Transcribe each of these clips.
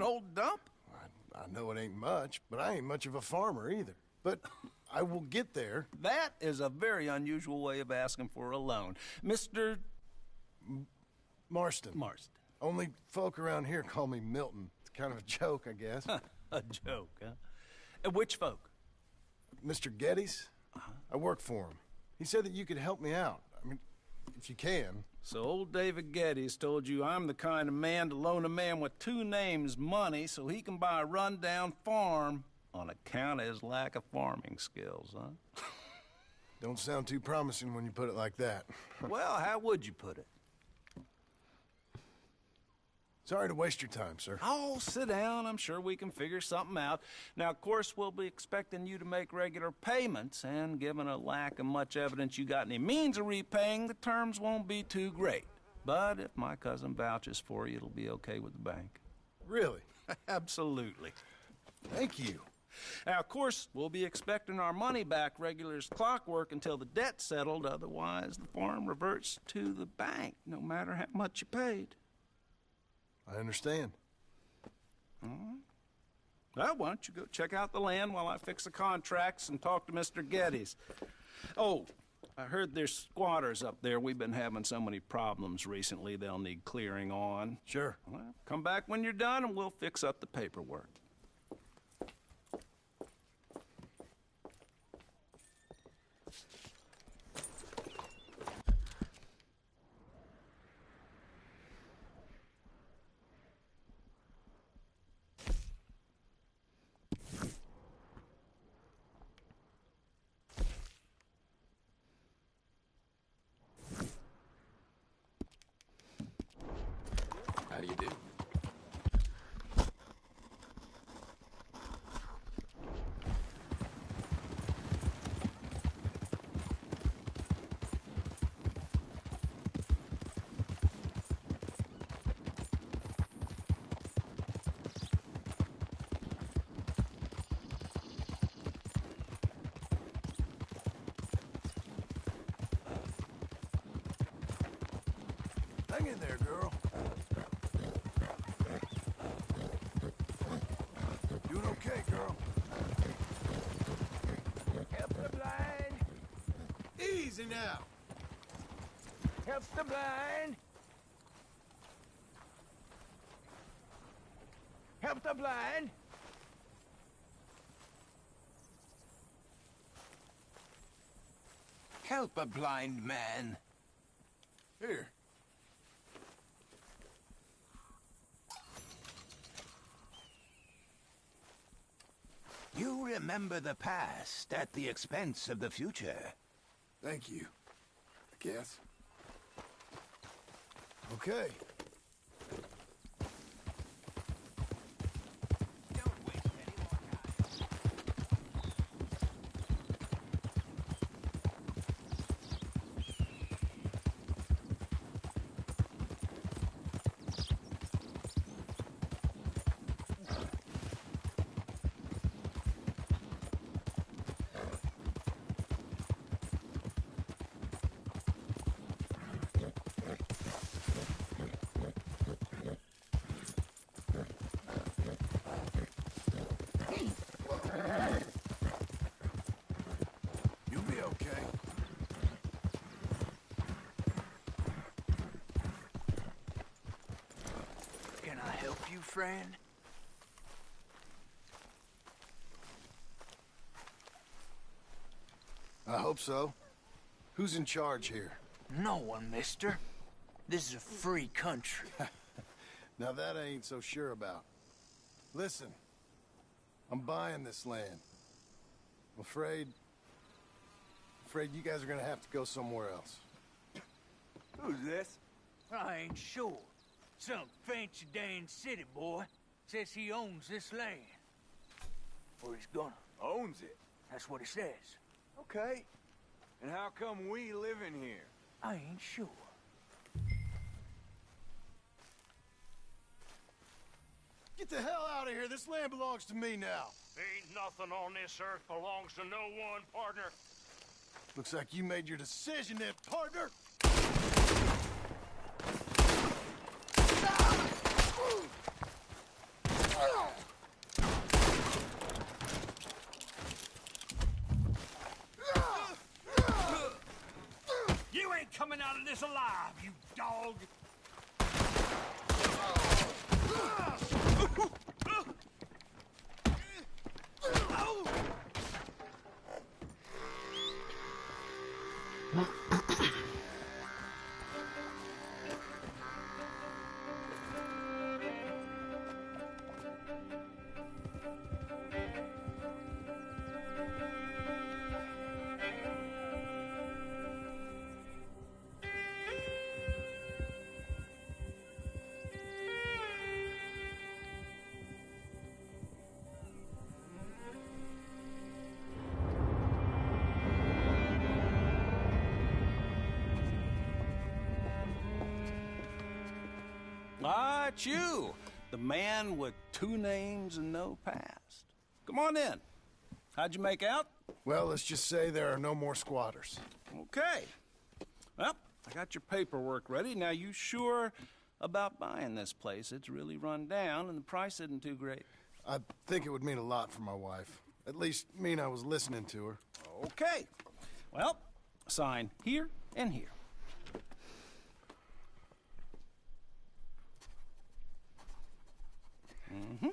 old dump? I know it ain't much, but I ain't much of a farmer either. But I will get there. That is a very unusual way of asking for a loan. Mr. Marston. Marston. Only folk around here call me Milton. It's kind of a joke, I guess. A joke, huh? And which folk? Mr. Geddes? I work for him. He said that you could help me out. I mean, if you can. So old David Geddes told you I'm the kind of man to loan a man with two names money so he can buy a rundown farm on account of his lack of farming skills, huh? Don't sound too promising when you put it like that. Well, how would you put it? Sorry to waste your time, sir. Oh, sit down. I'm sure we can figure something out. Now, of course, we'll be expecting you to make regular payments, and given a lack of much evidence you got any means of repaying, the terms won't be too great. But if my cousin vouches for you, it'll be okay with the bank. Really? Absolutely. Thank you. Now, of course, we'll be expecting our money back regular as clockwork until the debt's settled. Otherwise, the farm reverts to the bank, no matter how much you paid. I understand. All right. Well, why don't you go check out the land while I fix the contracts and talk to Mr. Geddes. Oh, I heard there's squatters up there. We've been having so many problems recently, they'll need clearing on. Sure. Well, come back when you're done and we'll fix up the paperwork. How do you do? Hang in there, girl. Doing okay, girl. Help the blind. Easy now. Help the blind. Help the blind. Help a blind man. Here. You remember the past at the expense of the future. Thank you. I guess. Okay. Don't waste any more time. You'll be okay. Can I help you, friend? I hope so. Who's in charge here? No one, mister. This is a free country. Now that I ain't so sure about. Listen, I'm buying this land. I'm afraid you guys are gonna have to go somewhere else. Who's this? I ain't sure. Some fancy Dan city boy says he owns this land. Or he's gonna. Owns it. That's what he says. Okay. And how come we live in here? I ain't sure. Get the hell out of here. This land belongs to me now. Ain't nothing on this earth belongs to no one, partner. Looks like you made your decision then, partner. this alive, you dog! Ah, it's you, the man with 2 names and no past. Come on in. How'd you make out? Well, let's just say there are no more squatters. Okay. Well, I got your paperwork ready. Now, you sure about buying this place? It's really run down, and the price isn't too great. I think it would mean a lot for my wife. At least mean I was listening to her. Okay. Well, sign here and here. Mm-hmm.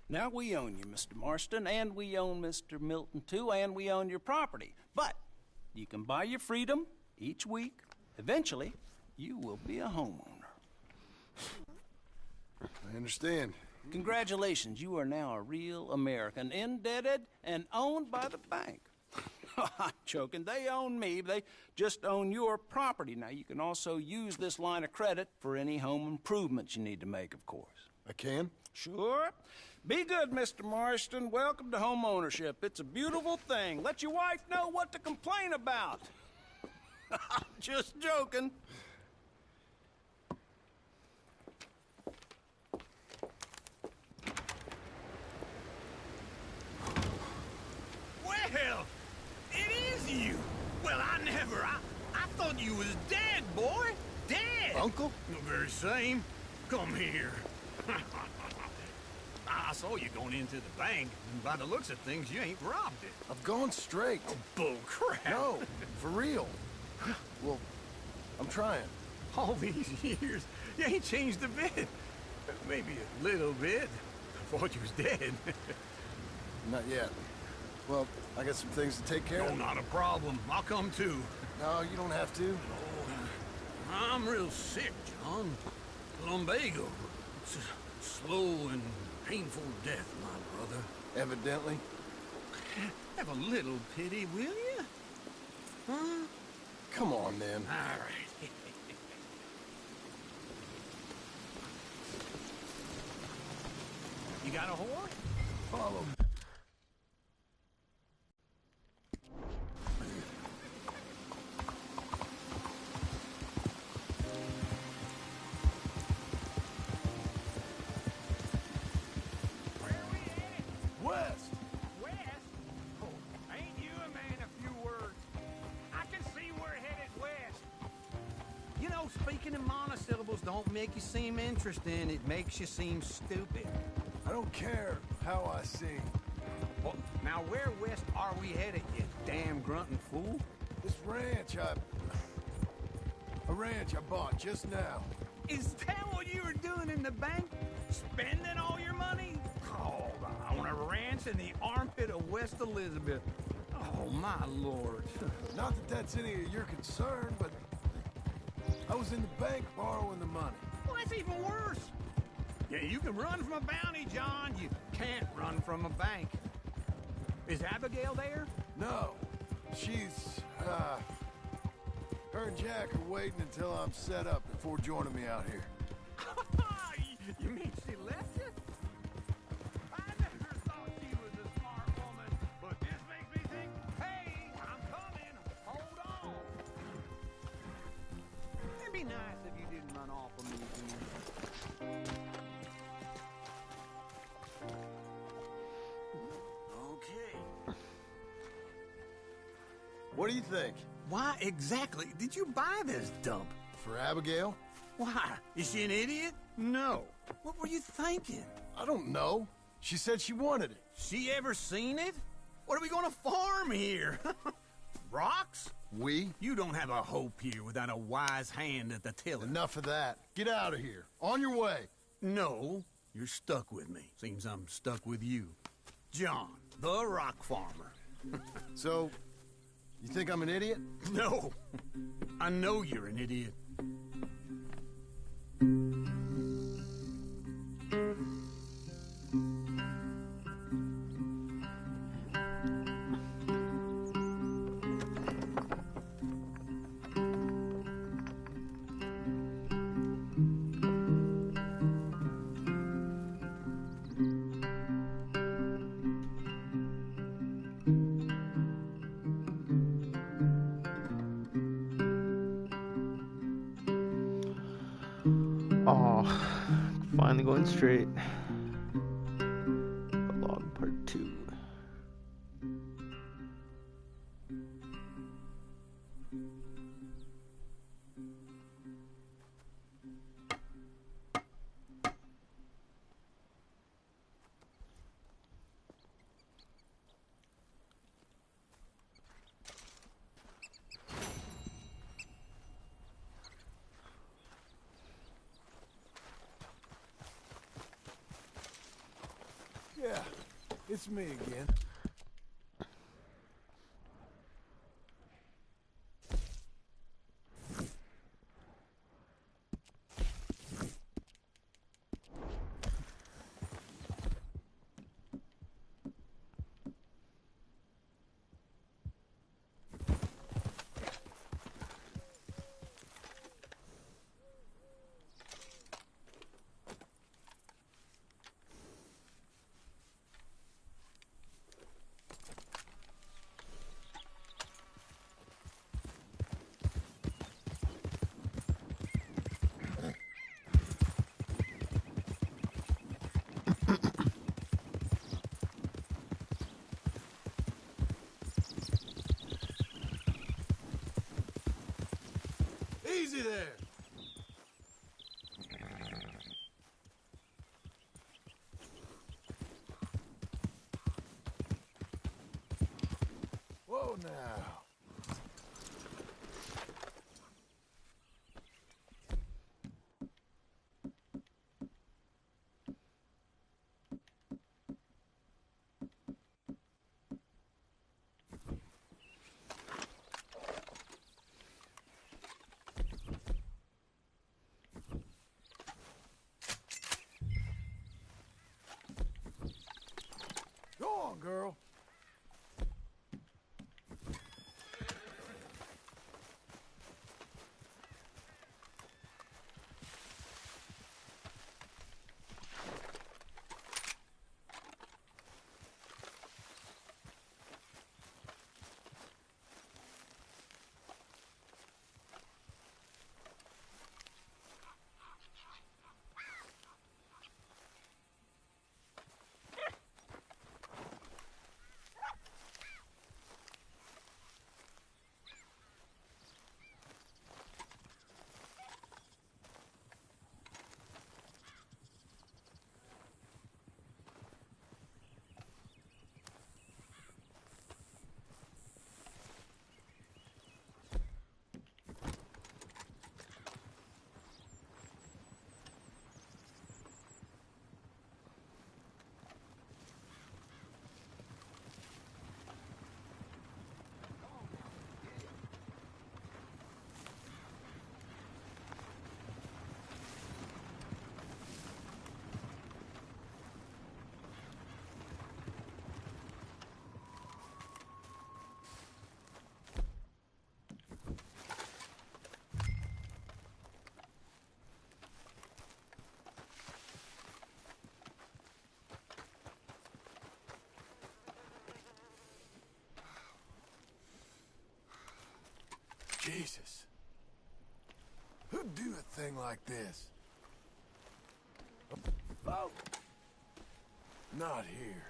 Now we own you, Mr. Marston, and we own Mr. Milton, too, and we own your property. But you can buy your freedom each week. Eventually, you will be a homeowner. I understand. Congratulations, you are now a real American, indebted and owned by the bank. I'm joking. They own me. They just own your property. Now, you can also use this line of credit for any home improvements you need to make, of course. I can? Sure. Be good, Mr. Marston. Welcome to home ownership. It's a beautiful thing. Let your wife know what to complain about. Just joking. Well, it is you. Well, I thought you was dead, boy. Dead. Uncle? The very same. Come here. I saw you going into the bank, and by the looks of things, you ain't robbed it. I've gone straight. Bull crap. No, for real. Well, I'm trying. All these years, you ain't changed a bit. Maybe a little bit. I thought you was dead. Not yet. Well, I got some things to take care No, of. not a problem. I'll come too. No, you don't have to. Oh, I'm real sick, John. Lumbago. It's a slow and painful death, my brother. Evidently. Have a little pity, will you? Huh? Come on, then. All right. You got a horse? Follow me. West! West? Oh, ain't you a man of few words? I can see we're headed west. You know, speaking in monosyllables don't make you seem interesting. It makes you seem stupid. I don't care how I sing. Well, now where west are we headed, you damn grunting fool? This ranch a ranch I bought just now. Is that what you were doing in the bank? Spending all your money? Oh, on a ranch in the armpit of West Elizabeth. Oh, my lord. Not that that's any of your concern, but I was in the bank borrowing the money. Well, that's even worse. Yeah, you can run from a bounty, John. You can't run from a bank. Is Abigail there? No, she's, her and Jack are waiting until I'm set up before joining me out here. You mean she left you? I never thought she was a smart woman, but this makes me think, hey, I'm coming. Hold on. It'd be nice if you didn't run off of me again. What do you think? Why exactly did you buy this dump? For Abigail? Why? Is she an idiot? No. What were you thinking? I don't know. She said she wanted it. She ever seen it? What are we gonna farm here? Rocks? We? You don't have a hope here without a wise hand at the tiller. Enough of that. Get out of here. On your way. No, you're stuck with me. Seems I'm stuck with you. John, the rock farmer. So, you think I'm an idiot? No, I know you're an idiot. Oh, finally going straight. Epilogue Part 2. Yeah, it's me again. Easy there! Whoa now. Go on, girl. Jesus. Who'd do a thing like this? Oh! Not here.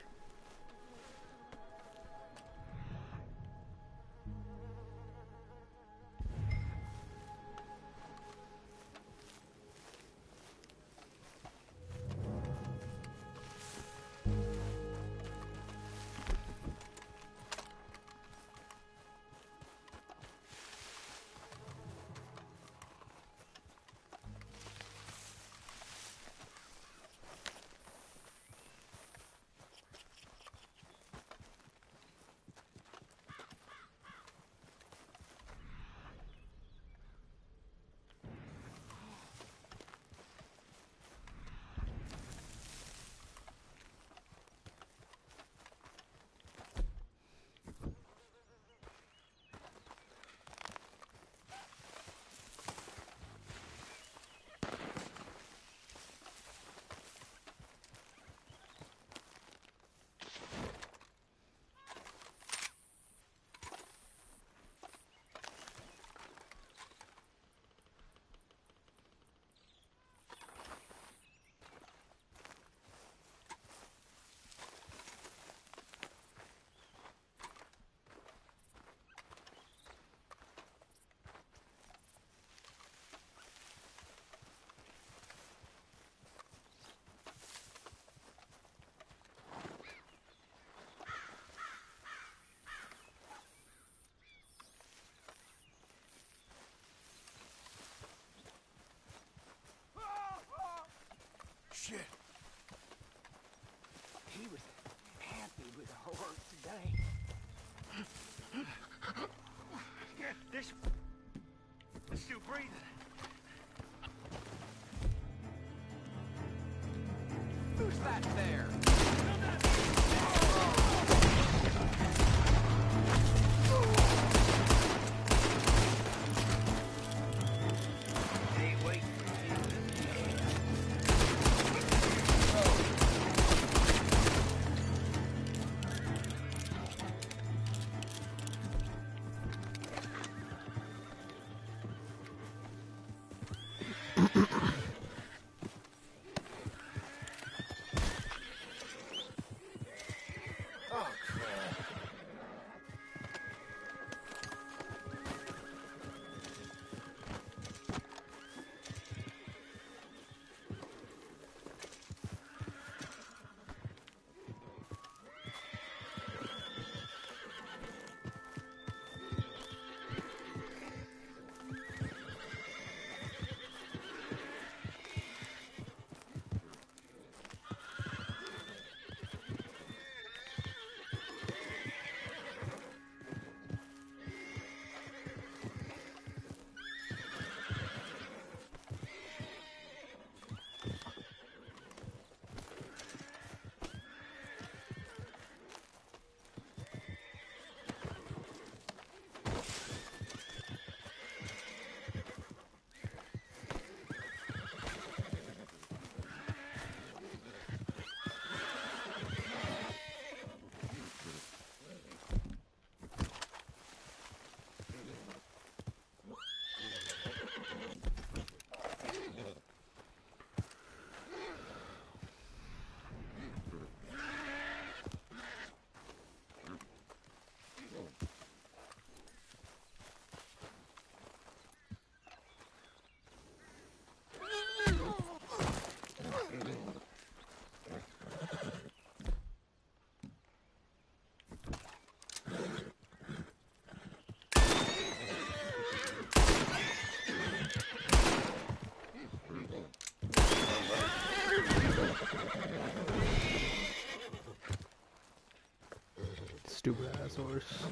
boys. It's still breathing. Who's that there? Hey, wait. Oh, crap. Stupid ass horse.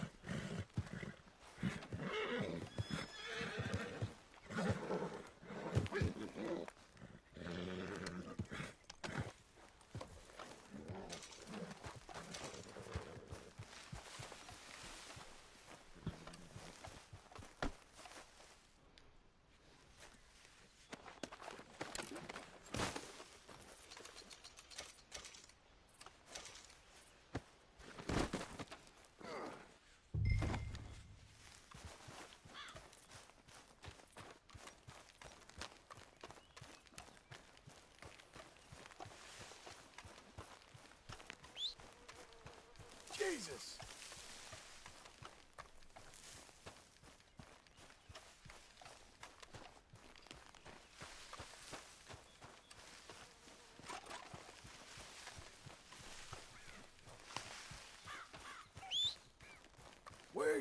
Jesus! Where?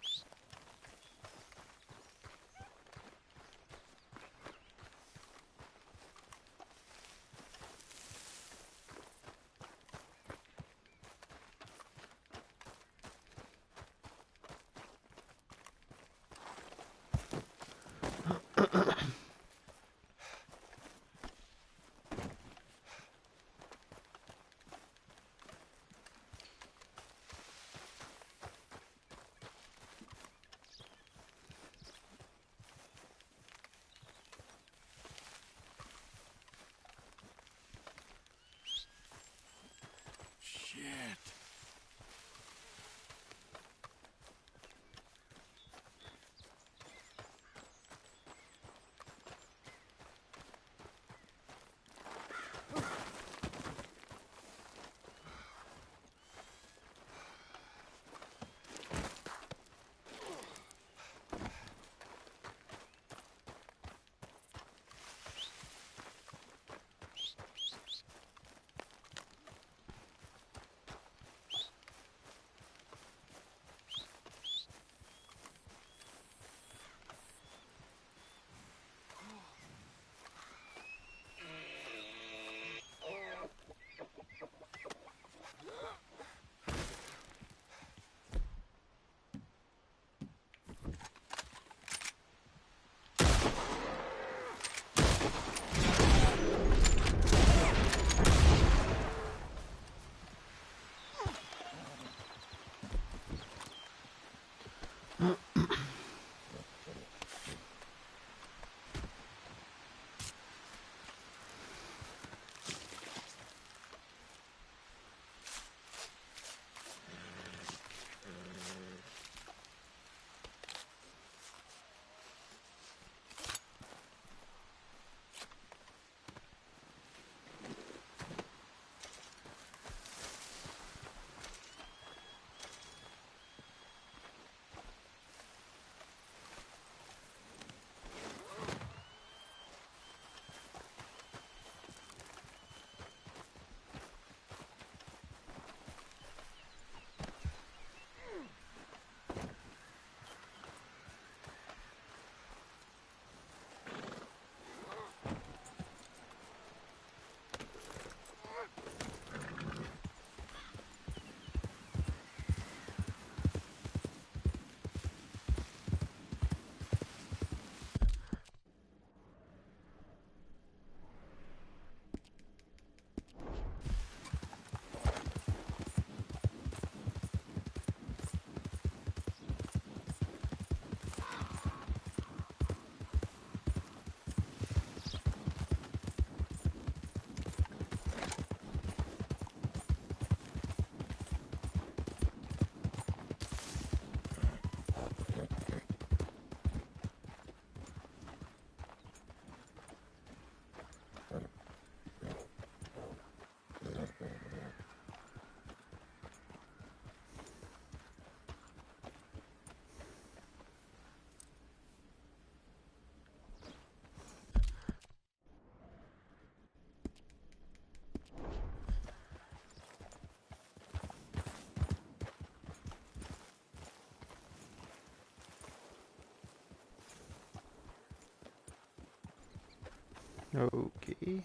Okay.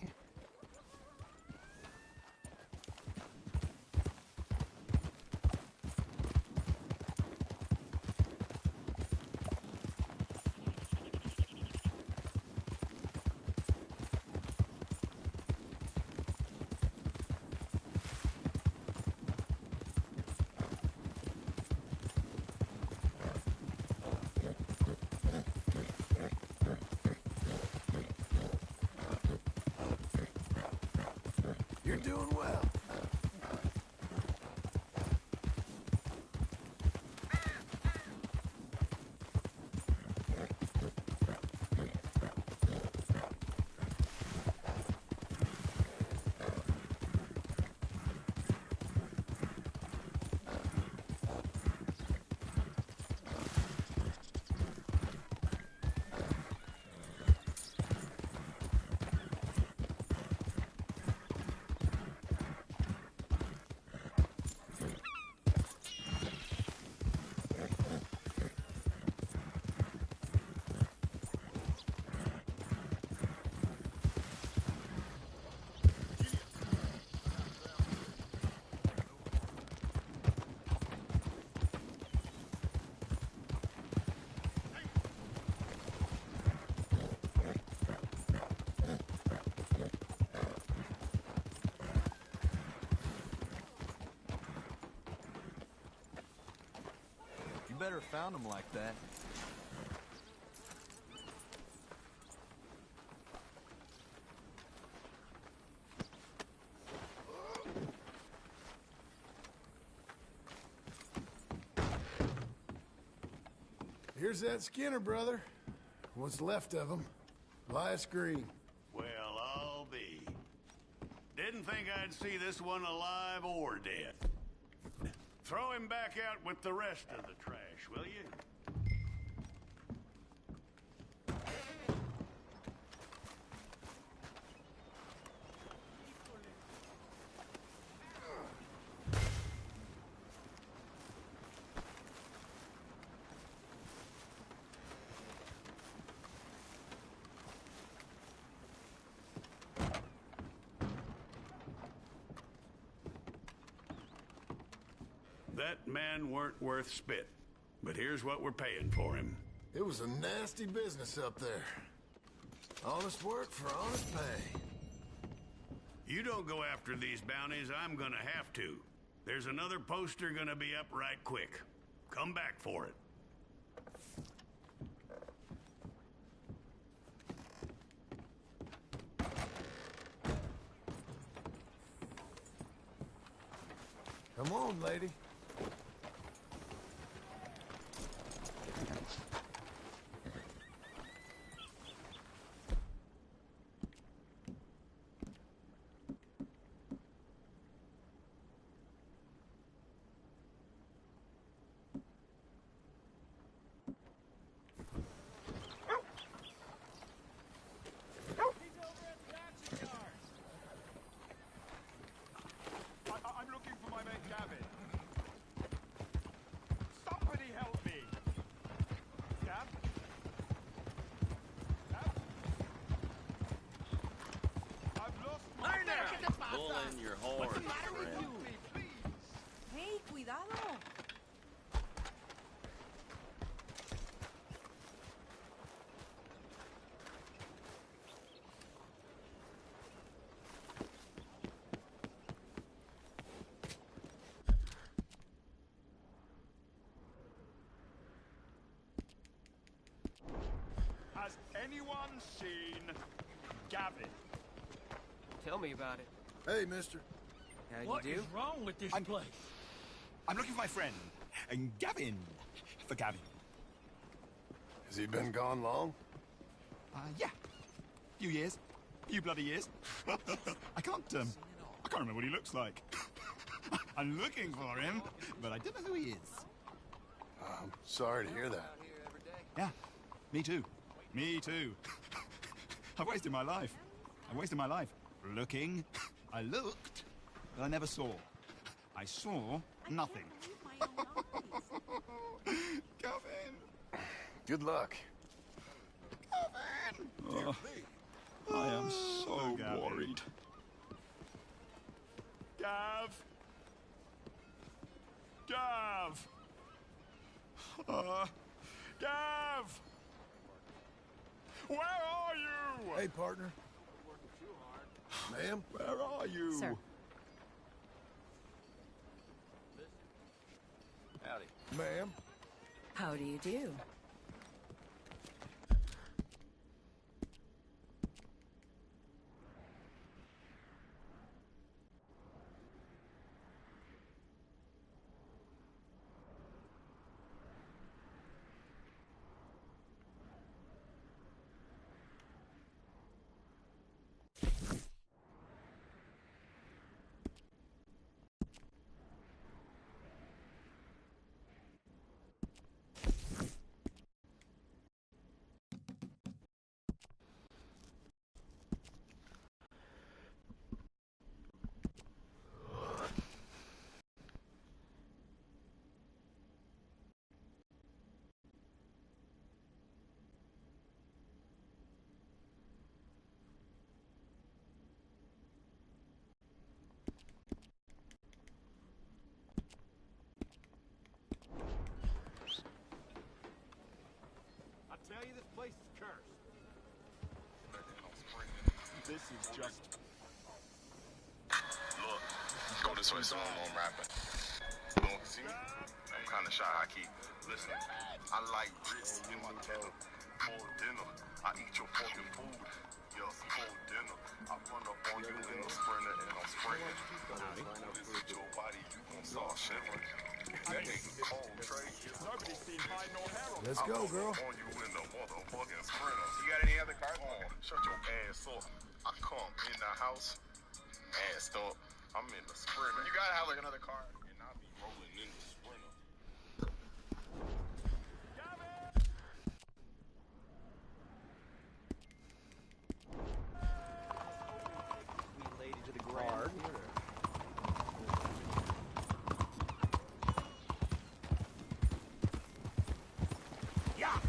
You're doing well. Better have found them like that. Here's that Skinner, brother. What's left of him. Elias Green. Well, I'll be. Didn't think I'd see this one alive or dead. Throw him back out with the rest of the trash, will you? That man weren't worth spit. But here's what we're paying for him. It was a nasty business up there. Honest work for honest pay. You don't go after these bounties, I'm gonna have to. There's another poster gonna be up right quick. Come back for it. Come on, lady. I'm looking for my mate Gavin. Somebody help me! Gav? Gav? I've lost my dad! Pull in your horn, friend. Hey, cuidado. Has anyone seen Gavin? Tell me about it. Hey, mister. What is wrong with this place? I'm looking for my friend, Gavin. For Gavin. Has he been gone long? Yeah. Few years. Few bloody years. I can't remember what he looks like. I'm looking for him, but I don't know who he is. I'm sorry to hear that. Yeah, me too. Me too. I've wasted my life. Looking. I looked, but I never saw. I saw nothing. Gavin! Good luck. Gavin! Oh. I am so worried. Gav! Gav! Gav! Where are you? Hey, partner. Ma'am? Where are you? Sir. Howdy. Ma'am? How do you do? I tell you, this place is cursed. This is just... Look, go this way, someone gonna rap it. Look, see me? I'm kinda shy, I keep. Listen, I like grits in my dinner. Cold dinner. I eat your fucking food. Yeah, cold dinner. I run up on you in the sprinter and I'm spraying. This is your body, you gon' start shivering. That nigga cold, Trey. Nobody's seen hide nor hair on Let's go, girl. On you in the motherfucking sprinter. You got any other cars? Shut your ass up. I come in the house, assed up. I'm in the sprinter. You gotta have like another car, and I be rolling in the sprinter. Sweet lady to the grand theater. Yeah!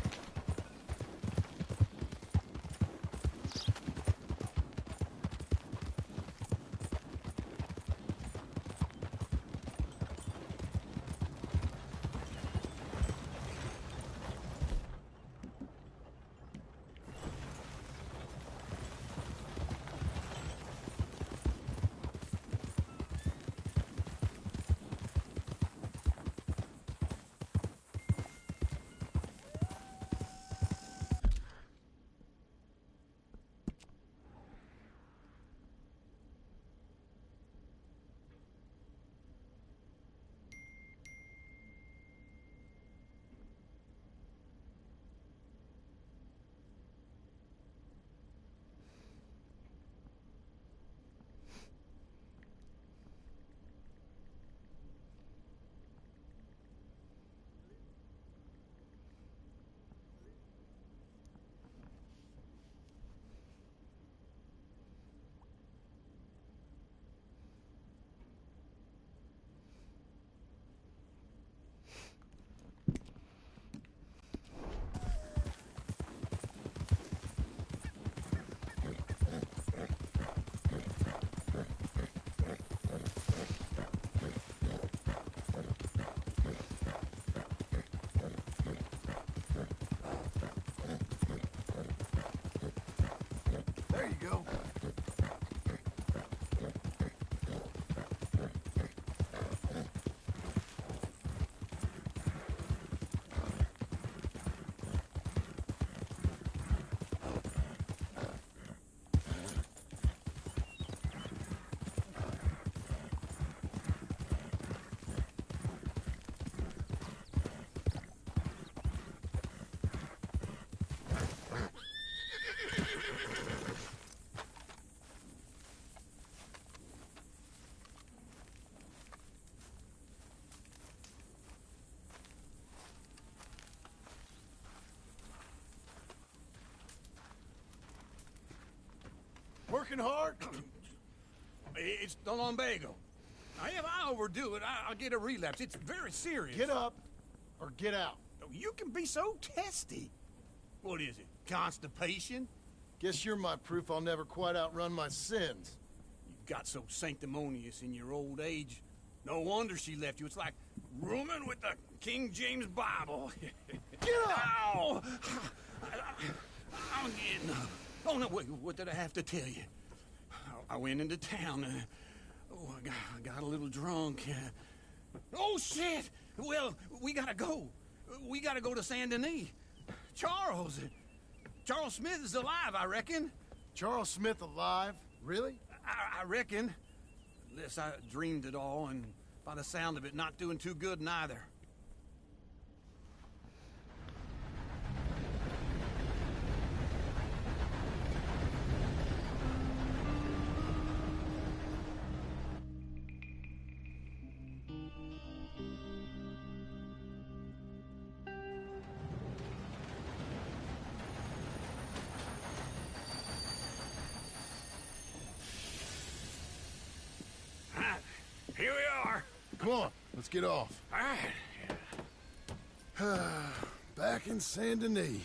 There you go. Working hard? It's the lumbago. Now, if I overdo it, I'll get a relapse. It's very serious. Get up or get out. You can be so testy. What is it? Constipation? Guess you're my proof I'll never quite outrun my sins. You got so sanctimonious in your old age. No wonder she left you. It's like rooming with the King James Bible. Get up! Ow! I'm getting up. Oh, no, wait, what did I have to tell you? I went into town. I got a little drunk. Oh, shit! Well, we gotta go. We gotta go to Saint Denis. Charles Smith is alive, I reckon. Charles Smith alive? Really? I reckon. Unless I dreamed it all, and by the sound of it, not doing too good neither. Here we are. Come on, let's get off. All right. Back in Saint Denis.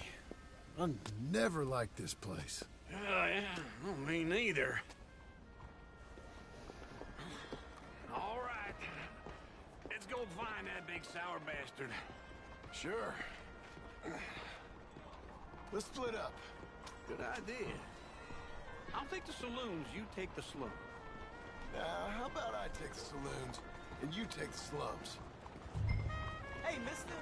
I never liked this place. Yeah, well, me neither. All right. Let's go find that big sour bastard. Sure. Let's split up. Good idea. I'll take the saloons, you take the slums. How about I take the saloons, and you take the slums? Hey, mister.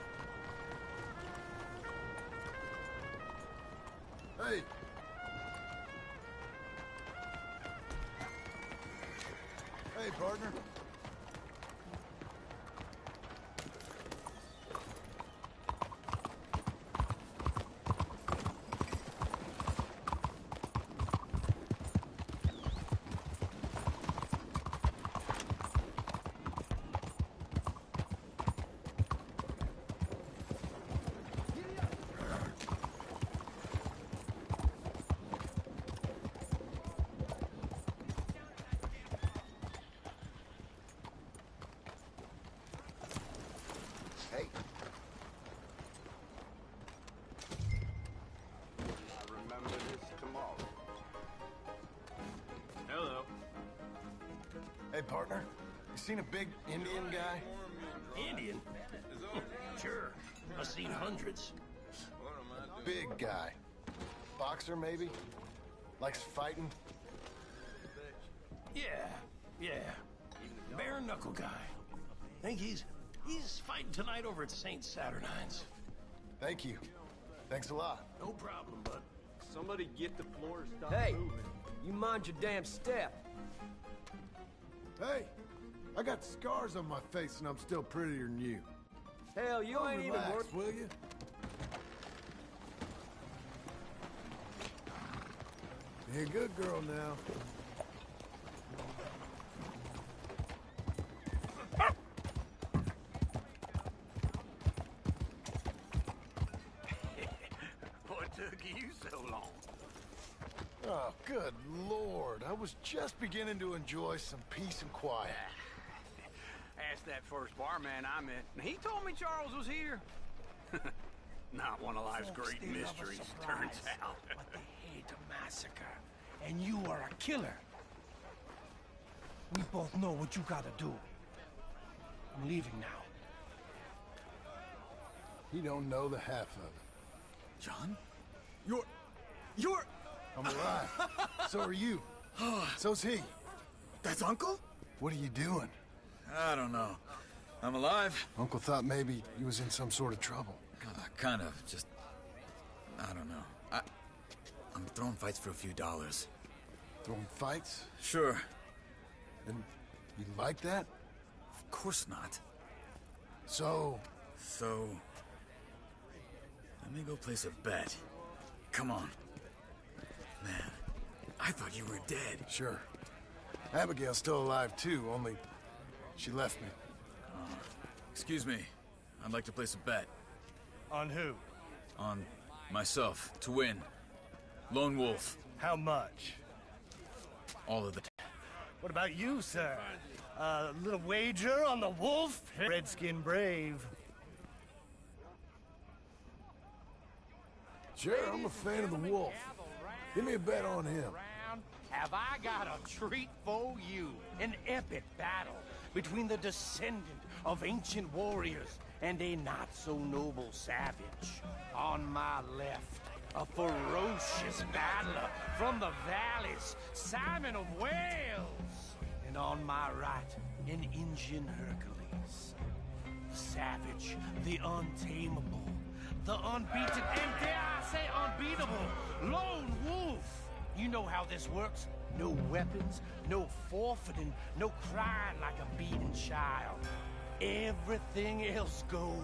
Hey! Hey, partner. Hey. I remember this tomorrow. Hello. Hey, partner. You seen a big Indian guy? Indian? Sure. I've seen hundreds. Big guy. Boxer, maybe? Likes fighting? Yeah. Bare knuckle guy. Think he's fighting tonight over at St. Saturnine's. Thank you. Thanks a lot. No problem, bud. Somebody get the floor stop Hey, moving. you mind your damn step. Hey, I got scars on my face and I'm still prettier than you. Hell, you ain't even Relax, worth... will you? Be a good girl now. What took you so long? Oh, good Lord. I was just beginning to enjoy some peace and quiet. Asked that first barman I met, and he told me Charles was here. Not one of life's Folks, great they love a mysteries, surprise, turns out. but they hate a massacre. And you are a killer. We both know what you gotta do. I'm leaving now. He don't know the half of it. John? You're... I'm alive. So are you. So's he. That's Uncle? What are you doing? I don't know. I'm alive. Uncle thought maybe he was in some sort of trouble. Kind of. Just... I don't know. I'm throwing fights for a few dollars. Throwing fights? Sure. And you like that? Of course not. So... So... Let me go place a bet. Come on. Man, I thought you were dead. Sure. Abigail's still alive too, only she left me. Excuse me. I'd like to place a bet. On who? On myself, to win. Lone Wolf. How much? All of it. What about you, sir? A little wager on the wolf? Redskin brave. Sure, I'm a fan of the wolf. Give me a bet on him. Have I got a treat for you? An epic battle between the descendant of ancient warriors and a not-so-noble savage. On my left, a ferocious battler from the valleys, Simon of Wales. And on my right, an Indian Hercules. The savage, the untamable, the unbeaten, and dare I say unbeatable, lone wolf. You know how this works. No weapons, no forfeiting, no crying like a beaten child. Everything else goes.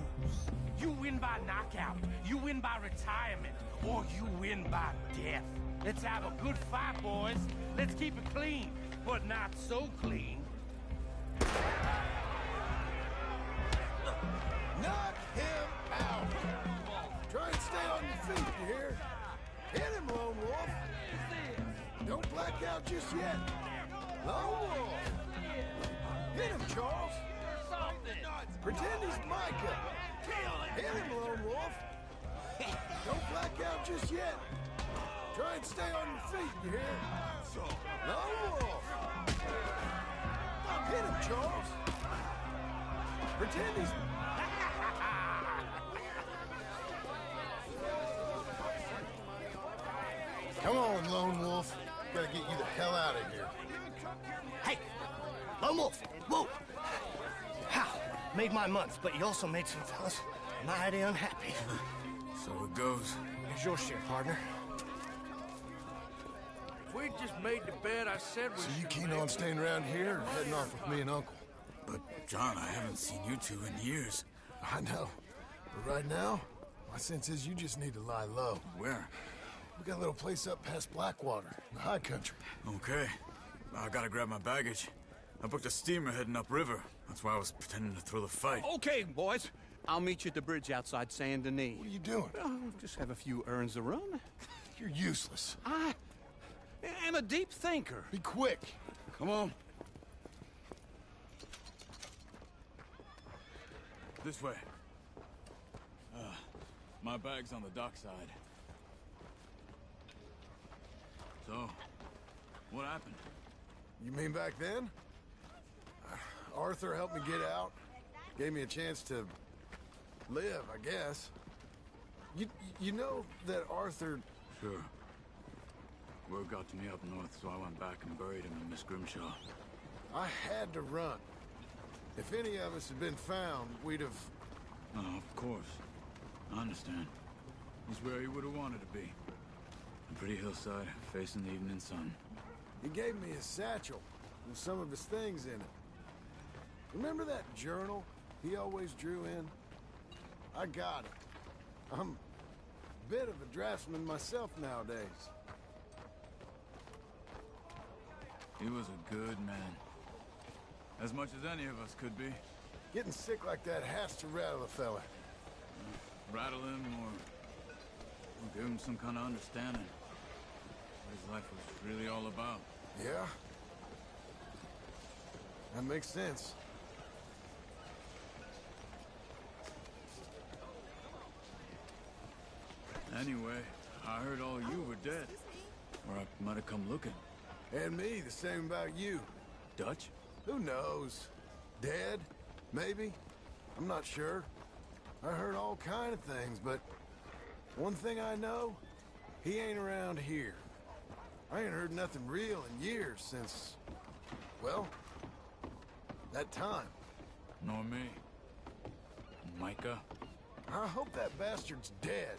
You win by knockout, you win by retirement, or you win by death. Let's have a good fight, boys. Let's keep it clean, but not so clean. Knock him out! Try and stay on your feet, you hear? Hit him, Lone Wolf! Don't black out just yet. Lone Wolf! Hit him, Charles! Pretend he's Micah! Hit him, Lone Wolf! Don't black out just yet. Try and stay on your feet, you hear? Lone Wolf! Hit him, Charles! Pretend he's... Come on, Lone Wolf. Gotta get you the hell out of here. Hey! Lone Wolf! Whoa! How? Made my month, but you also made some fellas mighty unhappy. So it goes. Here's your share, partner. If we'd just made the bed I said we So you keen on staying around here or heading off with me and Uncle? But, John, I haven't seen you two in years. I know. But right now, my sense is you just need to lie low. Where? We got a little place up past Blackwater, in the high country. Okay. I gotta grab my baggage. I booked a steamer heading upriver. That's why I was pretending to throw the fight. Okay, boys. I'll meet you at the bridge outside Saint Denis. What are you doing? Oh, just have a few errands to run. You're useless. I am a deep thinker. Be quick. Come on. This way. My bag's on the dockside. So, what happened? You mean back then? Arthur helped me get out. Gave me a chance to live, I guess. You know that Arthur... Sure. Word got to me up north, so I went back and buried him in Miss Grimshaw. I had to run. If any of us had been found, we'd have... Oh, of course. I understand. He's where he would have wanted to be. A pretty hillside, facing the evening sun. He gave me his satchel with some of his things in it. Remember that journal he always drew in? I got it. I'm a bit of a draftsman myself nowadays. He was a good man. As much as any of us could be. Getting sick like that has to rattle a fella. Rattle him or give him some kind of understanding. What his life was really all about. Yeah? That makes sense. Anyway, I heard all you were dead. Or I might have come looking. And me, the same about you. Dutch? Who knows? Dead? Maybe? I'm not sure. I heard all kind of things, but one thing I know, he ain't around here. I ain't heard nothing real in years since, well, that time. Nor me. Micah? I hope that bastard's dead.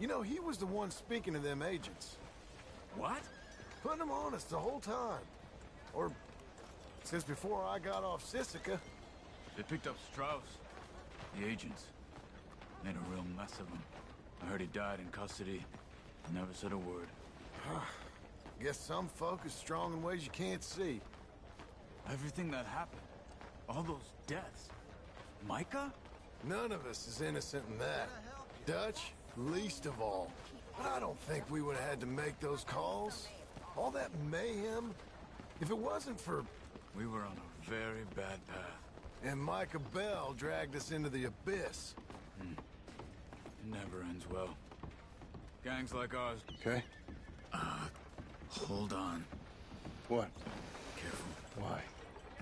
You know, he was the one speaking to them agents. What? Putting them on us the whole time. Or since before I got off Sisika. They picked up Strauss. The agents. Made a real mess of him. I heard he died in custody. Never said a word. Guess some folk is strong in ways you can't see. Everything that happened. All those deaths. Micah? None of us is innocent in that. Dutch, least of all. But I don't think we would have had to make those calls. All that mayhem. If it wasn't for... We were on a very bad path. And Micah Bell dragged us into the abyss. It never ends well. Gangs like ours... Okay. Hold on. What? Careful. Why?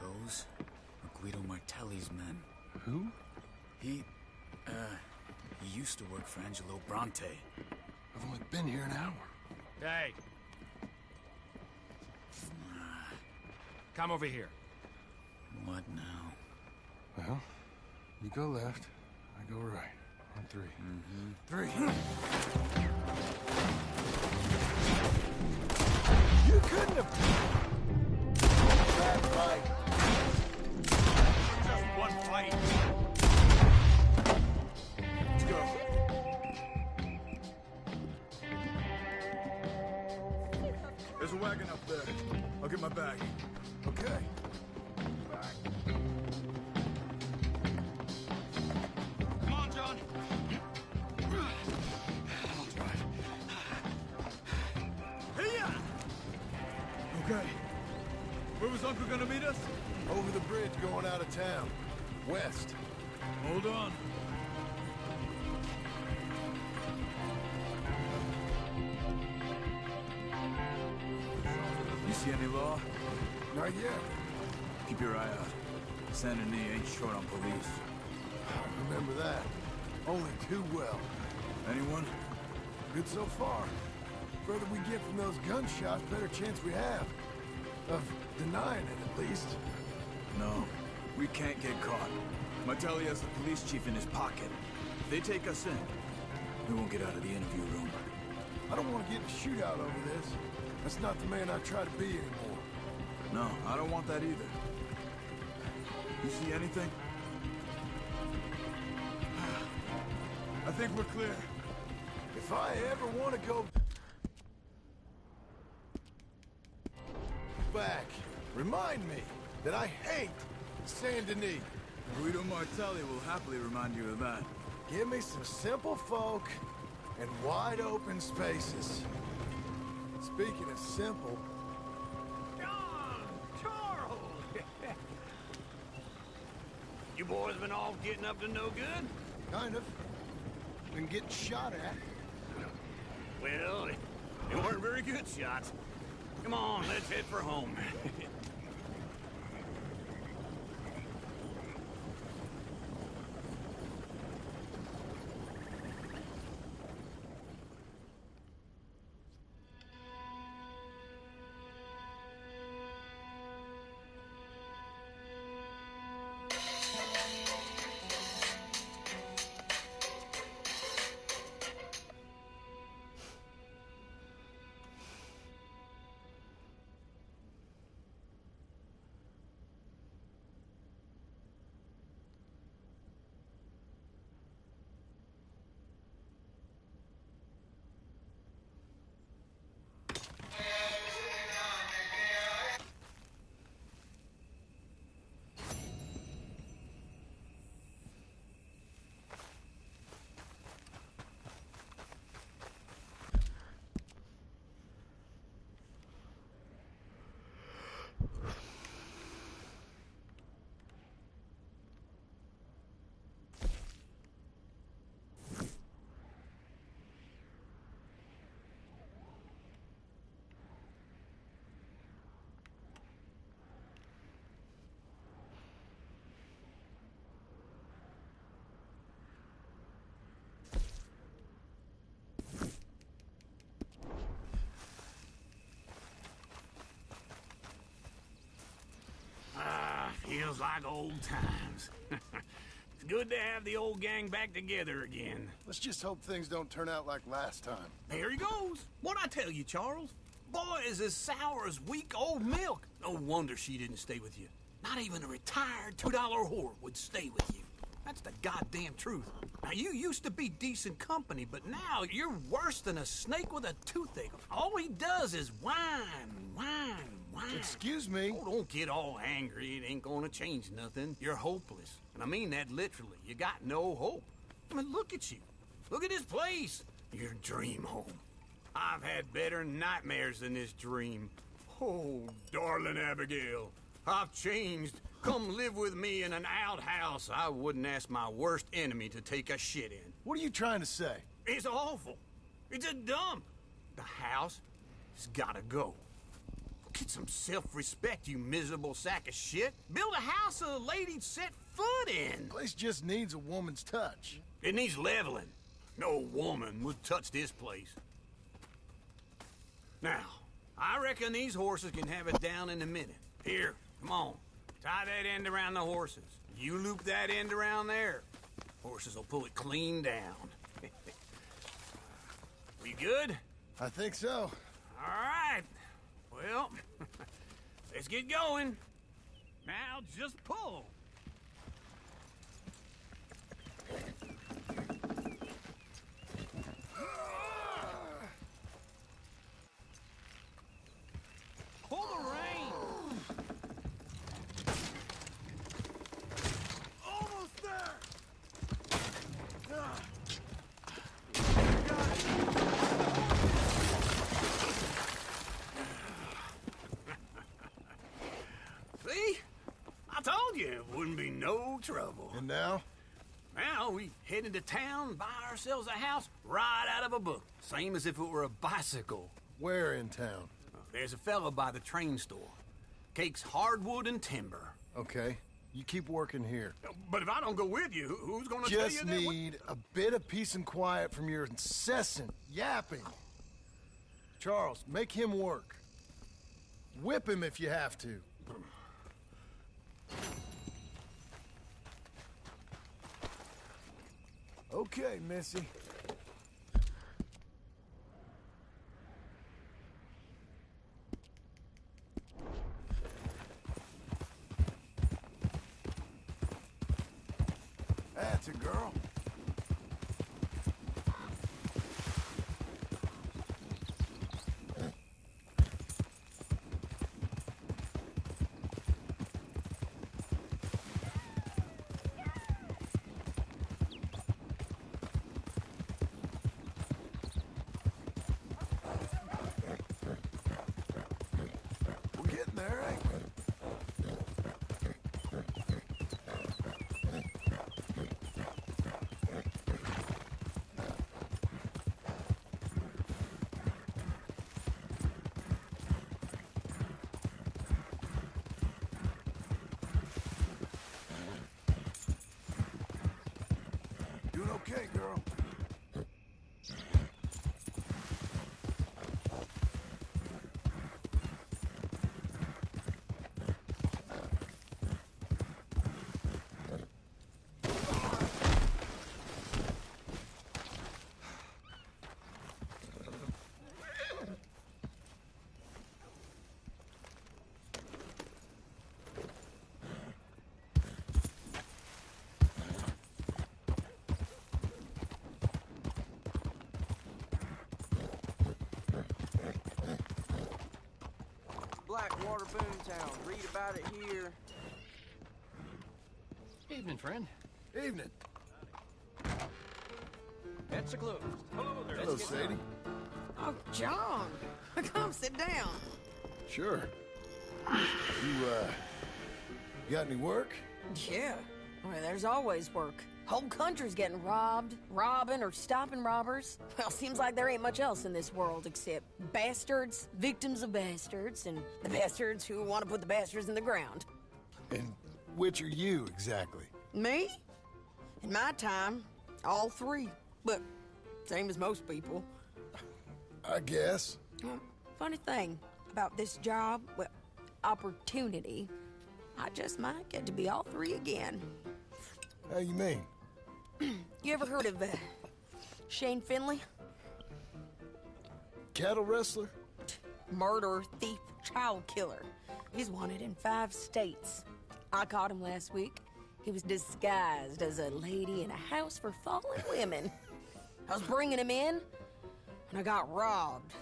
Those are Guido Martelli's men. Who? He used to work for Angelo Bronte. I've only been here an hour. Hey. Come over here. What now? Well, you go left, I go right. On three. Three. You couldn't have... Bad fight! Just one fight. Let's go. There's a wagon up there. I'll get my bag. Okay. Come on, John. I'll drive. Hey-ya! Okay. Where was Uncle gonna meet us? Over the bridge going out of town. West. Hold on. You see any law? Not yet. Keep your eye out. Saint Denis ain't short on police. Remember that. Only too well. Anyone? Good so far. Further we get from those gunshots, better chance we have. Of denying it, at least. No. We can't get caught. Martelli has the police chief in his pocket. If they take us in, we won't get out of the interview room. I don't want to get in a shootout over this. That's not the man I try to be anymore. No, I don't want that either. You see anything? I think we're clear. If I ever want to go back, remind me that I hate Saint Denis. Guido Martelli will happily remind you of that. Give me some simple folk and wide open spaces. Speaking of simple... John! Charles! You boys been all getting up to no good? Kind of. Been getting shot at. Well, they weren't very good shots. Come on, let's head for home. Feels like old times. It's good to have the old gang back together again. Let's just hope things don't turn out like last time. There he goes. What'd I tell you, Charles? Boy is as sour as weak old milk. No wonder she didn't stay with you. Not even a retired $2 whore would stay with you. That's the goddamn truth. Now, you used to be decent company, but now you're worse than a snake with a toothache. All he does is whine, whine, whine. Excuse me? Oh, don't get all angry. It ain't gonna change nothing. You're hopeless. And I mean that literally. You got no hope. I mean, look at you. Look at this place. Your dream home. I've had better nightmares than this dream. Oh, darling Abigail, I've changed. Come live with me in an outhouse I wouldn't ask my worst enemy to take a shit in. What are you trying to say? It's awful. It's a dump. The house It's gotta go. Get some self-respect, you miserable sack of shit. Build a house a lady'd set foot in. The place just needs a woman's touch. It needs leveling. No woman would touch this place. Now, I reckon these horses can have it down in a minute. Here, come on. Tie that end around the horses. You loop that end around there. Horses will pull it clean down. We good? I think so. All right. Well, let's get going. Now just pull. Pull the rein. Almost there. See? I told you it wouldn't be no trouble. And now? Now we head into town, buy ourselves a house right out of a book. Same as if it were a bicycle. Where in town? There's a fella by the train store. Cakes hardwood and timber. Okay. You keep working here. But if I don't go with you, who's gonna tell you Just that? need a bit of peace and quiet from your incessant yapping. Charles, make him work. Whip him if you have to. Okay, Missy. That's a girl. We're getting there, ain't we? Doing okay, girl. Blackwater Boomtown. Read about it here. Evening, friend. Evening. Bets are closed. Hello, Sadie. Oh, John. Come sit down. Sure. You got any work? Yeah. Well, there's always work. Whole country's getting robbed, robbing, or stopping robbers. Well, seems like there ain't much else in this world except bastards, victims of bastards, and the bastards who want to put the bastards in the ground. And which are you, exactly? Me? In my time, all three. But same as most people. I guess. Funny thing about this job, well, opportunity, I just might get to be all three again. How you mean? You ever heard of Shane Finley? Cattle wrestler? Murderer, thief, child killer. He's wanted in 5 states. I caught him last week. He was disguised as a lady in a house for fallen women. I was bringing him in, and I got robbed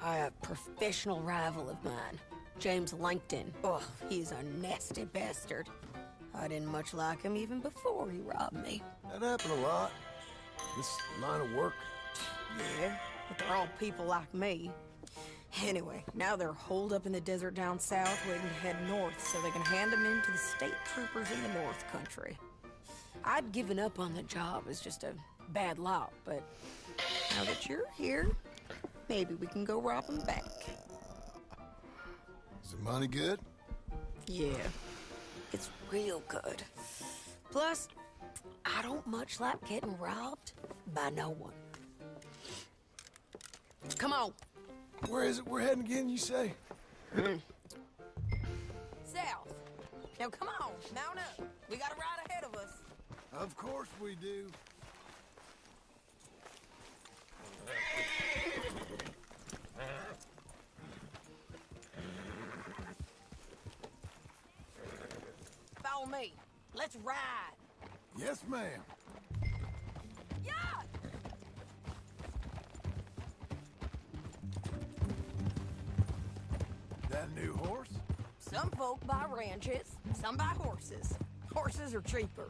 by a professional rival of mine, James Langton. Oh, he's a nasty bastard. I didn't much like him even before he robbed me. That happened a lot. This line of work. Yeah, but they're all people like me. Anyway, now they're holed up in the desert down south, waiting to head north so they can hand them in to the state troopers in the North Country. I'd given up on the job as just a bad lot, but now that you're here, maybe we can go rob him back. Is the money good? Yeah, it's real good. Plus, I don't much like getting robbed by no one. Come on. Where is it we're heading again, you say? South. Now come on, mount up. We got a ride ahead of us. Of course we do. Follow me. Let's ride. Yes, ma'am. Yeah! That a new horse? Some folk buy ranches, some buy horses. Horses are cheaper.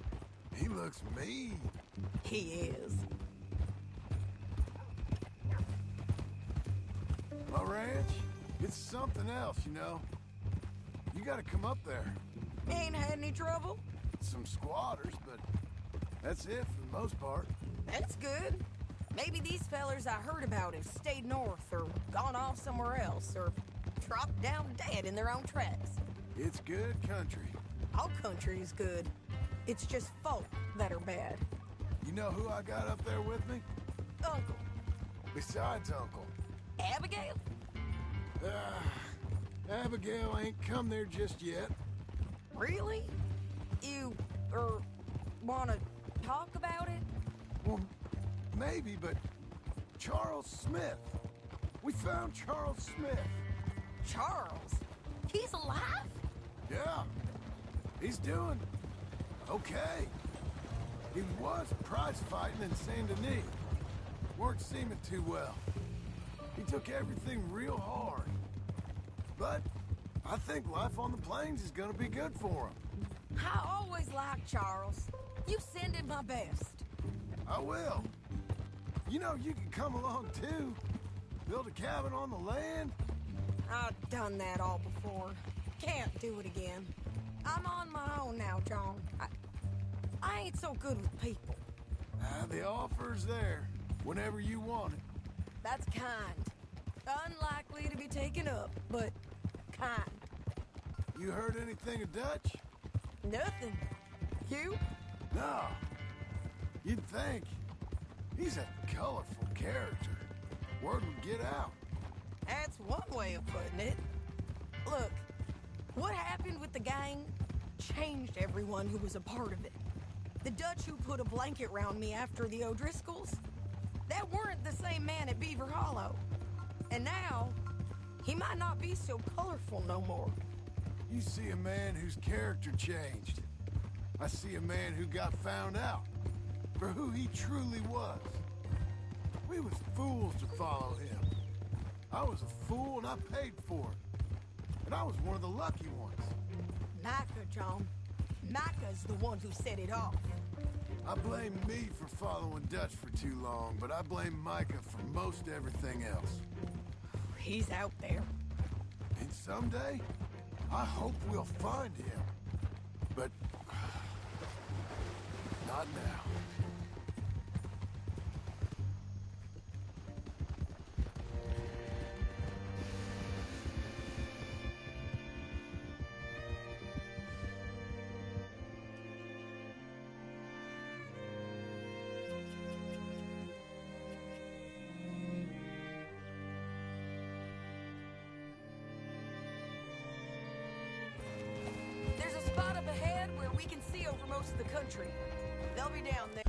He looks mean. He is. My ranch, it's something else, you know. You gotta come up there. Ain't had any trouble? Some squatters, but that's it for the most part. That's good. Maybe these fellers I heard about have stayed north or gone off somewhere else or dropped down dead in their own tracks. It's good country. All country is good. It's just folk that are bad. You know who I got up there with me? Uncle. Besides Uncle. Abigail? Abigail ain't come there just yet. Really? You, wanna talk about it? Well, maybe, but Charles Smith. We found Charles Smith. Charles? He's alive? Yeah. He's doing okay. He was prize fighting in Saint Denis. Weren't seeming too well. He took everything real hard. But I think life on the plains is gonna be good for him. I always liked Charles. You send him my best. I will. You know, you can come along too. Build a cabin on the land. I've done that all before. Can't do it again. I'm on my own now, John. I ain't so good with people. The offer's there whenever you want it. That's kind. Unlikely to be taken up, but kind. You heard anything of Dutch? Nothing. You? No. You'd think. He's a colorful character. Word would get out. That's one way of putting it. Look, what happened with the gang changed everyone who was a part of it. The Dutch who put a blanket round me after the O'Driscolls, that weren't the same man at Beaver Hollow. And now, he might not be so colorful no more. You see a man whose character changed. I see a man who got found out for who he truly was. We was fools to follow him. I was a fool and I paid for it. And I was one of the lucky ones. Micah, John. Micah's the one who set it off. I blame me for following Dutch for too long, but I blame Micah for most everything else. He's out there. And someday, I hope we'll find him. But not now. There's a spot up ahead where we can see over most of the country. They'll be down there.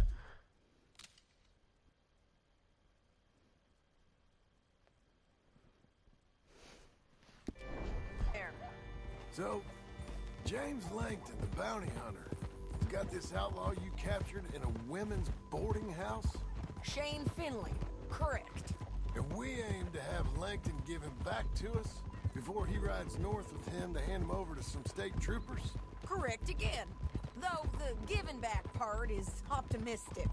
So, James Langton, the bounty hunter, has got this outlaw you captured in a women's boarding house? Shane Finley, correct. And we aim to have Langton give him back to us before he rides north with him to hand him over to some state troopers? Correct again. Though the giving back part is optimistic.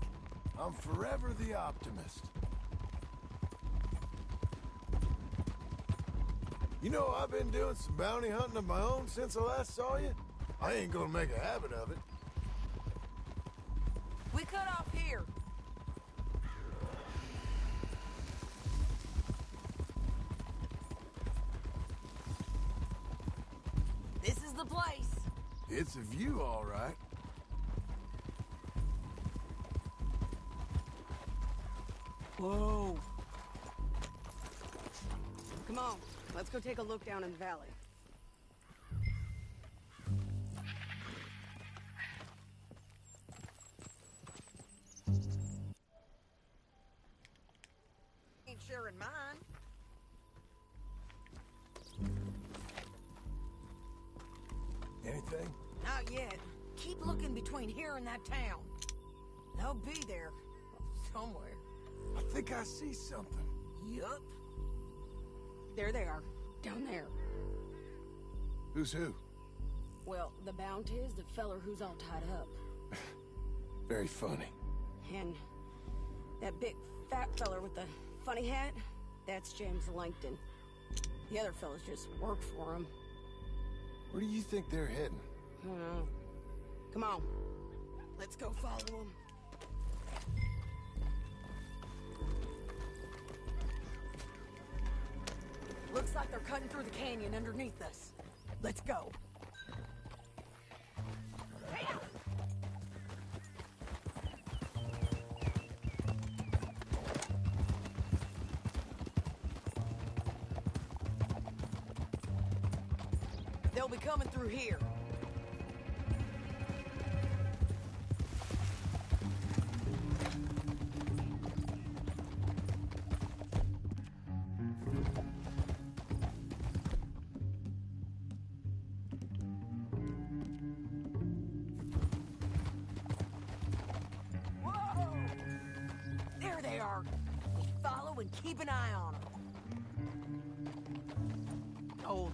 I'm forever the optimist. You know, I've been doing some bounty hunting of my own since I last saw you. I ain't gonna make a habit of it. We cut off here. the place. It's a view, all right. Whoa. Come on, let's go take a look down in the valley. Ain't sharing mine. Anything? Not yet. Keep looking between here and that town. They'll be there. Somewhere. I think I see something. Yup. There they are. Down there. Who's who? Well, the bounty is the feller who's all tied up. Very funny. And that big fat feller with the funny hat, that's James Langton. The other fellas just work for him. Where do you think they're heading? I don't know. Come on. Let's go follow them. Looks like they're cutting through the canyon underneath us. Let's go. They'll be coming through here. Whoa! There they are. We follow and keep an eye on them. Oh.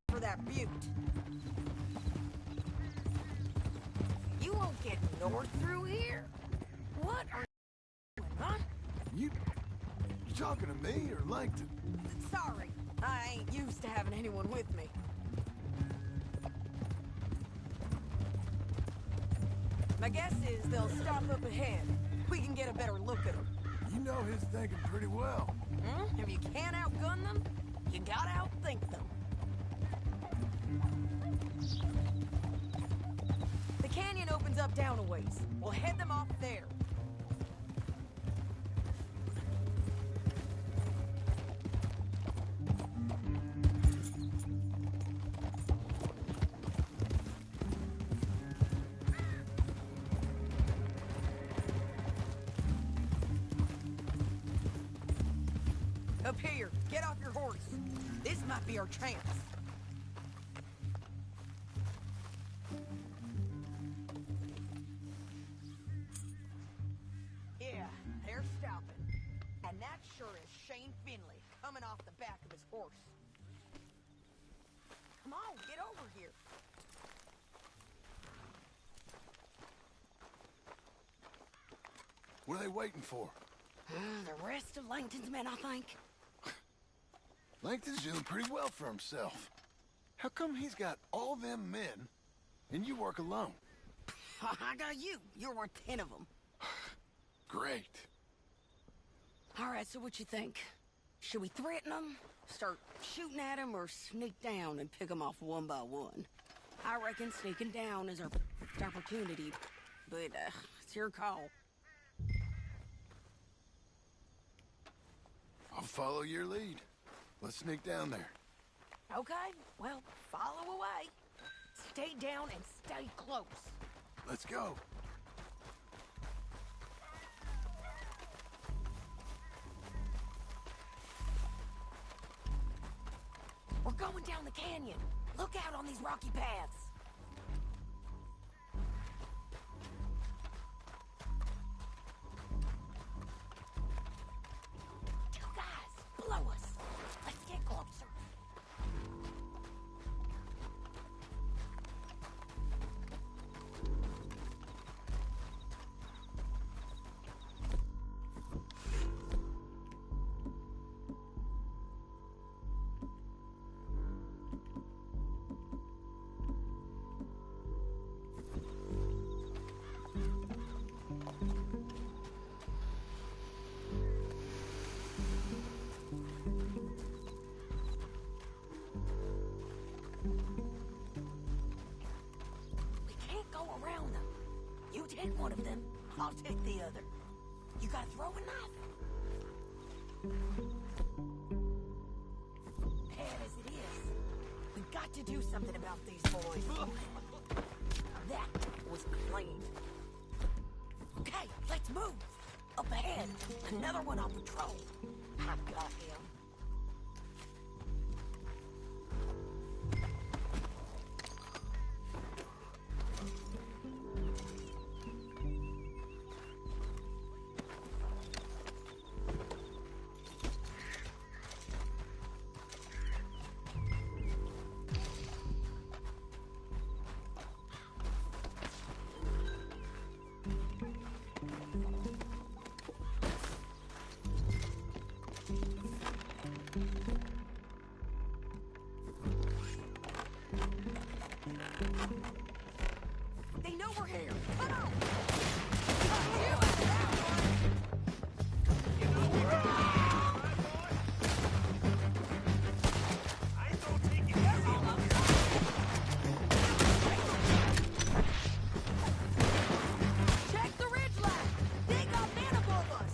For that butte. You won't get north through here? What are you doing, huh? You talking to me or Langton? Sorry, I ain't used to having anyone with me. My guess is they'll stop up ahead. We can get a better look at them. You know his thinking pretty well. If you can't outgun them, you gotta outthink them. The canyon opens up down a ways. We'll head them off there. Up here, get off your horse. This might be our chance. Yeah, they're stopping. And that sure is Shane Finley coming off the back of his horse. Come on, get over here. What are they waiting for? The rest of Langton's men, I think. Langton's doing pretty well for himself. How come he's got all them men, and you work alone? I got you. You're worth 10 of them. Great. All right, so what you think? Should we threaten them, start shooting at them, or sneak down and pick them off one by one? I reckon sneaking down is our opportunity, but it's your call. I'll follow your lead. Let's sneak down there. Okay, well, follow away. Stay down and stay close. Let's go. We're going down the canyon. Look out on these rocky paths. Two guys below us. Let's get closer. We can't go around them. You take one of them, I'll take the other. You gotta throw a knife. Bad as it is, we've got to do something about these boys. That was clean. Okay, let's move. Up ahead, another one on patrol. I've got him. They know we're here. Come on! Check the ridge line. They got men above us.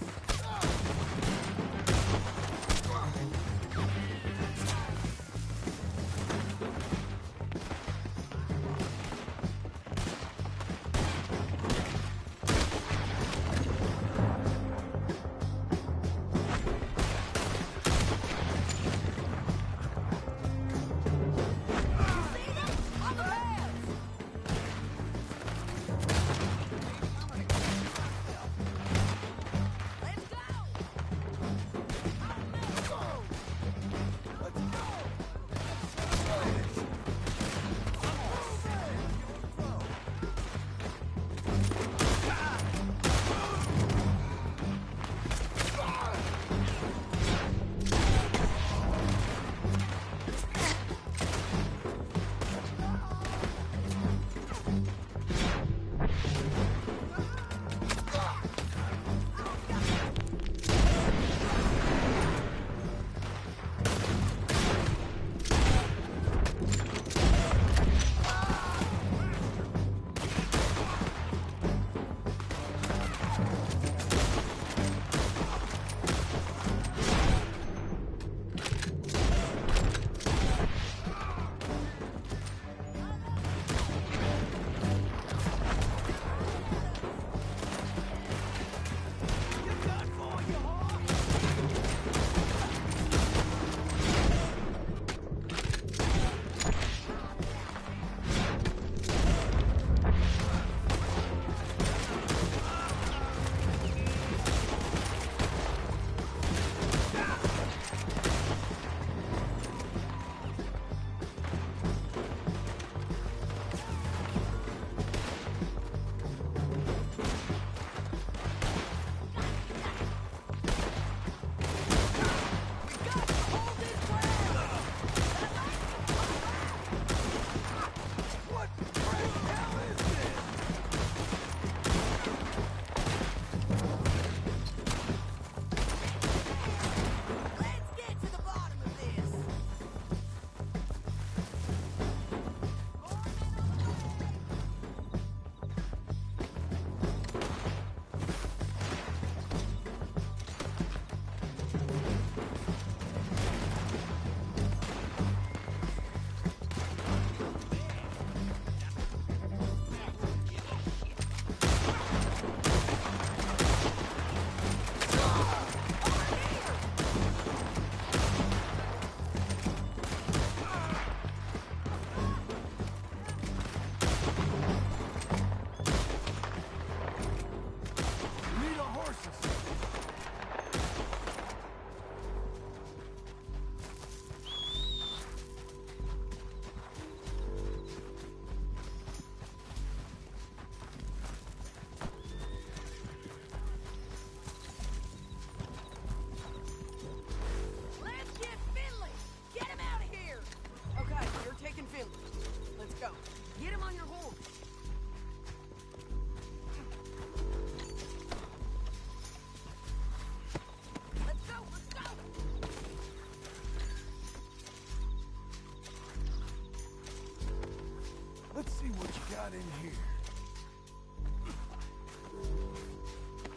Let's see what you got in here.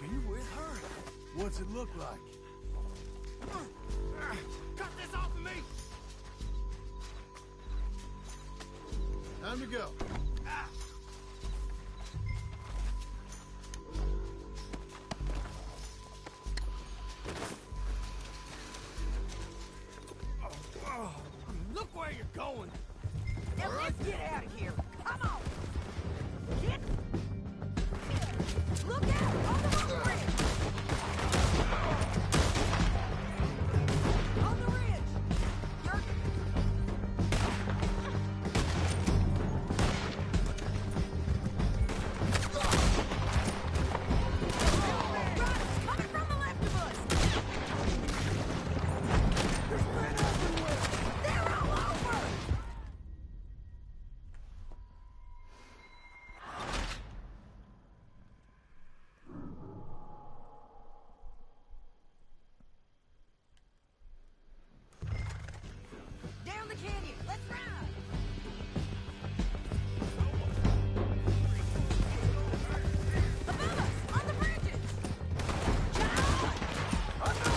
Are you with her? What's it look like? Cut this off of me! Time to go. Look where you're going! Now let's get out of here! Come on! Get! Look out! On the road bridge! On the ridge! You're... Riders coming from the left of us! There's men everywhere! They're all over! Down the canyon! Let's ride! Above us! On the bridges! John! Oh no!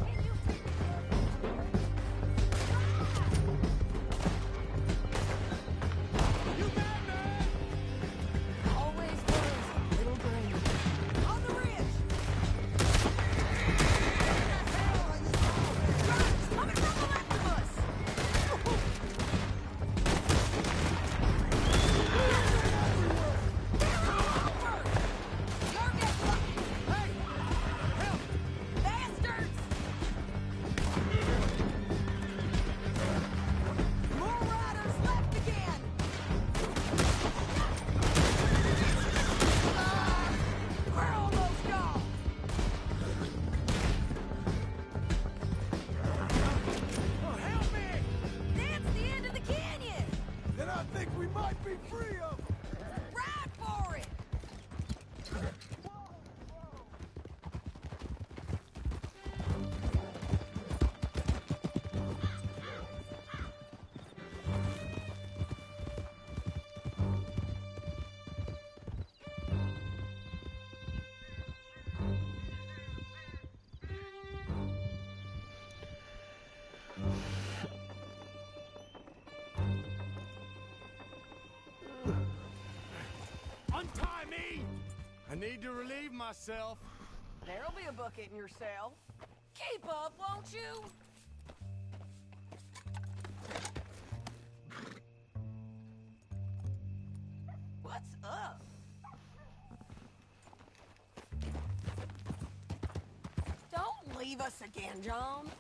Can you... You got me! Always was a little green. On the ridge! Riders coming from the left of us! They're all over! You're getting lucky! Hey! Help! Bastards! More riders left again! We're almost gone! Oh, help me! That's the end of the canyon! Then I think we might be free of them. Ride for it! Untie me! I need to relieve myself. There'll be a bucket in your cell. Keep up, won't you? What's up? Don't leave us again, John.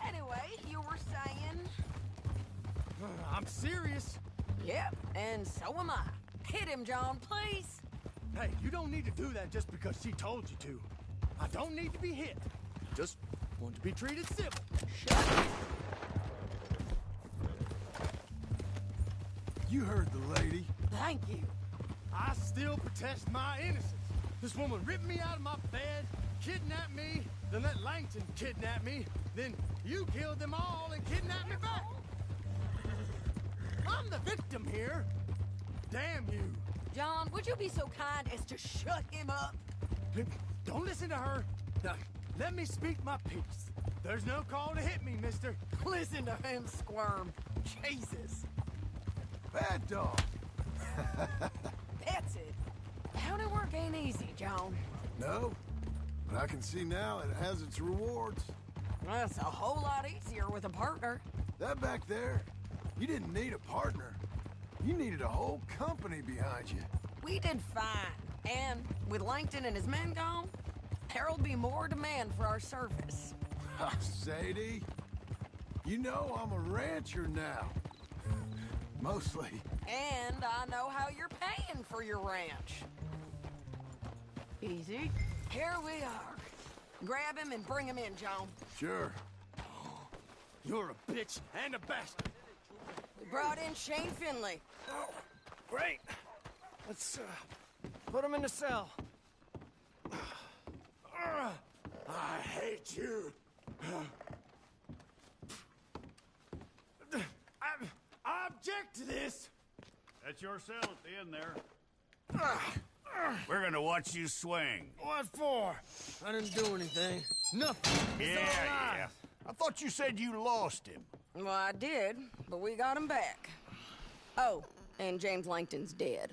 Anyway, you were saying... I'm serious. Yep, and so am I. Hit him, John, please. Hey, you don't need to do that just because she told you to. I don't need to be hit. Just want to be treated civil. Shut up. You heard the lady. Thank you. I still protest my innocence. This woman ripped me out of my bed, kidnapped me, then let Langton kidnap me, then you killed them all and kidnapped me back. I'm the victim here. Damn you. John, would you be so kind as to shut him up? Don't listen to her. Now, let me speak my piece. There's no call to hit me, mister. Listen to him squirm. Jesus. Bad dog. That's it. County work ain't easy, John. No, but I can see now it has its rewards. That's a whole lot easier with a partner. That back there, you didn't need a partner. You needed a whole company behind you. We did fine. And with Langton and his men gone, there'll be more demand for our service. Sadie, you know I'm a rancher now. Mostly. And I know how you're paying for your ranch. Easy. Here we are. Grab him and bring him in, John. Sure. You're a bitch and a bastard. We brought in Shane Finley. Oh, great. Let's put him in the cell. I hate you. to this? That's your cell at the end there. We're gonna watch you swing. What for? I didn't do anything. Nothing. It's all lies. I thought you said you lost him. Well, I did, but we got him back. Oh, and James Langton's dead.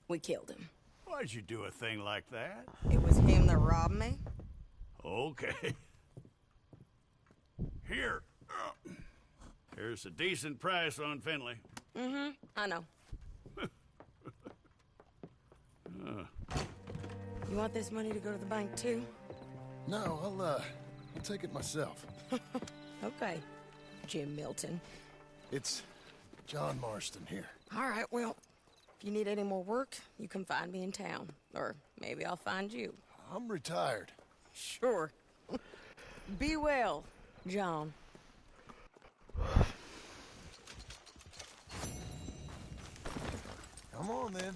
We killed him. Why'd you do a thing like that? It was him that robbed me. Okay. Here. Here's a decent price on Finley. Mm-hmm, I know. You want this money to go to the bank, too? No, I'll take it myself. Okay, Jim Milton. It's John Marston here. All right, well, if you need any more work, you can find me in town. Or maybe I'll find you. I'm retired. Sure. Be well, John. Come on, then.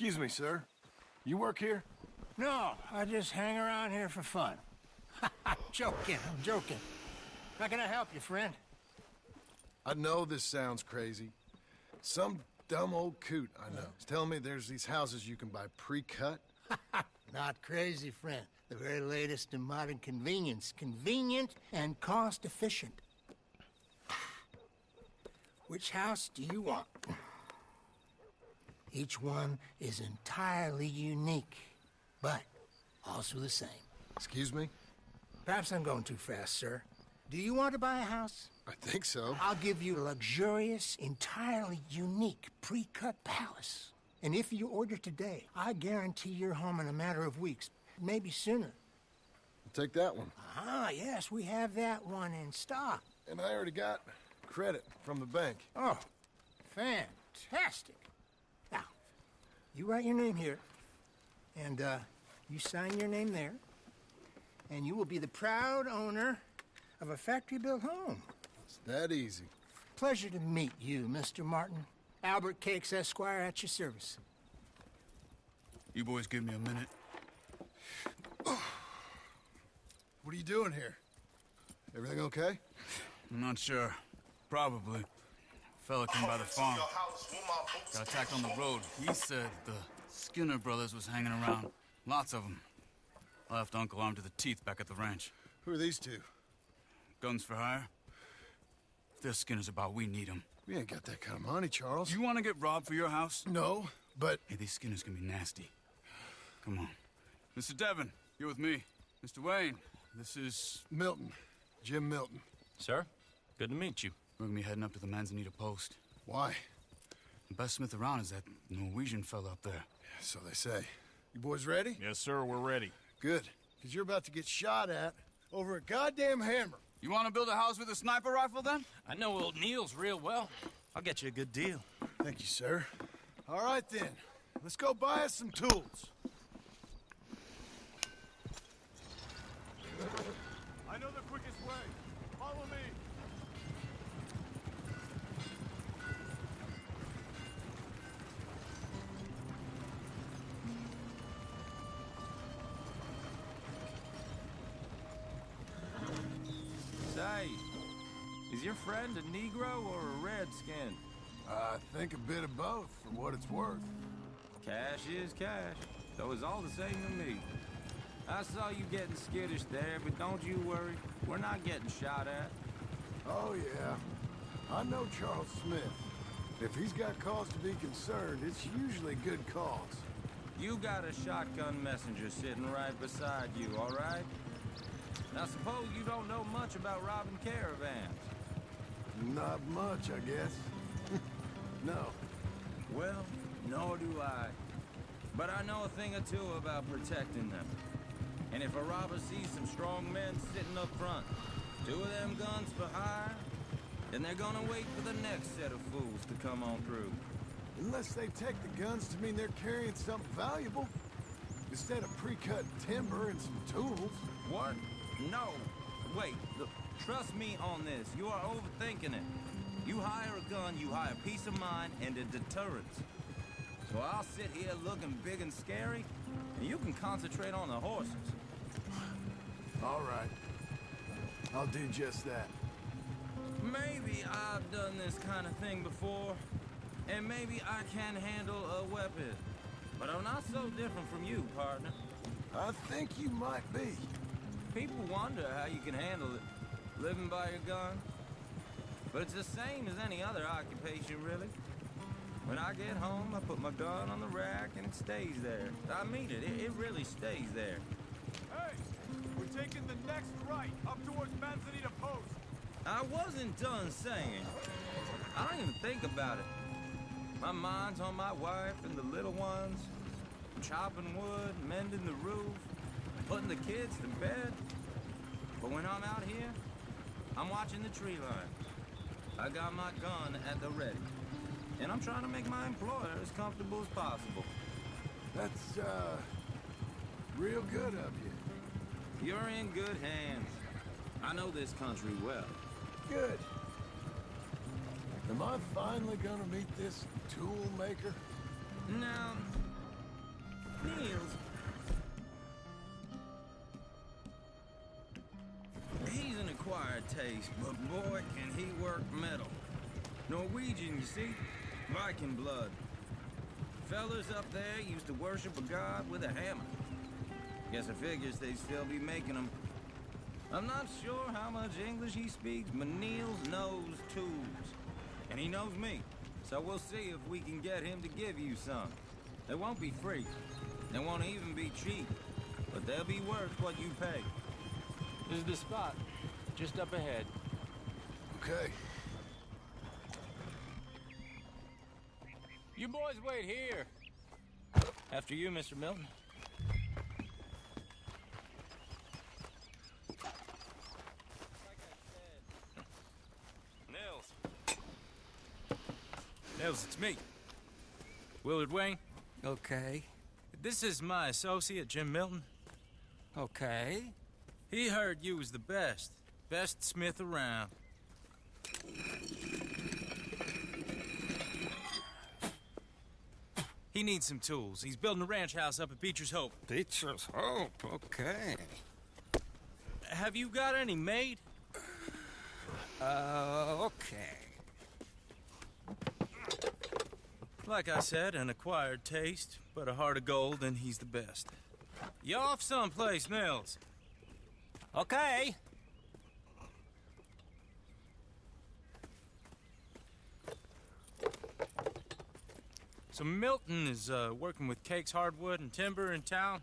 Excuse me, sir. You work here? No, I just hang around here for fun. I'm joking. How can I help you, friend? I know this sounds crazy. Some dumb old coot I know is telling me there's these houses you can buy pre-cut. Not crazy, friend. The very latest in modern convenience. Convenient and cost-efficient. Which house do you want? Each one is entirely unique, but also the same. Excuse me? Perhaps I'm going too fast, sir. Do you want to buy a house? I think so. I'll give you a luxurious, entirely unique, pre-cut palace. And if you order today, I guarantee you're home in a matter of weeks, maybe sooner. I'll take that one. Ah, yes, we have that one in stock. And I already got credit from the bank. Oh, fantastic. Now, you write your name here, and you sign your name there, and you will be the proud owner of a factory-built home. It's that easy. Pleasure to meet you, Mr. Martin. Albert Cakes, Esquire, at your service. You boys give me a minute. What are you doing here? Everything okay? I'm not sure. Probably. Fella came by the farm. Got attacked on the road. He said the Skinner brothers was hanging around. Lots of them. I left Uncle armed to the teeth back at the ranch. Who are these two? Guns for hire? If they're Skinner's about, we need them. We ain't got that kind of money, Charles. You want to get robbed for your house? No, but... Hey, these Skinners can be nasty. Come on. Mr. Devon, you're with me. Mr. Wayne, this is... Milton. Jim Milton. Sir, good to meet you. We're gonna be heading up to the Manzanita Post. Why? The best smith around is that Norwegian fella up there. Yeah, so they say. You boys ready? Yes, sir, we're ready. Good, because you're about to get shot at over a goddamn hammer. You want to build a house with a sniper rifle, then? I know old Neil's real well. I'll get you a good deal. Thank you, sir. All right, then. Let's go buy us some tools. I know the quickest way. Follow me. Say, is your friend a Negro or a Redskin? I think a bit of both, for what it's worth. Cash is cash, so it's all the same to me. I saw you getting skittish there, but don't you worry. We're not getting shot at. Oh, yeah. I know Charles Smith. If he's got cause to be concerned, it's usually good cause. You got a shotgun messenger sitting right beside you, all right? Now, suppose you don't know much about robbing caravans. Not much, I guess. No. Well, nor do I. But I know a thing or two about protecting them. And if a robber sees some strong men sitting up front, 2 of them guns for hire, then they're gonna wait for the next set of fools to come on through. Unless they take the guns to mean they're carrying something valuable. Instead of pre-cut timber and some tools. What? No. Wait, look, trust me on this. You are overthinking it. You hire a gun, you hire peace of mind and a deterrence. So I'll sit here looking big and scary, and you can concentrate on the horses. All right. I'll do just that. Maybe I've done this kind of thing before, and maybe I can handle a weapon. But I'm not so different from you, partner. I think you might be. People wonder how you can handle it, living by your gun. But it's the same as any other occupation, really. When I get home, I put my gun on the rack and it stays there. I mean it, it really stays there. Hey, we're taking the next right, up towards Manzanita Post. I wasn't done saying. I don't even think about it. My mind's on my wife and the little ones. Chopping wood, mending the roof, putting the kids to bed. But when I'm out here, I'm watching the tree line. I got my gun at the ready. And I'm trying to make my employer as comfortable as possible. That's, real good of you. You're in good hands. I know this country well. Good. Am I finally gonna meet this tool maker? Now, Niels. He's an acquired taste, but boy, can he work metal. Norwegian, you see? Viking blood. Fellas up there used to worship a god with a hammer. Guess I figures they'd still be making them. I'm not sure how much English he speaks, but Niels knows tools. And he knows me. So we'll see if we can get him to give you some. They won't be free. They won't even be cheap. But they'll be worth what you pay. This is the spot. Just up ahead. Okay. You boys wait here. After you, Mr. Milton. Nils, it's me. Willard Wayne. Okay. This is my associate, Jim Milton. Okay. He heard you was the best. Best smith around. He needs some tools. He's building a ranch house up at Beecher's Hope. Beecher's Hope, okay. Have you got any made? Okay. Like I said, an acquired taste, but a heart of gold, and he's the best. You off someplace, Nils? Okay. So Milton is working with Cake's Hardwood and Timber in town.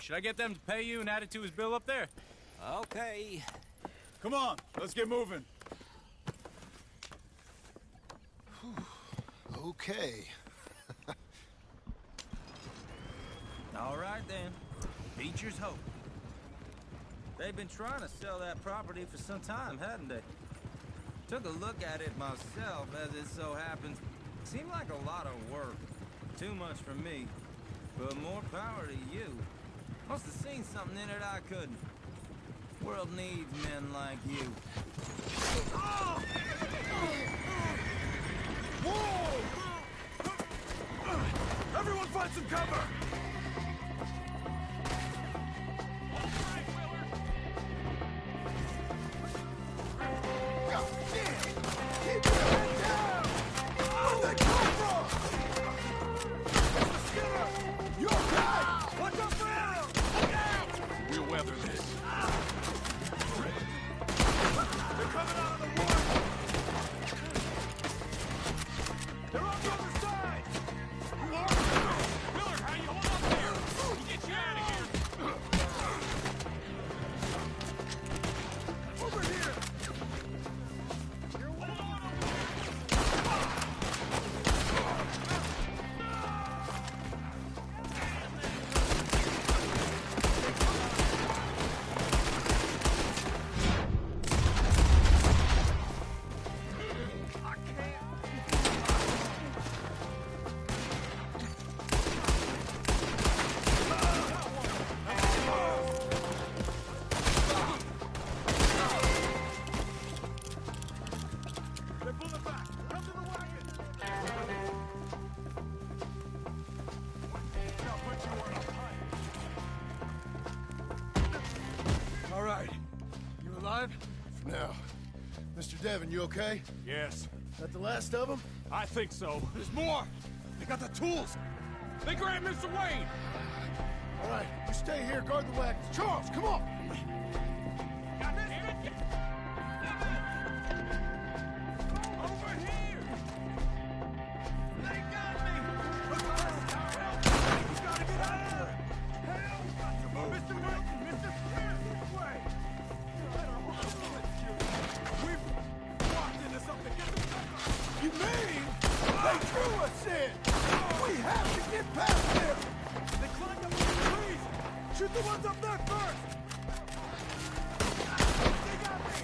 Should I get them to pay you and add it to his bill up there? Okay. Come on, let's get moving. Okay. All right, then. Beecher's Hope. They've been trying to sell that property for some time, hadn't they? Took a look at it myself, as it so happens. Seemed like a lot of work. Too much for me. But more power to you. Must have seen something in it I couldn't. World needs men like you. Whoa! Everyone find some cover! We'll weather this. They're coming out of the alive? For now. Mr. Devon, you okay? Yes. That the last of them? I think so. There's more! They got the tools! They grabbed Mr. Wayne! All right, you stay here, guard the wagons. Charles, come on! Over here! They got me! Look, we gotta get out of here! Help! Mr. Martin! Mr. Smith! This way! We've walked into something! Get the fuck. You mean they drew us in? We have to get past them! They climbed up in the trees! Shoot the ones up there first! They got me!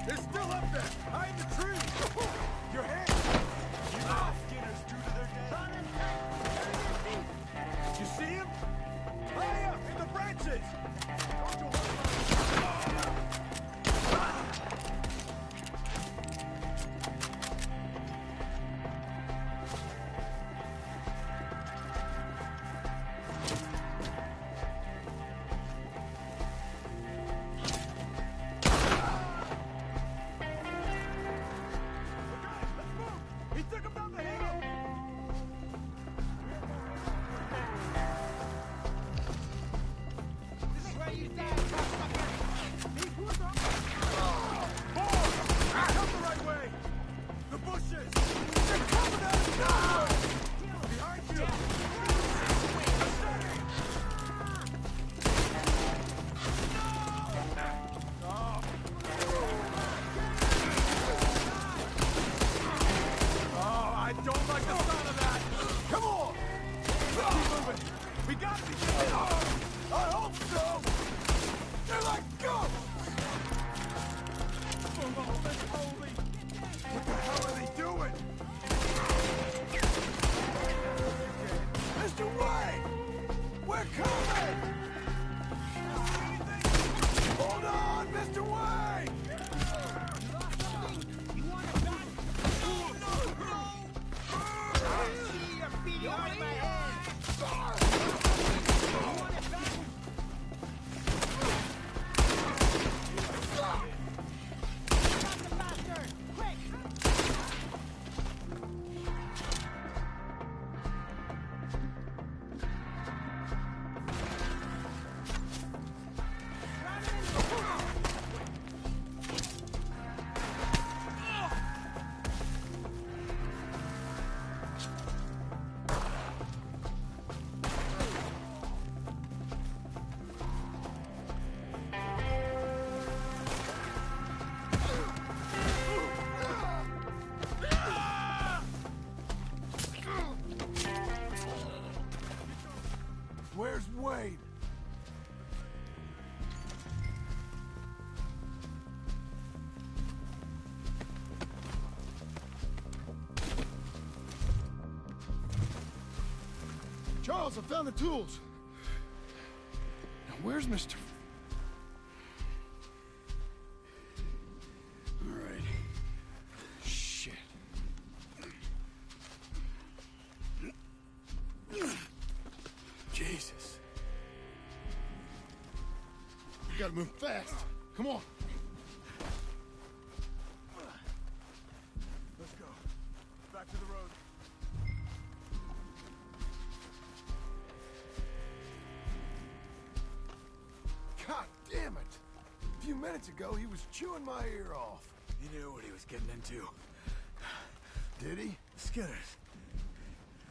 They're still up there! Hide the trees! Your hands! You know how Skinners do to their dead? You see him? High up in the branches! He took him down the hill! This is where you die, cocksucker! He was up! Boy! Come the right way! The bushes! They're coming out of nowhere! Behind you! I don't like the sound of that! Come on! Keep moving! We gotta be getting on! I hope so! They're like ghosts! Holy! What the hell are they doing? Mr. Wayne! We're coming! Hold on, Mr. Wayne! You want it back? Where's Wade? Charles, I found the tools. Now, where's Mr. All right. Shit. Jesus. We gotta move fast. Come on. Let's go. Back to the road. God damn it! A few minutes ago, he was chewing my ear off. He knew what he was getting into. Did he? Skinners.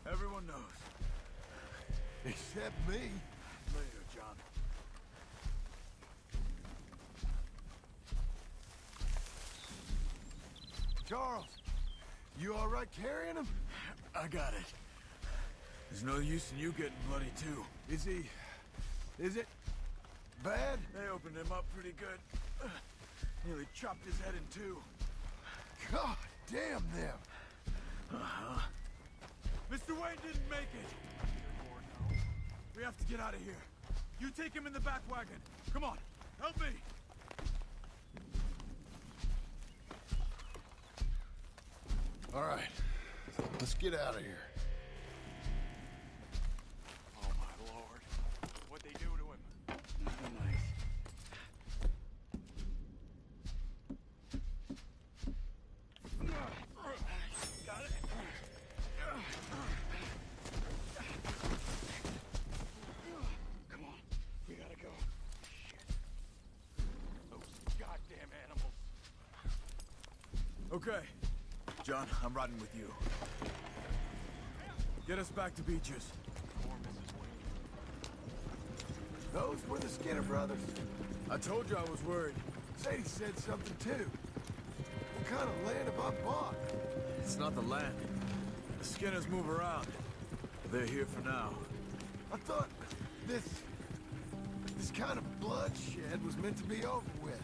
Everyone knows. Except me. Later, John. Charles, you all right carrying him? I got it. There's no use in you getting bloody, too. Is he... is it bad? They opened him up pretty good. Nearly chopped his head in two. God damn them. Uh-huh. Mr. Wayne didn't make it. We have to get out of here. You take him in the back wagon. Come on, help me. All right, let's get out of here. Oh, my Lord. What'd they do to him? Nothing nice. Okay. John, I'm riding with you. Get us back to Beaches. Those were the Skinner brothers. I told you I was worried. Sadie said something too. What kind of land have I bought? It's not the land. The Skinners move around. They're here for now. I thought this kind of bloodshed was meant to be over with.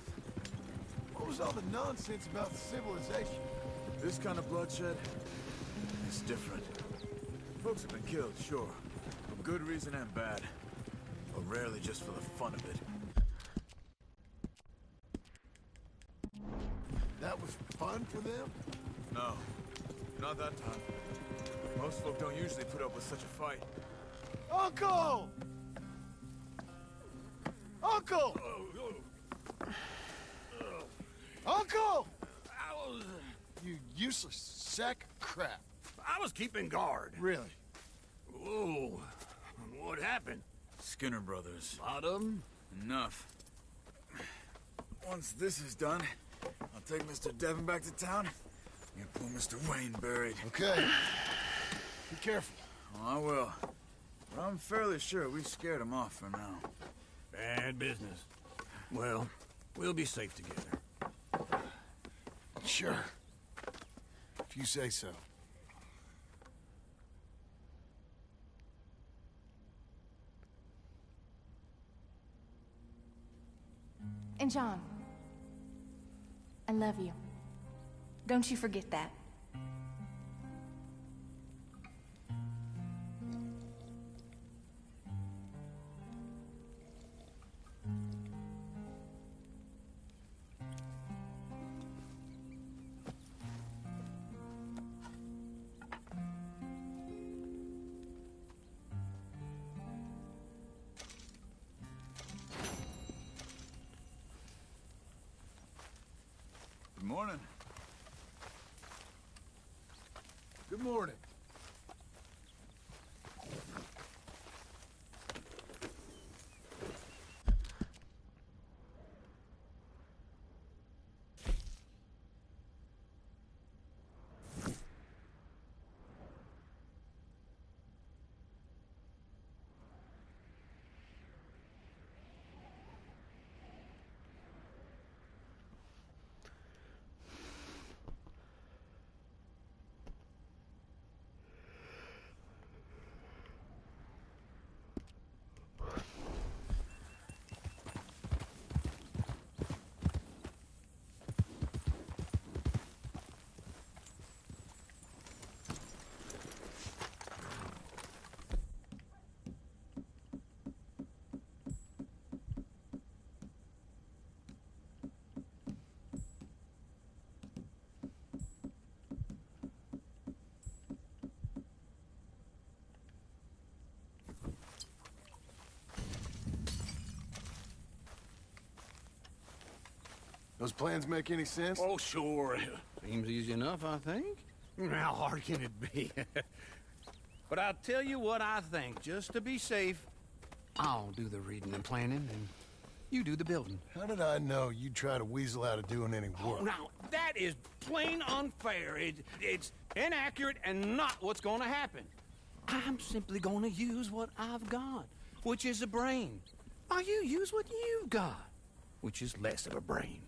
What was all the nonsense about civilization? This kind of bloodshed is different. Folks have been killed, sure. For good reason and bad. But rarely just for the fun of it. That was fun for them? No. Not that time. Most folk don't usually put up with such a fight. Uncle! Uncle! Uncle! You useless sack of crap. I was keeping guard. Really? Whoa. What happened? Skinner brothers. A lot of them? Enough. Once this is done, I'll take Mr. Devon back to town. Get poor Mr. Wayne buried. Okay. Be careful. Oh, I will. But I'm fairly sure we scared him off for now. Bad business. Well, we'll be safe together. Sure. If you say so. And John, I love you. Don't you forget that. Good morning. Good morning. Those plans make any sense? Oh, sure. Seems easy enough, I think. How hard can it be? But I'll tell you what I think. Just to be safe, I'll do the reading and planning, and you do the building. How did I know you'd try to weasel out of doing any work? Oh, now, that is plain unfair. It's inaccurate and not what's going to happen. I'm simply going to use what I've got, which is a brain. While you use what you've got, which is less of a brain.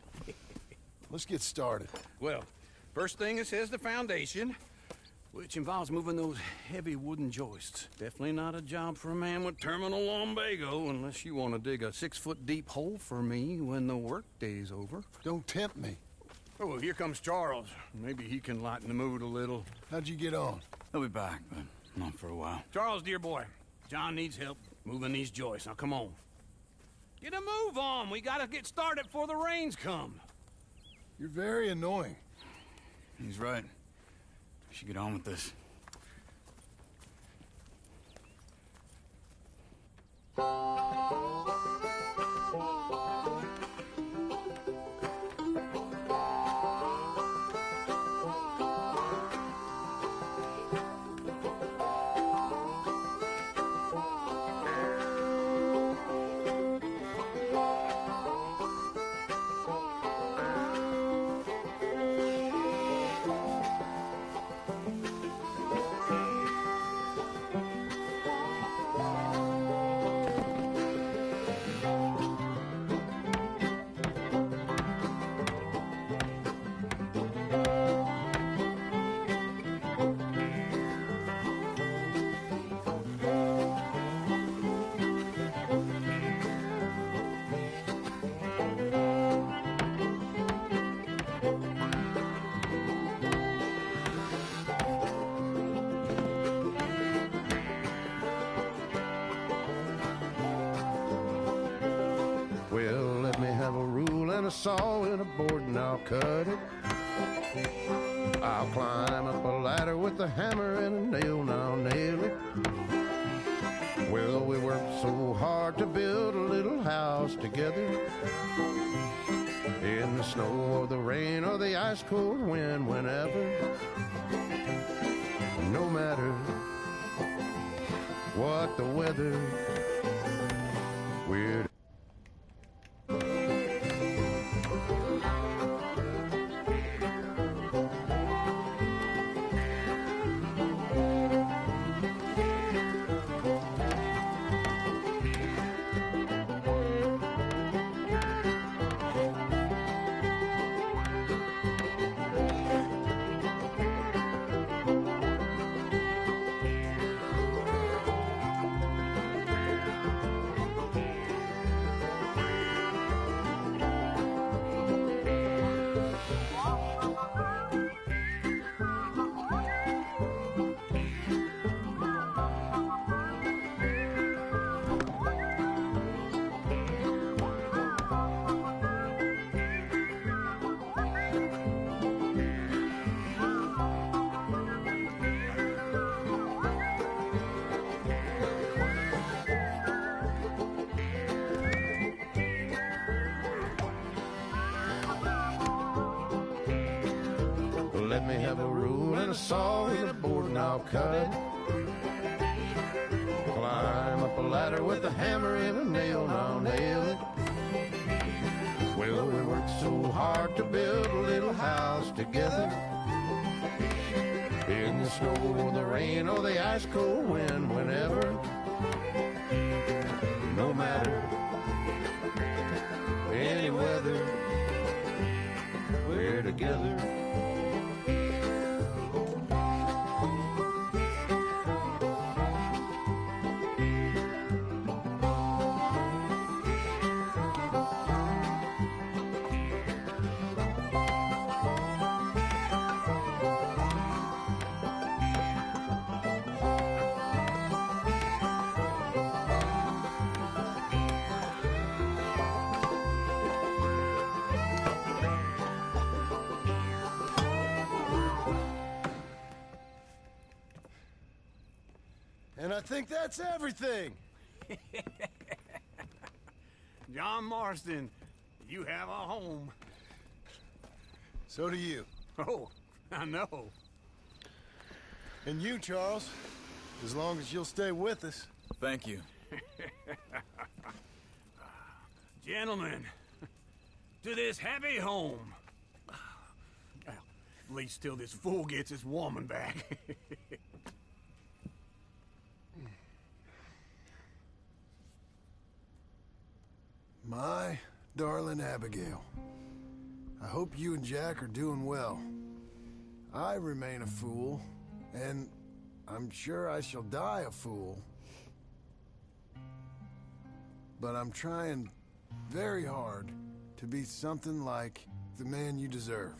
Let's get started. Well, first thing it says the foundation, which involves moving those heavy wooden joists. Definitely not a job for a man with terminal lumbago, unless you want to dig a 6-foot deep hole for me when the workday's over. Don't tempt me. Oh, well, here comes Charles. Maybe he can lighten the mood a little. How'd you get on? He'll be back, but not for a while. Charles, dear boy, John needs help moving these joists. Now, come on. Get a move on. We gotta get started before the rains come. You're very annoying. He's right. We should get on with this. a saw and a board and I'll cut it. I'll climb up a ladder with a hammer and a nail and I'll nail it. Well, we worked so hard to build a little house together. In the snow or the rain or the ice cold wind, whenever. No matter what the weather, we're let me have a rule and a saw and a board and I'll cut it. Climb up a ladder with a hammer and a nail and I'll nail it. Well, we worked so hard to build a little house together. In the snow or the rain or the ice cold wind, whenever. No matter any weather, we're together. And I think that's everything. John Marston, you have a home. So do you. Oh, I know. And you, Charles, as long as you'll stay with us. Thank you. Gentlemen, to this happy home. Well, at least till this fool gets his woman back. My darling Abigail, I hope you and Jack are doing well. I remain a fool, and I'm sure I shall die a fool. But I'm trying very hard to be something like the man you deserve.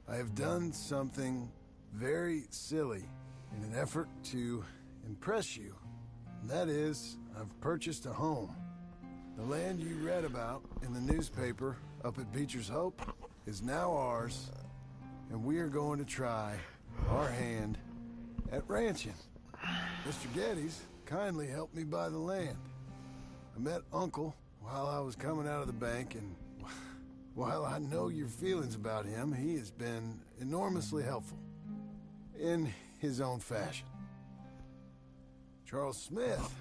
I have done something very silly in an effort to impress you. And that is, I've purchased a home. The land you read about in the newspaper up at Beecher's Hope is now ours, and we are going to try our hand at ranching. Mr. Geddes kindly helped me buy the land. I met Uncle while I was coming out of the bank, and while I know your feelings about him, he has been enormously helpful in his own fashion. Charles Smith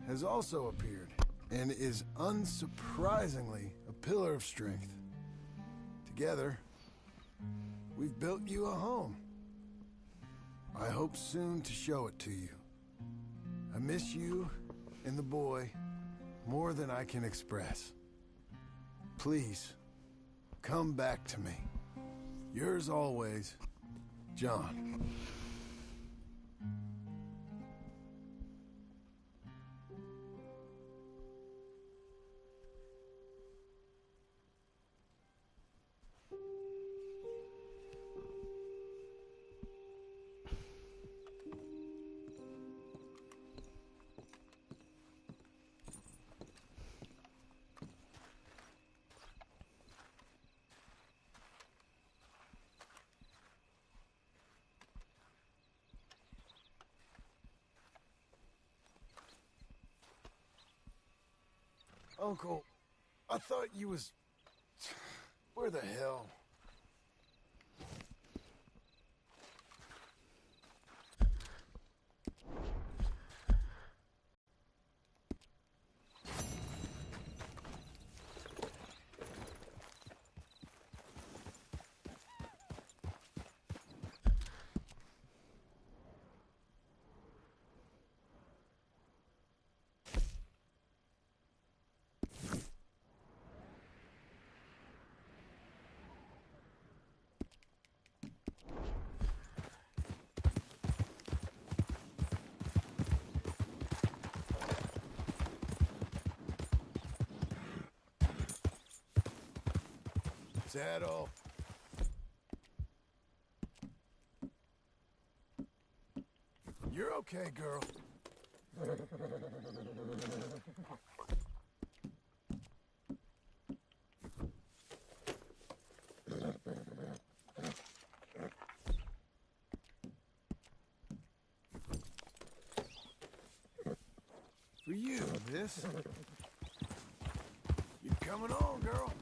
has also appeared and is unsurprisingly a pillar of strength. Together, we've built you a home. I hope soon to show it to you. I miss you and the boy more than I can express. Please, come back to me. Yours always, John. Uncle, I thought you was... Where the hell? Is that all? You're okay, girl. For you, miss. You're coming on, girl.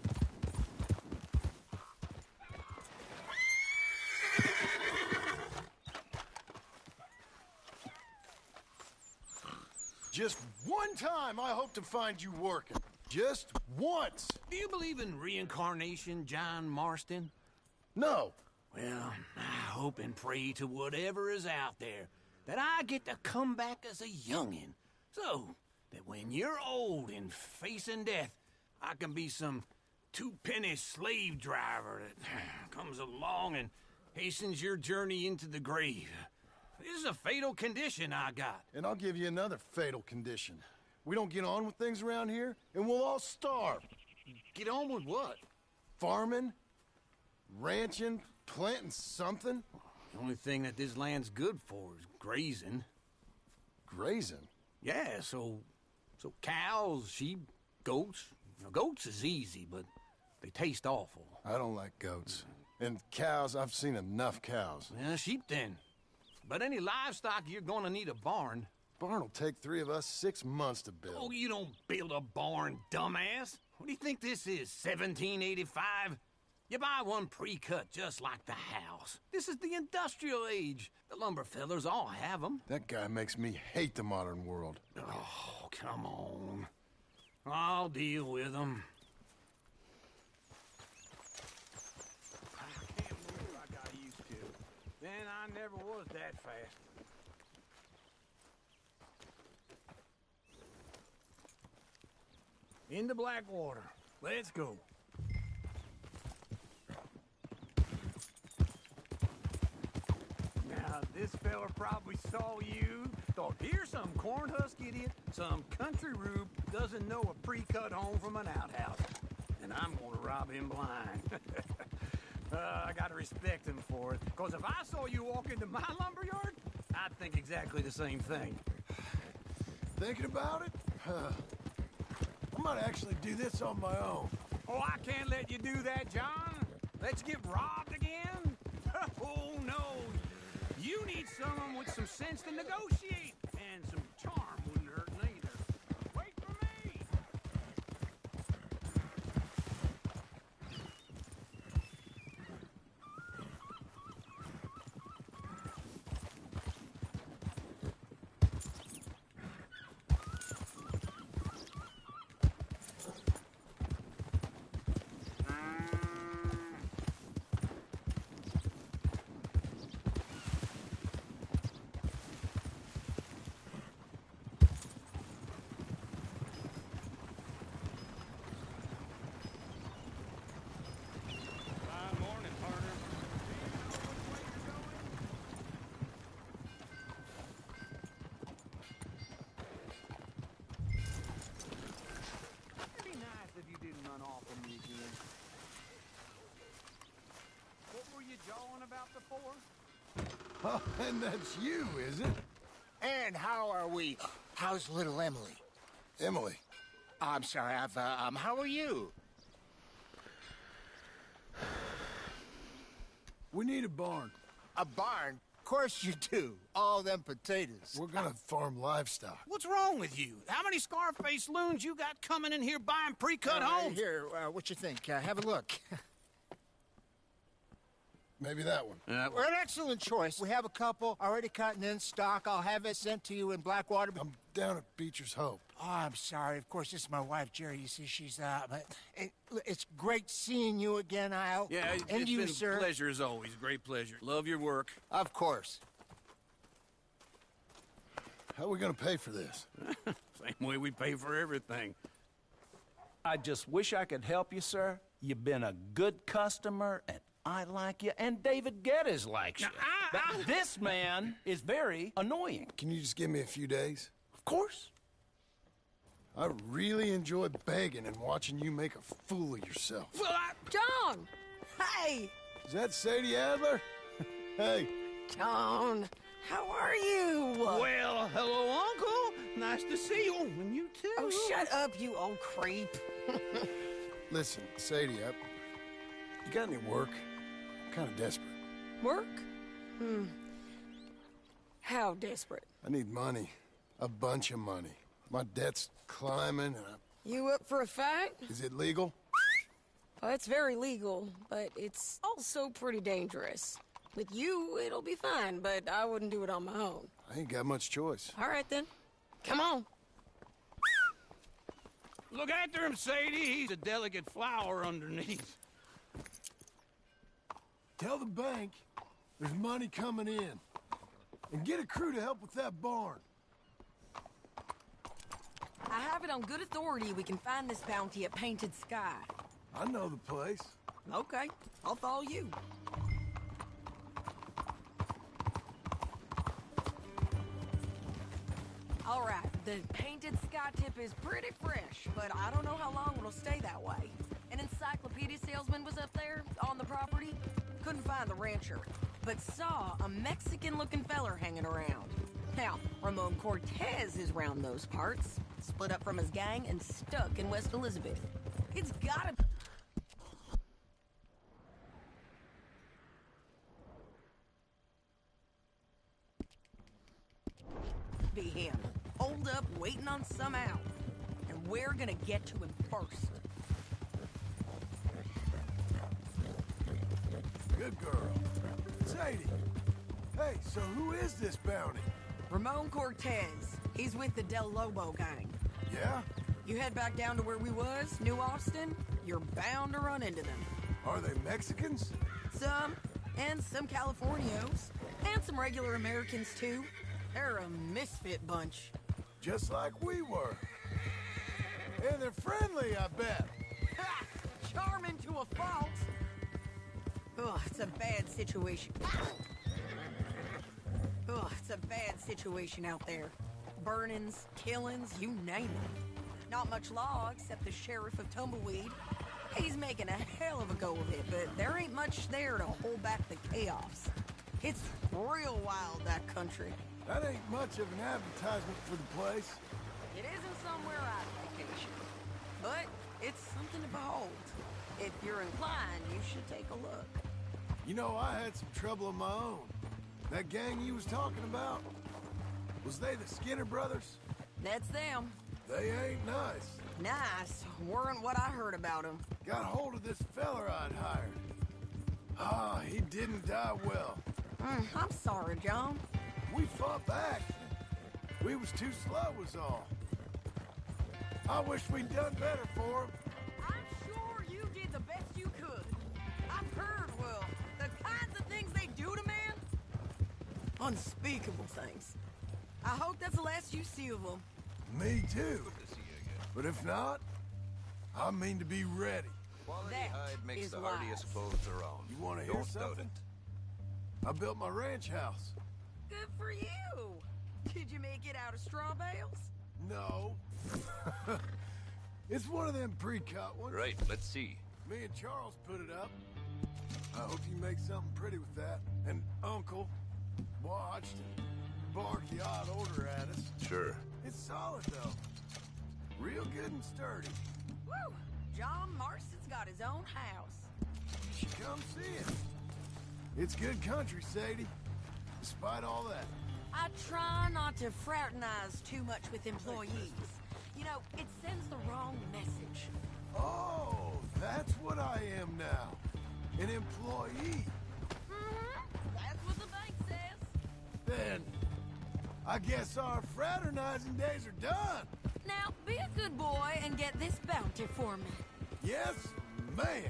Just one time I hope to find you working. Just once. Do you believe in reincarnation, John Marston? No. Well, I hope and pray to whatever is out there that I get to come back as a youngin'. So that when you're old and facing death, I can be some two-penny slave driver that comes along and hastens your journey into the grave. This is a fatal condition I got. And I'll give you another fatal condition. We don't get on with things around here, and we'll all starve. Get on with what? Farming, ranching, planting something. The only thing that this land's good for is grazing. Grazing? Yeah, so cows, sheep, goats. Now, goats is easy, but they taste awful. I don't like goats. And cows, I've seen enough cows. Yeah, sheep then. But any livestock, you're gonna need a barn. Barn will take 3 of us 6 months to build. Oh, you don't build a barn, dumbass. What do you think this is, 1785? You buy one pre-cut just like the house. This is the industrial age. The lumber fellers all have them. That guy makes me hate the modern world. Oh, come on. I'll deal with them. I can't move like I used to. Then I never was that fast. Into Blackwater. Let's go. Now, this fella probably saw you, thought, here's some corn husk idiot, some country rube doesn't know a pre-cut home from an outhouse. And I'm gonna rob him blind. I gotta respect him for it, because if I saw you walk into my lumberyard, I'd think exactly the same thing. Thinking about it? I might actually do this on my own. Oh, I can't let you do that, John. Let's get robbed again? Oh, no. You need someone with some sense to negotiate, and some charm wouldn't hurt neither. Wait for me! Oh, and that's you, is it? And how are we? How's little Emily? Emily? I'm sorry, how are you? We need a barn. A barn? Of course you do. All them potatoes. We're gonna farm livestock. What's wrong with you? How many Scarface loons you got coming in here buying pre-cut homes? Here, what you think? Have a look. Maybe that one. We're an excellent choice. We have a couple already cut and in stock. I'll have it sent to you in Blackwater. I'm down at Beecher's Hope. Oh, I'm sorry. Of course, this is my wife, Jerry. You see, she's but it's great seeing you again, Al. Yeah, and it's you, been sir. a pleasure as always. Great pleasure. Love your work. Of course. How are we gonna pay for this? Same way we pay for everything. I just wish I could help you, sir. You've been a good customer, and I like you, and David Geddes likes you. But this man is very annoying. Can you just give me a few days? Of course. I really enjoy begging and watching you make a fool of yourself. Well, John! Hey! Is that Sadie Adler? Hey. John, how are you? Well, hello, Uncle. Nice to see you. And you too. Oh, shut up, you old creep. Listen, Sadie, you got any work? I'm kind of desperate. Work? How desperate? I need money. A bunch of money. My debt's climbing and You up for a fight? Is it legal? Well, it's very legal, but it's also pretty dangerous. With you, it'll be fine, but I wouldn't do it on my own. I ain't got much choice. All right, then. Come on. Look after him, Sadie. He's a delicate flower underneath. Tell the bank there's money coming in. And get a crew to help with that barn. I have it on good authority we can find this bounty at Painted Sky. I know the place. Okay, I'll follow you. All right, the Painted Sky tip is pretty fresh, but I don't know how long it'll stay that way. An encyclopedia salesman was up there on the property. Couldn't find the rancher, but saw a Mexican-looking feller hanging around. Now, Ramon Cortez is round those parts, split up from his gang and stuck in West Elizabeth. It's gotta be him. Hold up, waiting on some out. And we're gonna get to him first. Good girl. Sadie. Hey, so who is this bounty? Ramon Cortez. He's with the Del Lobo gang. Yeah? You head back down to where we was, New Austin, you're bound to run into them. Are they Mexicans? Some, and some Californios, and some regular Americans too. They're a misfit bunch. Just like we were. And they're friendly, I bet. Ha! Charming to a fault. Ugh, it's a bad situation. Ugh, it's a bad situation out there. Burnings, killings, you name it. Not much law except the sheriff of Tumbleweed. He's making a hell of a go of it, but there ain't much there to hold back the chaos. It's real wild, that country. That ain't much of an advertisement for the place. It isn't somewhere I'd vacation, but it's something to behold. If you're inclined, you should take a look. You know, I had some trouble of my own. That gang you was talking about, was they the Skinner brothers? That's them. They ain't nice. Nice. Weren't what I heard about them. Got hold of this feller I'd hired. Ah, he didn't die well. I'm sorry, John. We fought back. We was too slow was all. I wish we'd done better for him. I'm sure you did the best you could. I've heard, Will, the kinds of things they do to man. Unspeakable things. I hope that's the last you see of them. Me too. But if not, I mean to be ready. Quality That hide makes is the wise. hardiest foes around. You want to hear Don't doubt something? it. I built my ranch house. Good for you. Did you make it out of straw bales? No. It's one of them pre-cut ones. Right, let's see. Me and Charles put it up. I hope you make something pretty with that. And Uncle watched and barked the odd order at us. Sure. It's solid, though. Real good and sturdy. Woo! John Marston's got his own house. You should come see it. It's good country, Sadie. Despite all that. I try not to fraternize too much with employees. You know, it sends the wrong message. Oh, that's what I am now. An employee. That's what the bank says. Then, I guess our fraternizing days are done. Now, be a good boy and get this bounty for me. Yes, ma'am.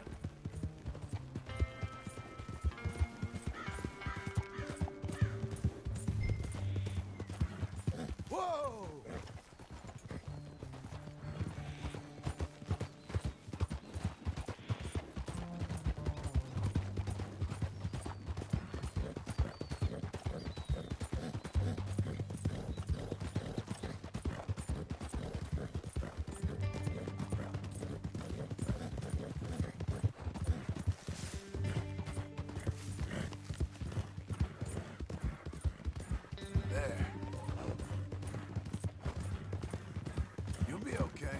Whoa! There. You'll be okay.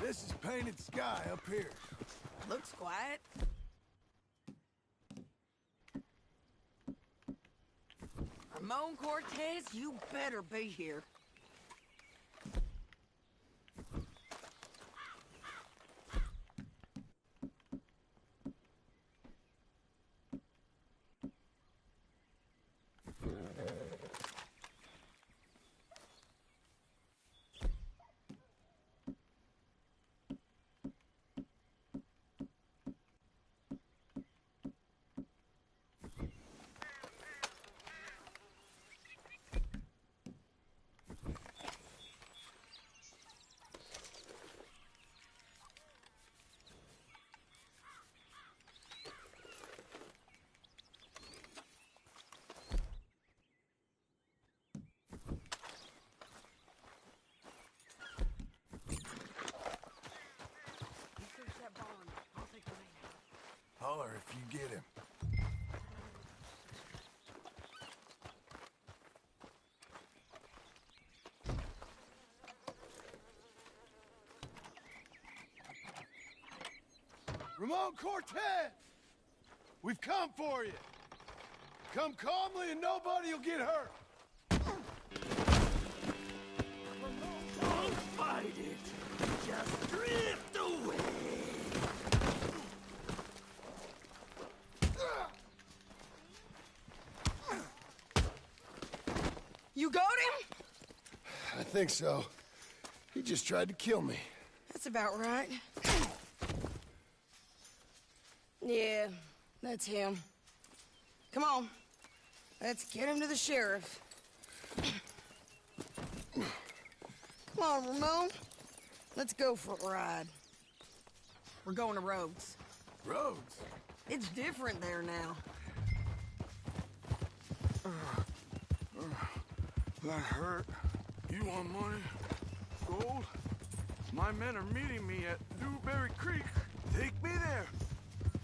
This is painted sky up here. Looks quiet. Ramon Cortez, you better be here. Holler if you get him. Ramon Cortez! We've come for you. Come calmly and nobody will get hurt. Don't fight it. Just drift away. You got him? I think so. He just tried to kill me. That's about right. Yeah, that's him. Come on. Let's get him to the sheriff. Come on, Ramon. Let's go for a ride. We're going to Rhodes. Rhodes? It's different there now. That hurt. You want money? Gold? My men are meeting me at Newberry Creek. Take me there.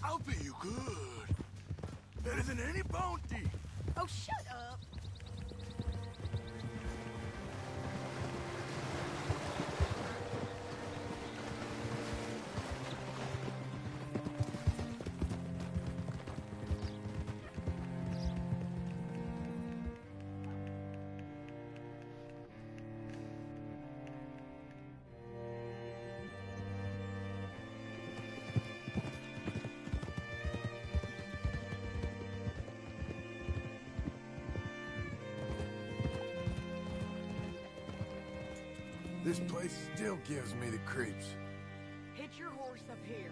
I'll pay you good. Better than any bounty. Oh, shut up. This place still gives me the creeps. Hitch your horse up here.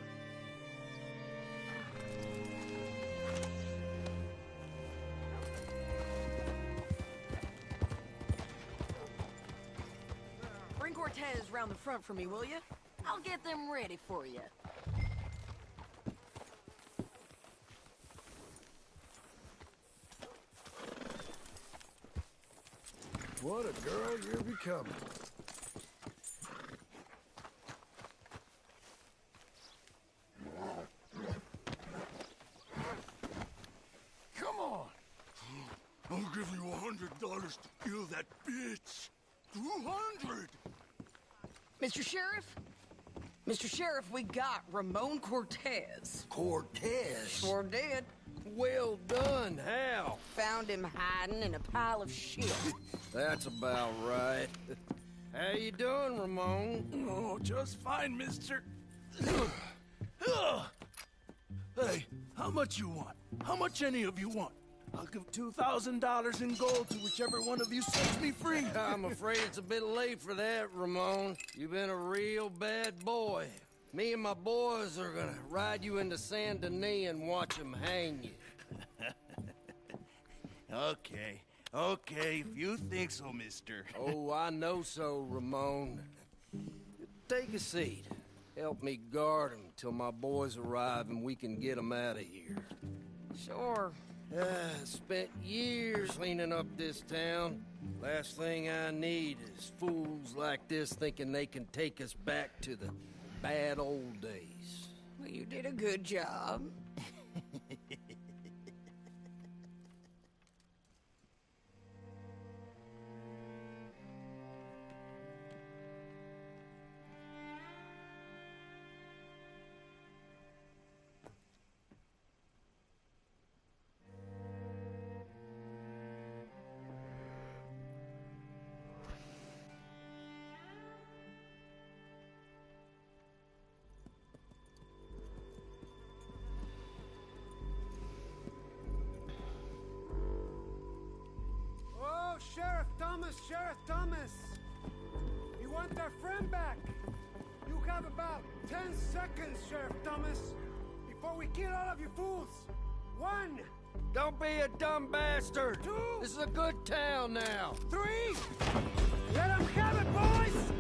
Bring Cortez round the front for me, will you? I'll get them ready for you. What a girl you're becoming. Come on. I'll give you $100 to kill that bitch. 200. Mr. Sheriff? Mr. Sheriff, we got Ramon Cortez. Cortez? Sure did. Well done, Hal. Found him hiding in a pile of shit. That's about right. How you doing, Ramon? Oh, just fine, mister. Hey, how much you want? How much any of you want? I'll give $2,000 in gold to whichever one of you sets me free. I'm afraid it's a bit late for that, Ramon. You've been a real bad boy. Me and my boys are gonna ride you into Saint Denis and watch them hang you. Okay, if you think so, mister. Oh, I know so, Ramon. Take a seat. Help me guard him till my boys arrive and we can get them out of here. Sure. Spent years cleaning up this town. Last thing I need is fools like this thinking they can take us back to the bad old days. Well, you did a good job. Sheriff Thomas! You want our friend back? You have about 10 seconds, Sheriff Thomas, before we kill all of you fools. 1! Don't be a dumb bastard! 2! This is a good town now! 3! Let them have it, boys!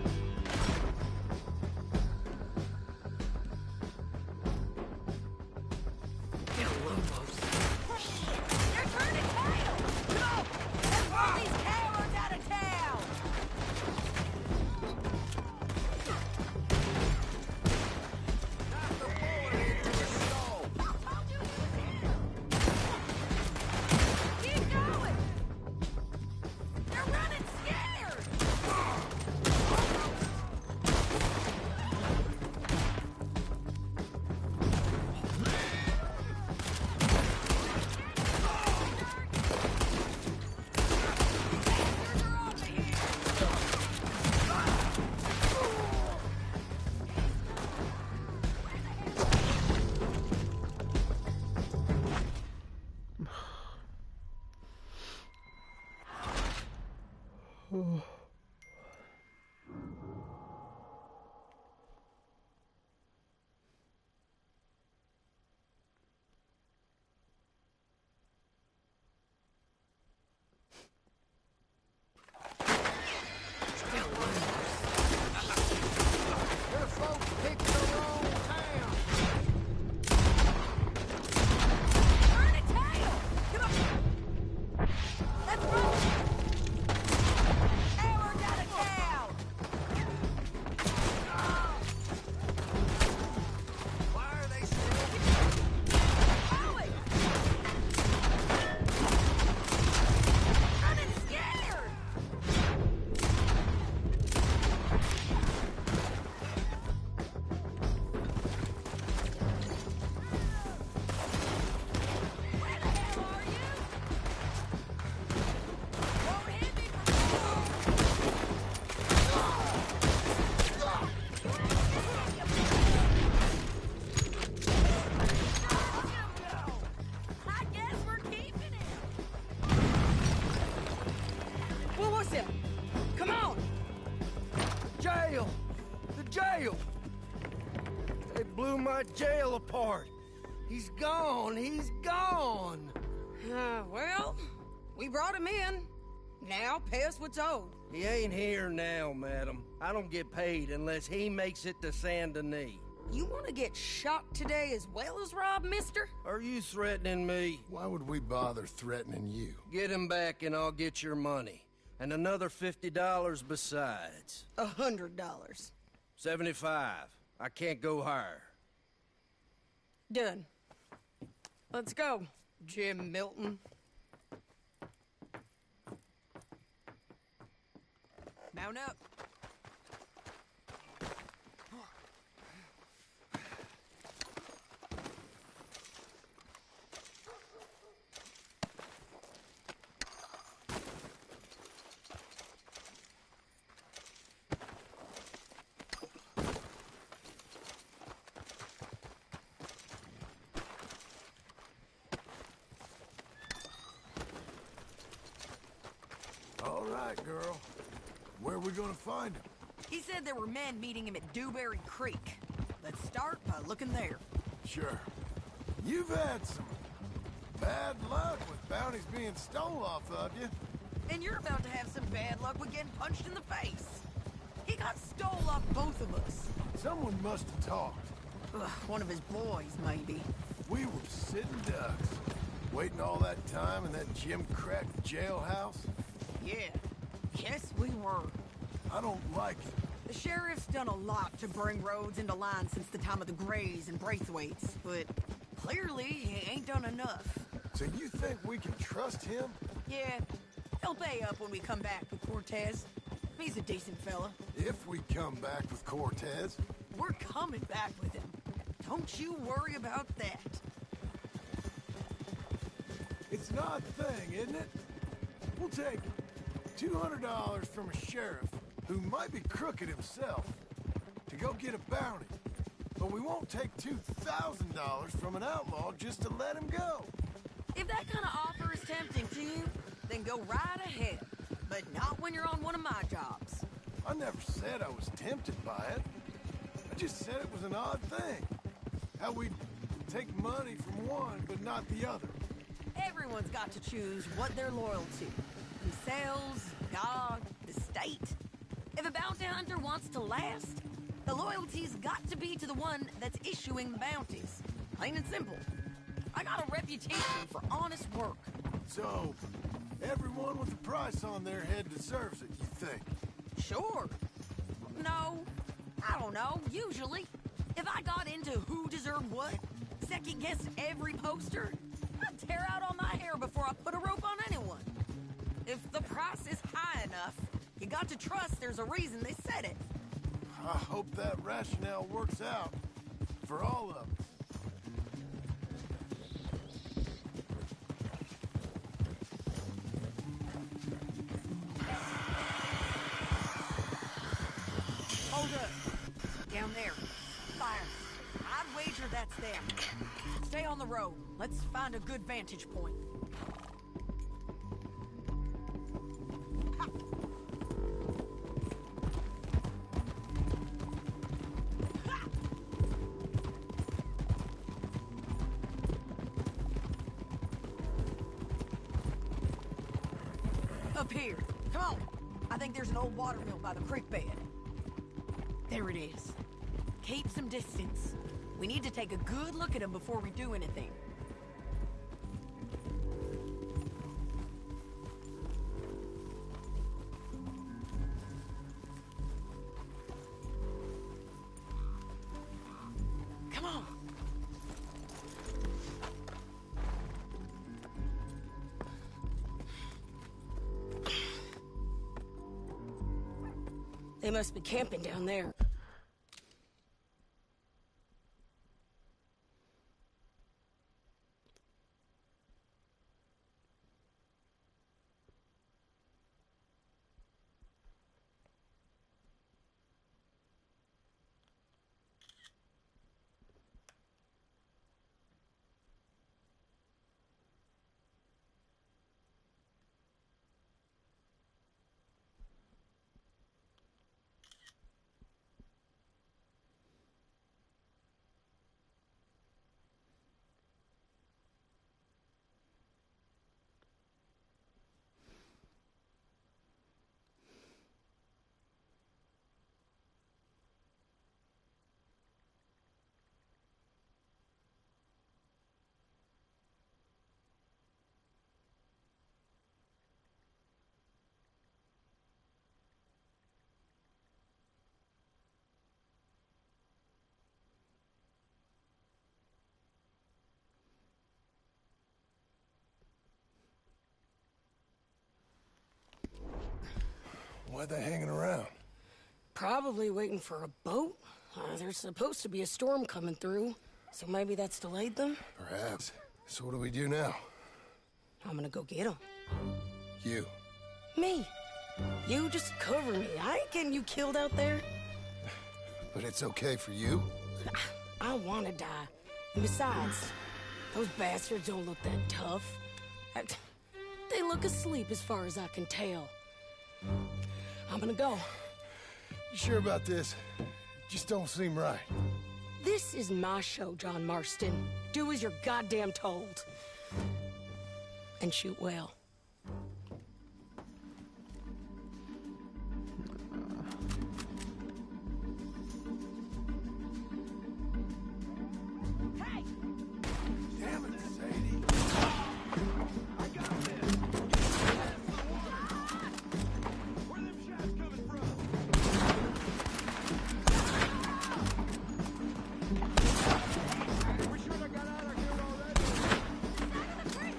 Chase him! Come on! Jail! The jail! They blew my jail apart. He's gone. He's gone. Well, we brought him in. Now pay us what's owed. He ain't here now, madam. I don't get paid unless he makes it to Saint Denis. You want to get shot today as well as rob, mister? Are you threatening me? Why would we bother threatening you? Get him back and I'll get your money. And another $50 besides. $100. 75. I can't go higher. Done. Let's go, Jim Milton. Mount up. All right, girl. Where are we gonna find him? He said there were men meeting him at Dewberry Creek. Let's start by looking there. Sure. You've had some bad luck with bounties being stole off of you. And you're about to have some bad luck with getting punched in the face. He got stole off both of us. Someone must have talked. Ugh, one of his boys, maybe. We were sitting ducks, waiting all that time in that gim-crack jailhouse. Yeah, yes we were. I don't like it. The sheriff's done a lot to bring roads into line since the time of the Grays and Braithwaites, but clearly he ain't done enough. So you think we can trust him? Yeah, he'll pay up when we come back with Cortez. He's a decent fella. If we come back with Cortez. We're coming back with him. Don't you worry about that. It's an odd thing, isn't it? We'll take $200 from a sheriff who might be crooked himself to go get a bounty. But we won't take $2,000 from an outlaw just to let him go. If that kind of offer is tempting to you, then go right ahead. But not when you're on one of my jobs. I never said I was tempted by it. I just said it was an odd thing. How we take money from one but not the other. Everyone's got to choose what they're loyal to. Themselves, God, the state. If a bounty hunter wants to last, the loyalty's got to be to the one that's issuing the bounties. Plain and simple. I got a reputation for honest work. So, everyone with a price on their head deserves it, you think? Sure. No, I don't know, usually. If I got into who deserved what, second-guessed every poster, I'd tear out all my hair before I put a rope on anyone. If the price is high enough, you got to trust there's a reason they said it. I hope that rationale works out for all of us. Hold up. Down there. Fire. I'd wager that's them. Stay on the road. Let's find a good vantage point. Up here. Come on. I think there's an old water mill by the creek bed. There it is. Keep some distance. We need to take a good look at him before we do anything. Come on. They must be camping down there. Why are they hanging around? Probably waiting for a boat. There's supposed to be a storm coming through, so maybe that's delayed them? Perhaps. So what do we do now? I'm gonna go get them. You. Me. You just cover me. I ain't getting you killed out there. But it's okay for you? I wanna die. And besides, those bastards don't look that tough. They look asleep as far as I can tell. I'm gonna go. You sure about this? Just don't seem right. This is my show, John Marston. Do as you're goddamn told. And shoot well. Hey! Damn it, Sadie. I got this! Where them shots coming from? We should have got out of here already. Side of the creek,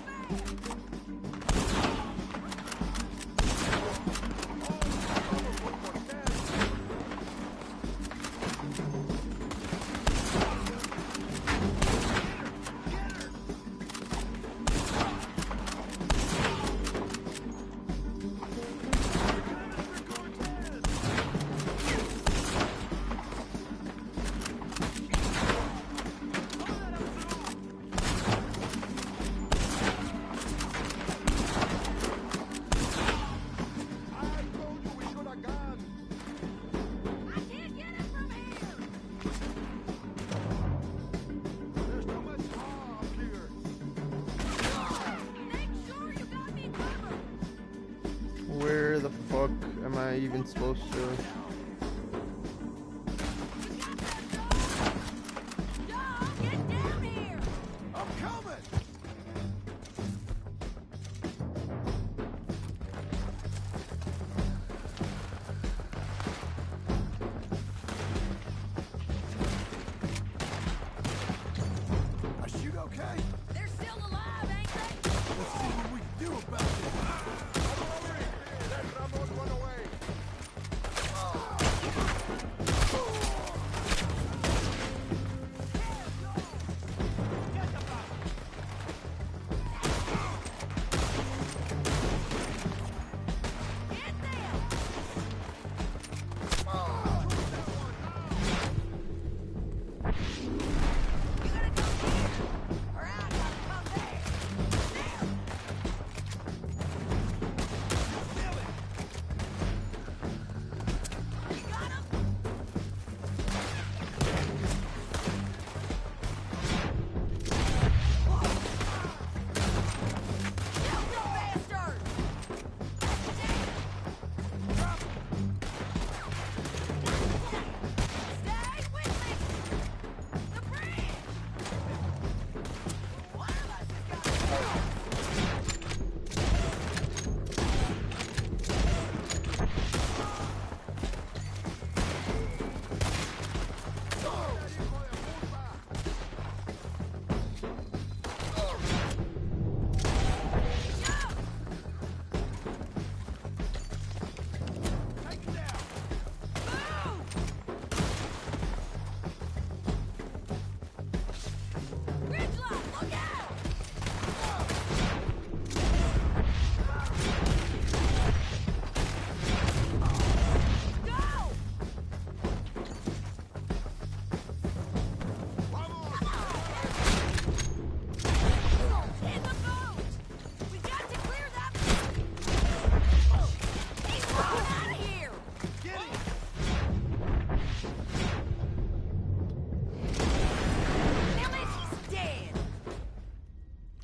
Where the fuck am I even supposed to?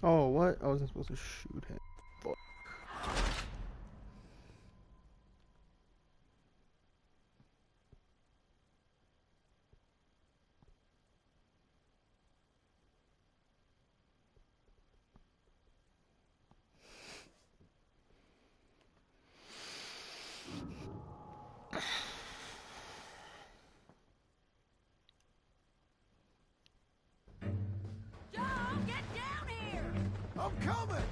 Oh, what? I wasn't supposed to shoot him. Fuck. I'm coming!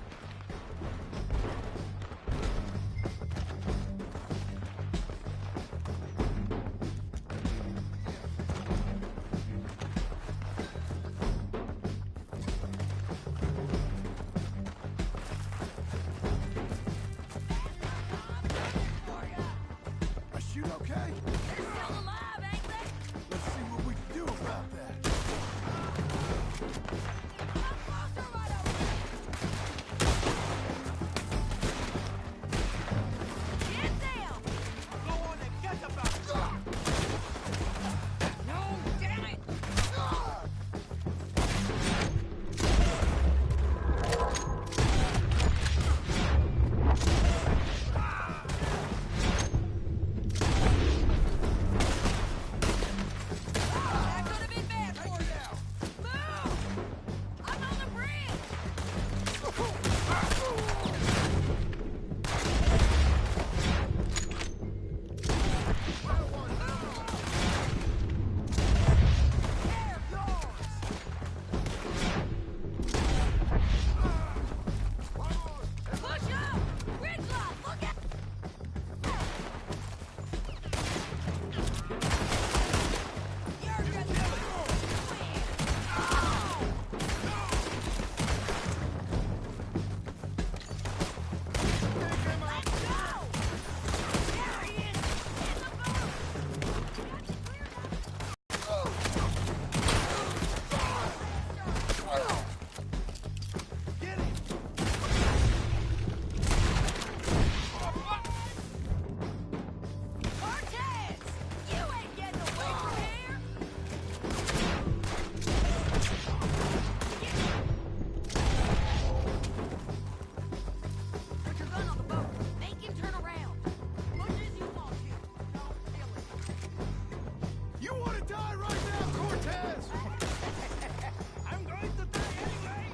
dude, okay? They're still alive, ain't they? Let's see what we can do about that. Get them! Go on and get the bastard! No, damn it! That could have been bad for you. Move! I'm on the bridge! Push up! Ridgeline, look out! You're gonna win! Let's go! There he is! In the boat! Get him! Cortez! You ain't getting away from here! Put your gun on the boat. Make him turn around. Push as you want to. Don't kill him. You want to die right now, Cortez? I'm going to die anyway!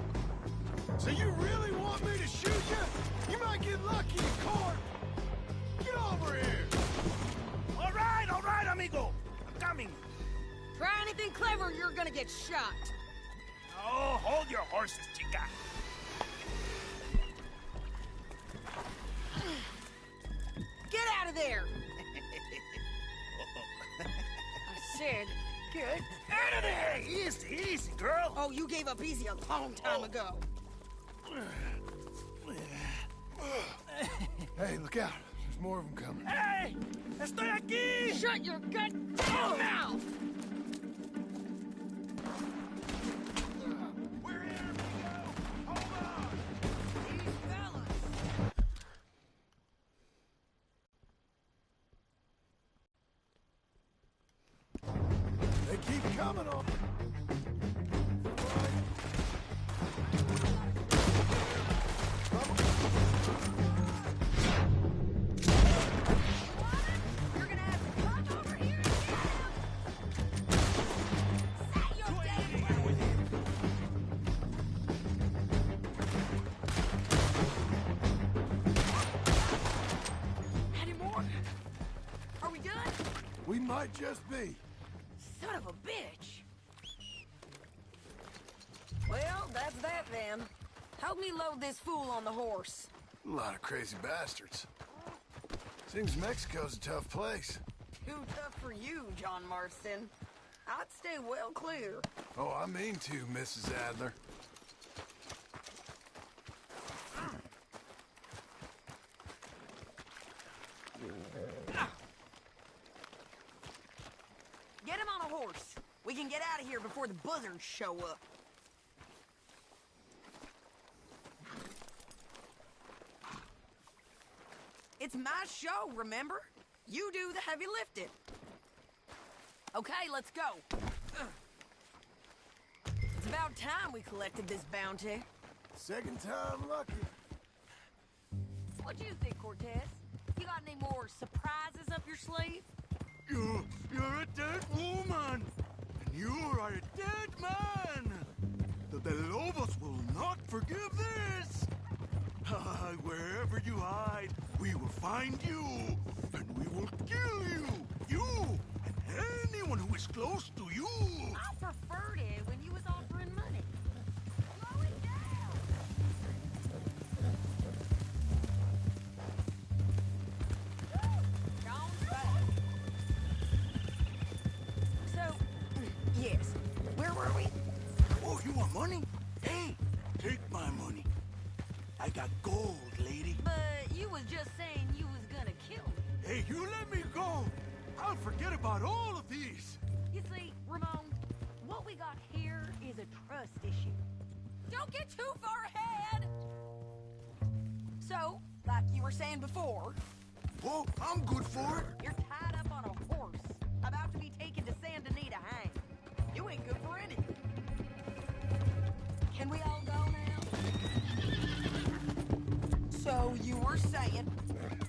So you really want me to shoot you? You might get lucky in court. Get over here. All right, amigo. I'm coming. Try anything clever, you're gonna get shot. Oh, hold your horses, chica. Get out of there! I said, get out of there! Easy, easy, girl. Oh, you gave up easy a long time ago. Hey, look out. There's more of them coming. Hey! Estoy aquí! Shut your goddamn mouth! We're here, amigo. Hold on. These fellas. They keep coming on. You're gonna have to come over here and get him! Say your damn words! Any more? Are we done? We might just be. Son of a bitch! Well, that's that then. Help me load this fool on the horse. A lot of crazy bastards. Seems Mexico's a tough place. Too tough for you, John Marston. I'd stay well clear. Oh, I mean to, Mrs. Adler. Get him on a horse. We can get out of here before the buzzards show up. It's my show, remember? You do the heavy lifting. Okay, let's go. It's about time we collected this bounty. Second time lucky. What do you think, Cortez? You got any more surprises up your sleeve? You're a dead woman, and you are a dead man. The Lobos will not forgive this. Wherever you hide, we will find you, and we will kill you. You and anyone who is close to you. I preferred it when you was offering money. Slow it down. Gone back. So, yes, where were we? Oh, you want money? Hey, take my money. I got gold, lady. But you was just saying you was gonna kill me. Hey, you let me go, forget about all of these. You see, Ramon, what we got here is a trust issue. Don't get too far ahead! So, like you were saying before... Oh, I'm good for it. You're tied up on a horse, about to be taken to Saint Denis to hang. You ain't good for anything. Can we all go now? So, you were saying...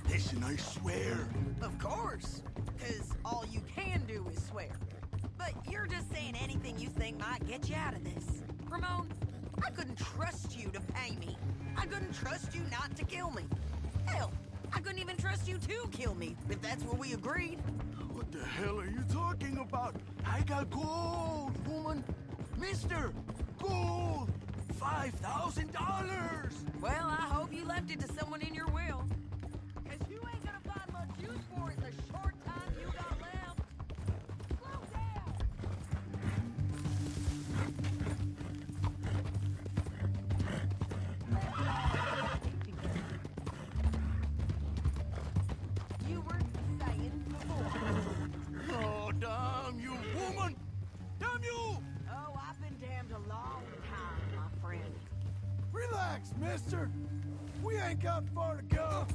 Listen, I swear. Of course, because all you can do is swear. But you're just saying anything you think might get you out of this. Ramon, I couldn't trust you to pay me. I couldn't trust you not to kill me. Hell, I couldn't even trust you to kill me, if that's what we agreed. What the hell are you talking about? I got gold, woman. Mister, gold. $5,000. Well, I hope you left it to someone in your will. Because you ain't gonna find much use for it in the short time you got left. Slow down! You were saying before. Oh, damn you, woman. Damn you. Oh, I've been damned a long time, my friend. Relax, mister. We ain't got far to go.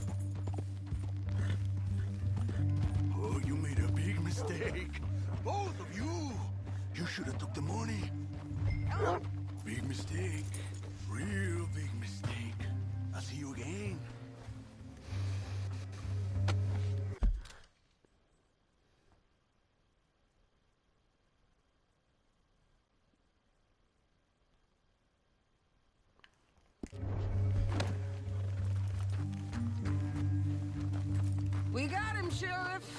Oh, you made a big mistake. Both of you. You should have took the money. Big mistake. Real big mistake. I'll see you again. We got him, Sheriff.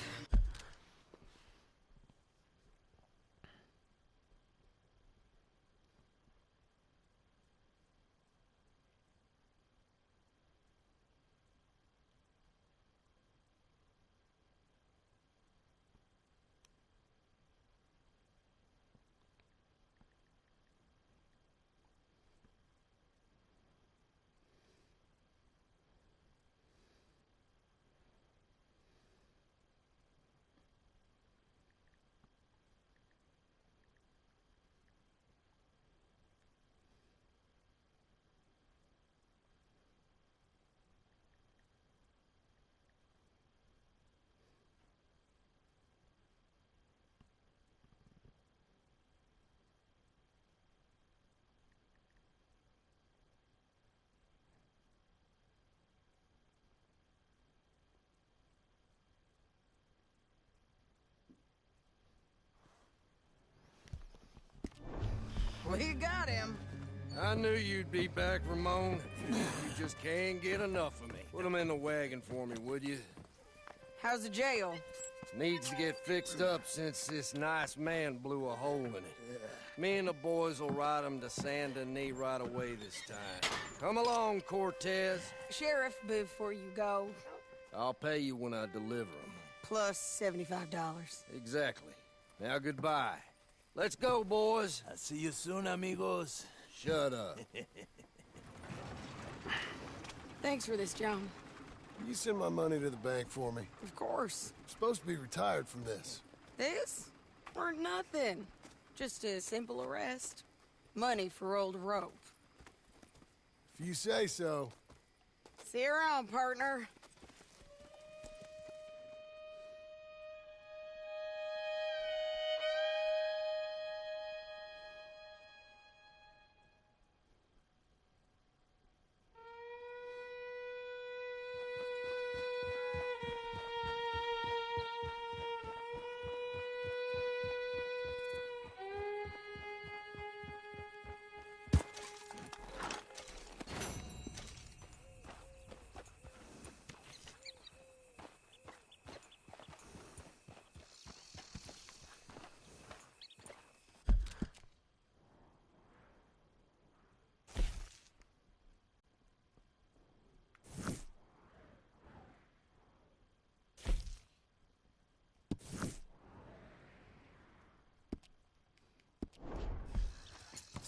We got him. I knew you'd be back, Ramon. You just can't get enough of me. Put him in the wagon for me, would you? How's the jail? Needs to get fixed up since this nice man blew a hole in it. Me and the boys will ride him to Saint Denis right away this time. Come along, Cortez. Sheriff, before you go... I'll pay you when I deliver him. Plus $75. Exactly. Now goodbye. Let's go, boys. I'll see you soon, amigos. Shut up. Thanks for this, John. You send my money to the bank for me. Of course. I'm supposed to be retired from this. This? Weren't nothing. Just a simple arrest. Money for old rope. If you say so. See you around, partner.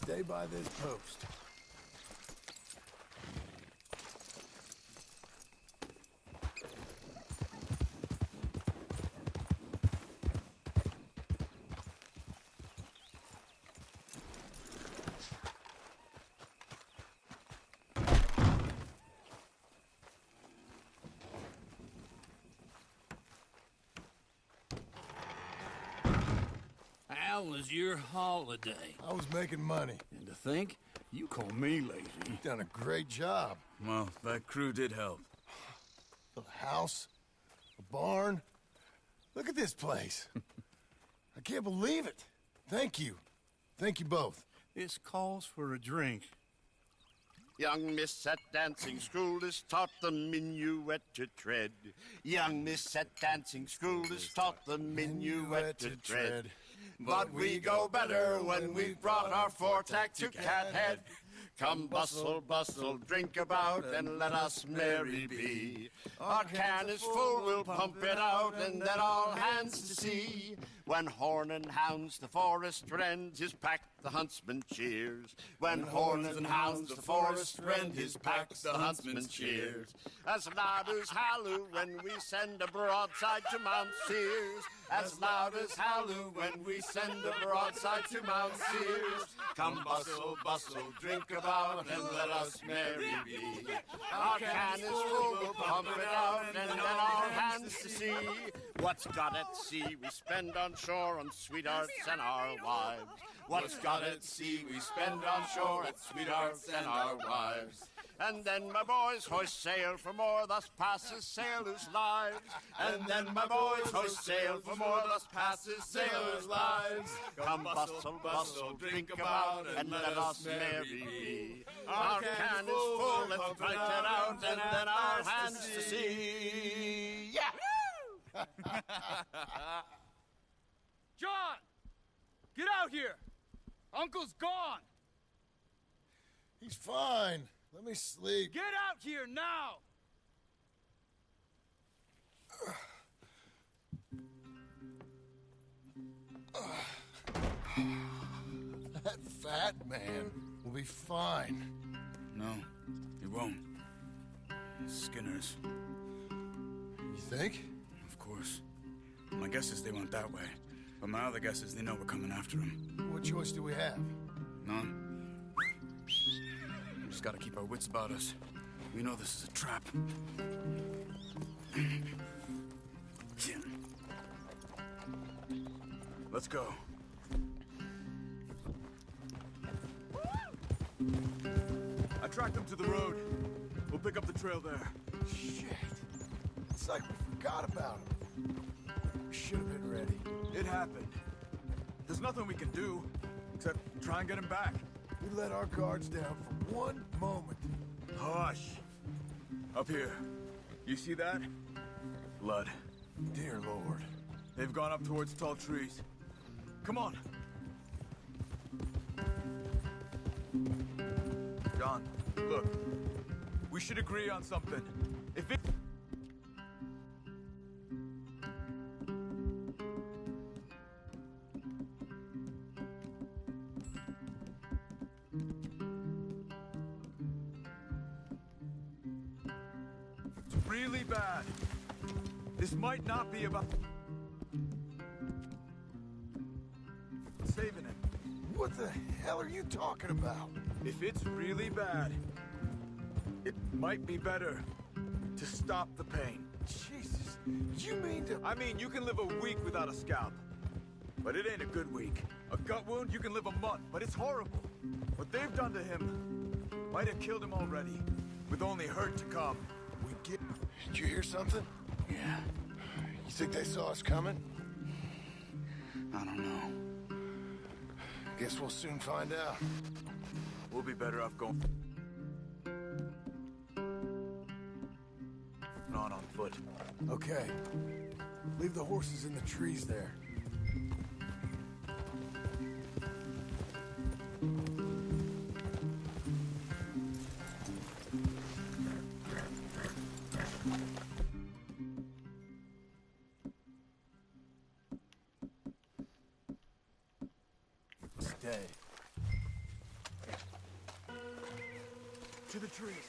Stay by this post. How was your holiday? I was making money. And to think, you call me lazy. You've done a great job. Well, that crew did help. A house, a barn. Look at this place. I can't believe it. Thank you. Thank you both. This calls for a drink. Young miss at dancing school is taught the minuet to tread. Young miss at dancing school is taught the minuet to tread. But we go better when we've brought our four-tack to Cathead. Come bustle, bustle, drink about, and let us merry be. Our can is full, we'll pump it out, and then all hands to sea. When horn and hounds the forest rend, his pack the huntsman cheers. When horn and hounds the forest rend, his pack the huntsman cheers. As loud as halloo when we send a broadside to Mount Sears. As loud as halloo when we send a broadside to Mount Sears. Come bustle, bustle, drink about, and let us merry be. Our can is full, we'll pump it out, and then all hands to sea. What's got at sea we spend on shore on sweethearts and our wives. What's got at sea we spend on shore at sweethearts and our wives. And then my boys hoist sail for more, thus passes sailors' lives. And then my boys hoist sail for more, thus passes sailors' lives. Come bustle, bustle, drink about, and let us merry be. Our can is full, let's drink it out, and then our hands to sea. Yeah! John! Get out here! Uncle's gone! He's fine. Let me sleep. Get out here now! That fat man will be fine. No, he won't. Skinner's. You think? Of course. My guess is they went that way. But my other guess is they know we're coming after him. What choice do we have? None. We just gotta keep our wits about us. We know this is a trap. Let's go. I tracked them to the road. We'll pick up the trail there. Shit. It's like we forgot about him. We should have been ready. It happened. There's nothing we can do, except try and get him back. We let our guards down for one moment. Hush. Up here. You see that? Blood. Dear Lord. They've gone up towards tall trees. Come on. John, look. We should agree on something. If it... It's really bad. This might not be about... saving him. What the hell are you talking about? If it's really bad, it might be better to stop the pain. Jesus, you mean to... I mean, you can live a week without a scalp, but it ain't a good week. A gut wound, you can live a month, but it's horrible. What they've done to him might have killed him already, with only hurt to come. Did you hear something? Yeah. You think they saw us coming? I don't know. Guess we'll soon find out. We'll be better off going on foot. Okay. Leave the horses in the trees there. Stay. To the trees.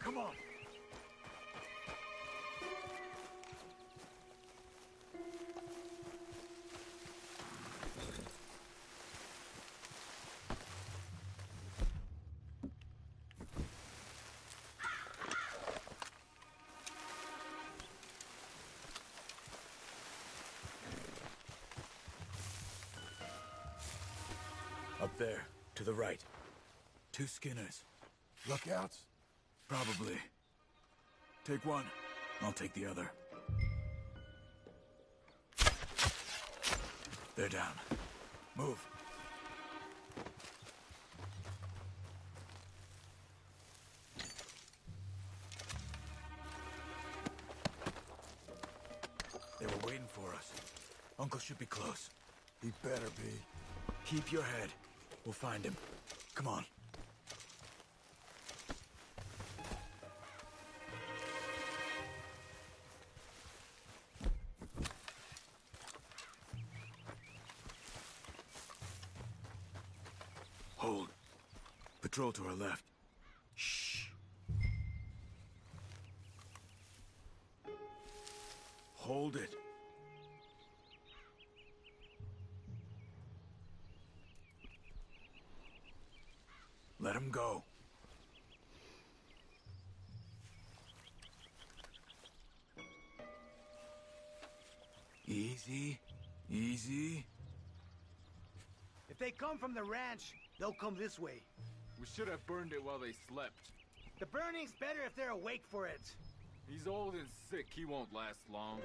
Come on. Up there, to the right. 2 Skinners. Lookouts? Probably. Take one. I'll take the other. They're down. Move. They were waiting for us. Uncle should be close. He better be. Keep your head. We'll find him. Come on. Hold. Patrol to our left. Shh. Hold it. Let him go. Easy. Easy. If they come from the ranch, they'll come this way. We should have burned it while they slept. The burning's better if they're awake for it. He's old and sick. He won't last long.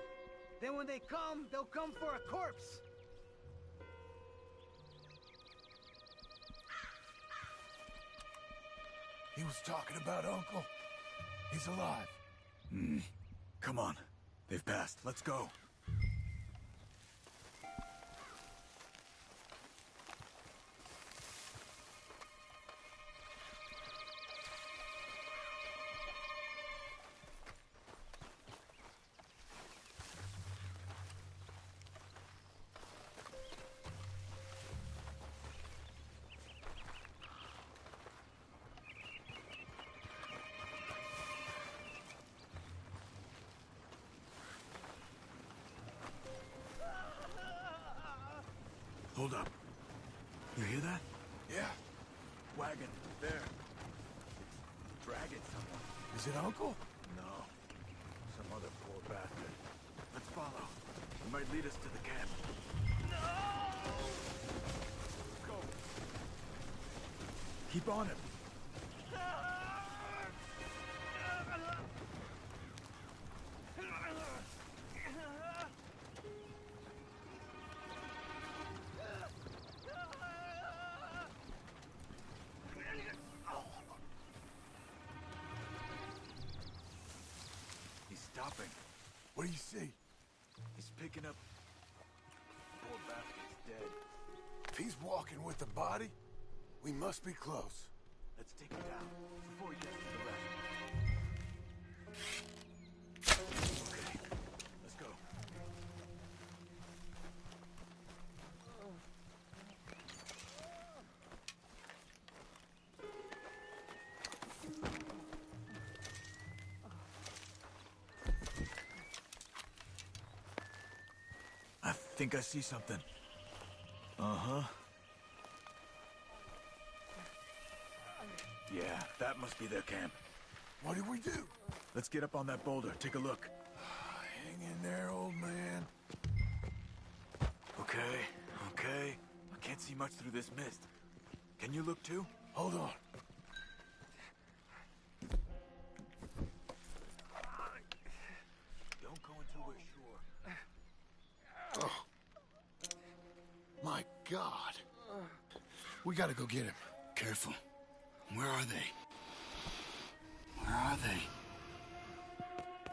Then when they come, they'll come for a corpse. He was talking about Uncle. He's alive. Come on. They've passed. Let's go. Hold up. You hear that? Yeah. Wagon. There. Dragging someone. Is it Uncle? No. Some other poor bastard. Let's follow. It might lead us to the camp. Go. Keep on him. Stopping. What do you see? He's picking up... Poor bastard's dead. If he's walking with the body, we must be close. Let's take him down before he gets to the rest. Okay, let's go. I think I see something. Uh-huh. Yeah, that must be their camp. What do we do? Let's get up on that boulder. Take a look. Hang in there, old man. Okay, okay. I can't see much through this mist. Can you look too? Hold on. Don't go until we're sure. Oh. My God. We gotta go get him. Careful. Where are they? Where are they?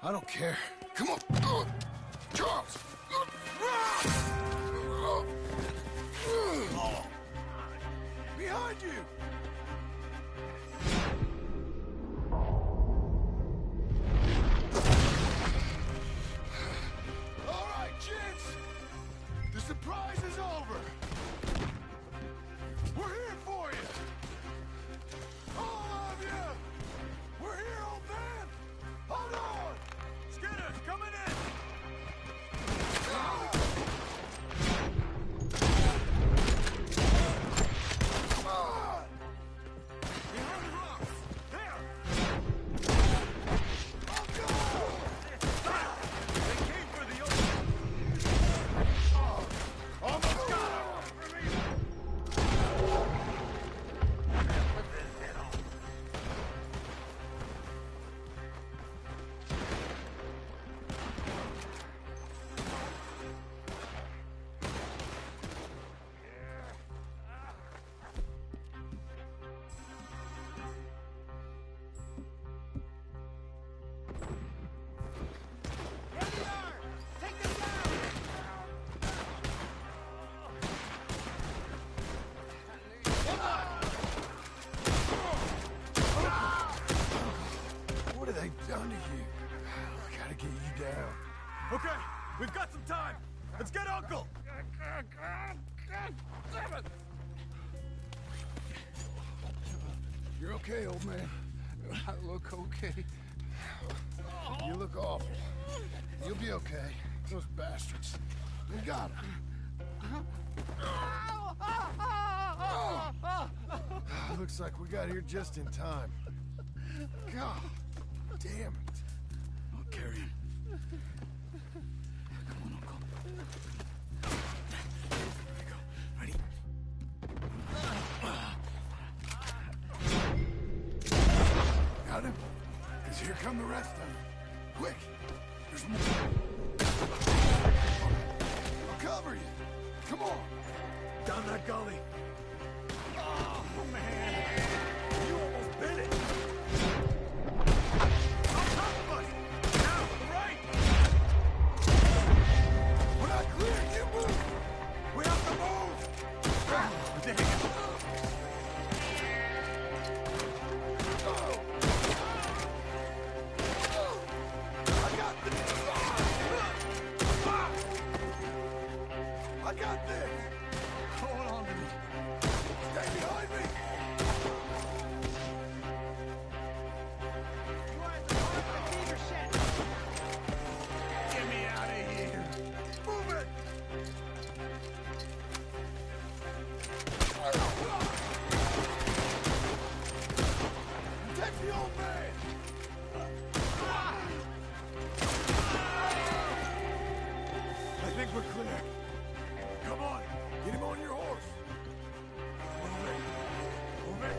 I don't care. Come on. Charles! Behind you! All right, gents. The surprise is over. We're here for you. All of you. We're here, old man. Hold on. Skinner's coming in. We've got some time! Let's get Uncle! God damn it! You're okay, old man. I look okay. You look awful. You'll be okay. Those bastards. We got him. Looks like we got here just in time. God damn it. I'll carry him. Come on, Uncle. There we go. Ready? Got him? Because here come the rest of them. Quick! There's more. I'll cover you. Come on. Down that gully. Oh, man. You almost bit it. On top of us. Now, to the right. We're not clear. You move. We have to move. Dang it. I got this! Hold on to me. Stay behind me! Get me out of here. Move it! Protect the old man! I think we're clear. Come on, get him on your horse. Move it. Move it.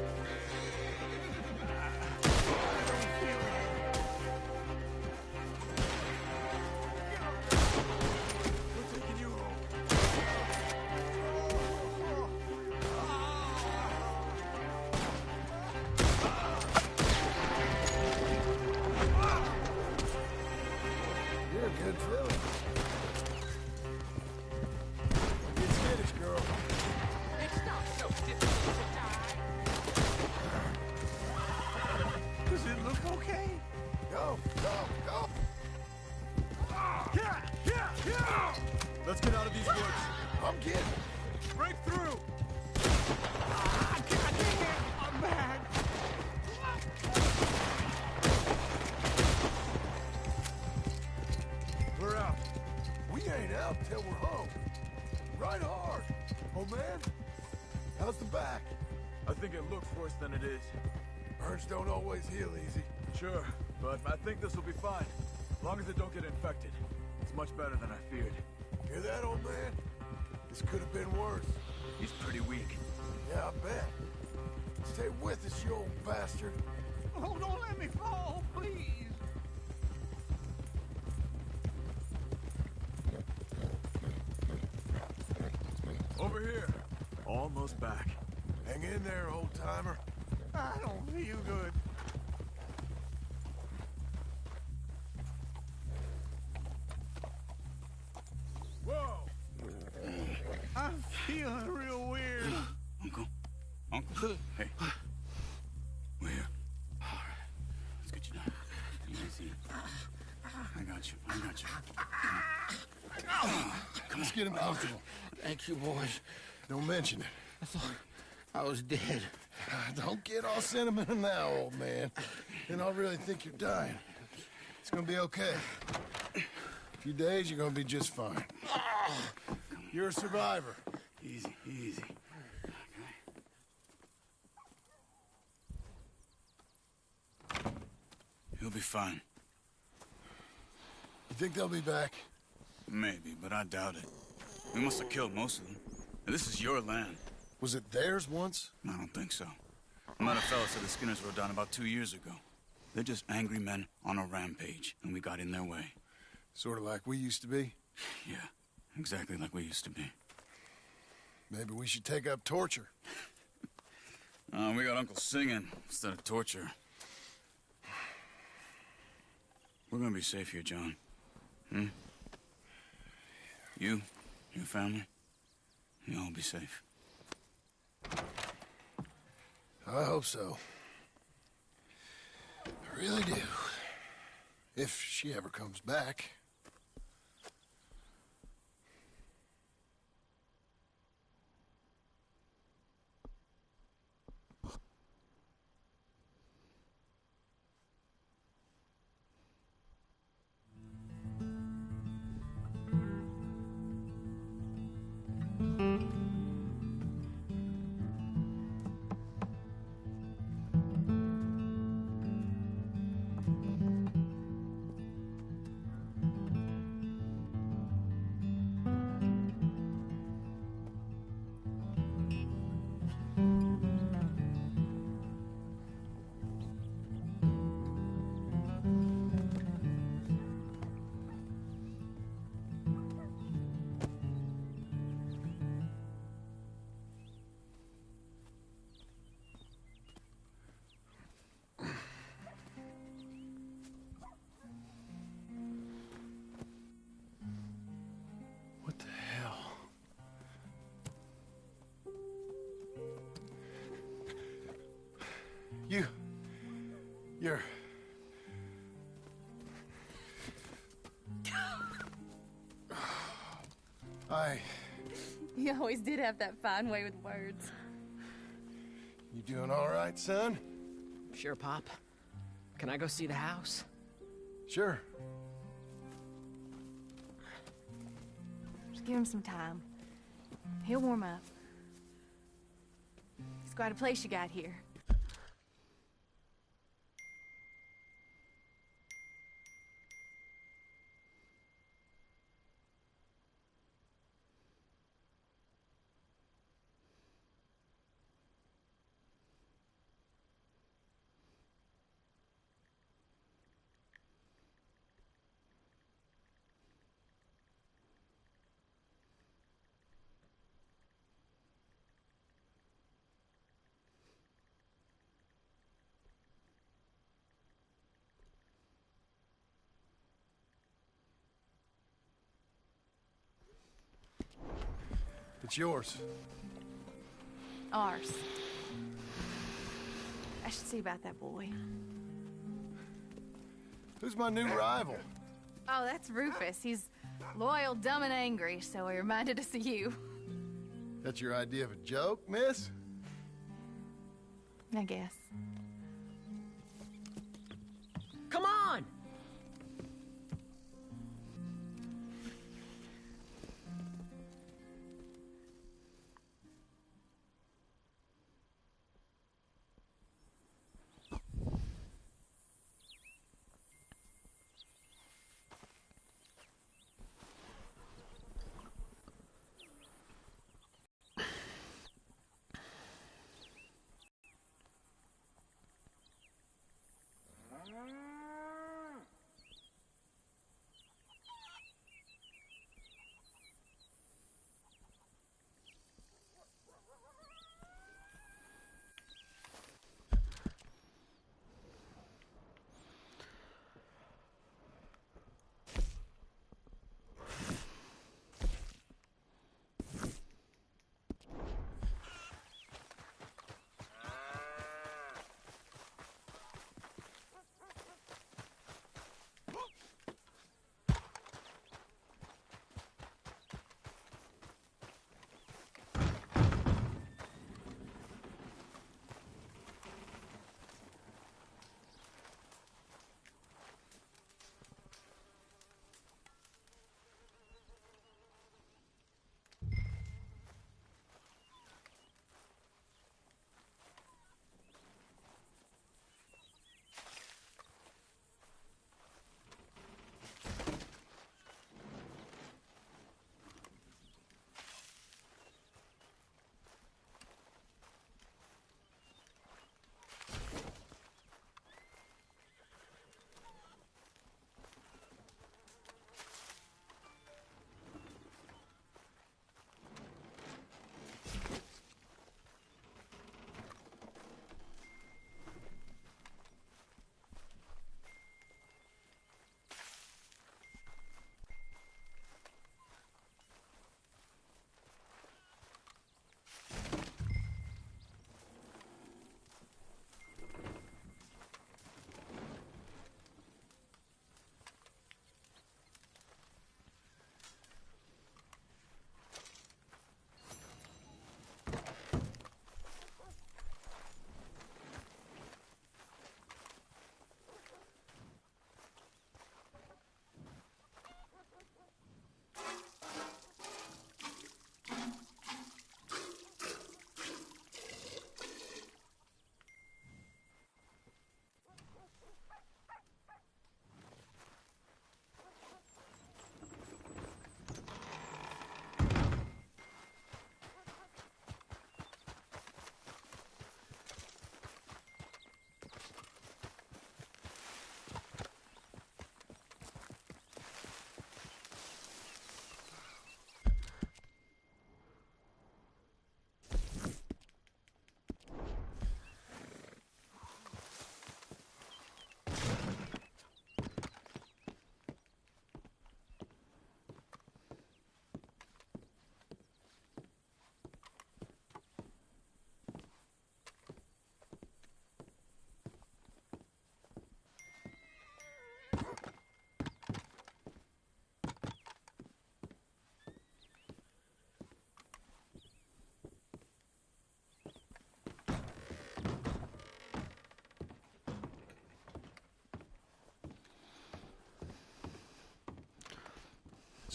We're taking you home. You're a good feeling. Get skittish, girl. It's not so difficult to die. Does it look okay? Go, go, go! Yeah, yeah, yeah! Let's get out of these woods. I'm getting. Break through. God damn it! I'm back. We're out. We ain't out till we're home. Right hard. Old man, how's the back? I think it looks worse than it is. Burns don't always heal easy. Sure, but I think this will be fine. As long as it don't get infected. It's much better than I feared. Hear that, old man? This could have been worse. He's pretty weak. Yeah, I bet. Stay with us, you old bastard. Oh, don't let me fall, please. Over here. Almost back. Hang in there, old-timer. I don't feel good. Whoa! I'm feeling real weird. Uncle? Hey. We're here. Let's get you down. Easy. I got you. Come on. Let's get him comfortable. Thank you, boys. Don't mention it. I thought I was dead. Don't get all sentimental now, old man. Then I'll really think you're dying. It's gonna be okay. A few days, you're gonna be just fine. You're a survivor. Easy, easy. Okay. He'll be fine. You think they'll be back? Maybe, but I doubt it. We must have killed most of them. And this is your land. Was it theirs once? I don't think so. I met a fella said the Skinners rode down about 2 years ago. They're just angry men on a rampage, and we got in their way. Sort of like we used to be? Yeah, exactly like we used to be. Maybe we should take up torture. We got Uncle singing instead of torture. We're gonna be safe here, John. You, your family, you'll all be safe. I hope so. I really do. If she ever comes back. You're... You always did have that fine way with words. You doing all right, son? Sure, Pop. Can I go see the house? Sure. Just give him some time. He'll warm up. It's quite a place you got here. It's yours. Ours. I should see about that boy. Who's my new rival? Oh, that's Rufus. He's loyal, dumb, and angry, so he reminded us of you. That's your idea of a joke, miss? I guess. Come on!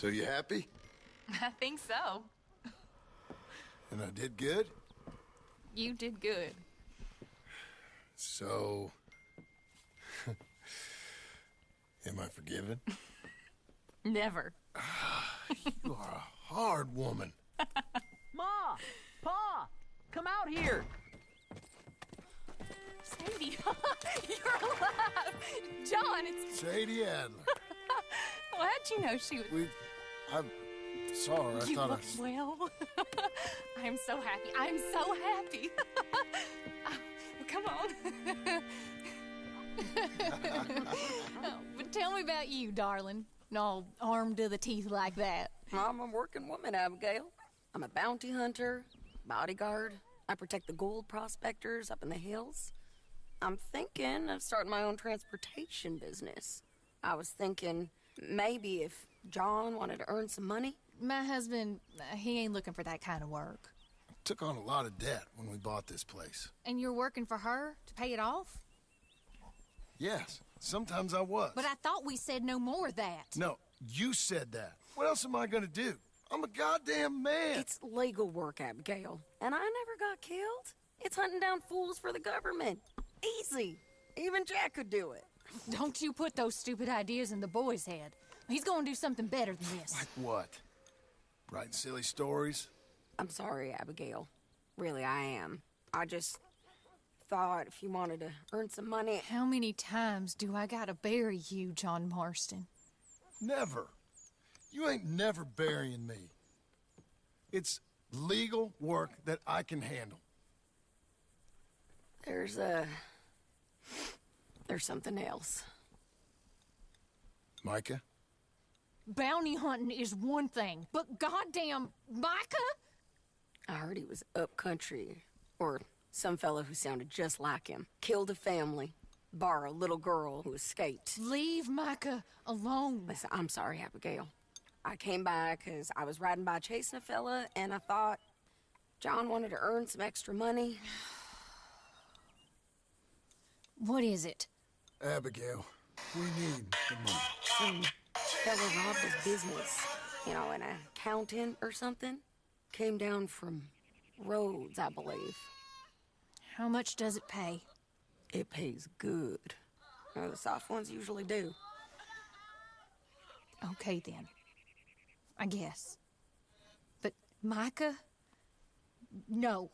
So you happy? I think so. And I did good? You did good. So... am I forgiven? Never. You are a hard woman. Ma! Pa! Come out here! Sadie, you're alive! John, it's... Sadie Adler. Well, how'd you know she was... I saw her. I You thought look well. I'm so happy. I'm so happy. Oh, come on. Oh, but tell me about you, darling. All armed to the teeth like that. I'm a working woman, Abigail. I'm a bounty hunter, bodyguard. I protect the gold prospectors up in the hills. I'm thinking of starting my own transportation business. I was thinking maybe if John wanted to earn some money. My husband, he ain't looking for that kind of work. Took on a lot of debt when we bought this place. And you're working for her to pay it off? Yes, sometimes I was. But I thought we said no more of that. No, you said that. What else am I gonna do? I'm a goddamn man. It's legal work, Abigail. And I never got killed. It's hunting down fools for the government. Easy. Even Jack could do it. Don't you put those stupid ideas in the boy's head. He's gonna do something better than this. Like what? Writing silly stories? I'm sorry, Abigail. Really, I am. I just thought if you wanted to earn some money... How many times do I gotta bury you, John Marston? Never. You ain't never burying me. It's legal work that I can handle. There's something else. Micah? Bounty hunting is one thing, but goddamn Micah? I heard he was up country, or some fellow who sounded just like him. Killed a family, bar a little girl who escaped. Leave Micah alone. Listen, I'm sorry, Abigail. I came by because I was riding by chasing a fella, and I thought John wanted to earn some extra money. What is it? Abigail, we need the money. Some fella robbed his business. You know, an accountant or something. Came down from Rhodes, I believe. How much does it pay? It pays good. You know, the soft ones usually do. Okay, then. I guess. But Micah? No.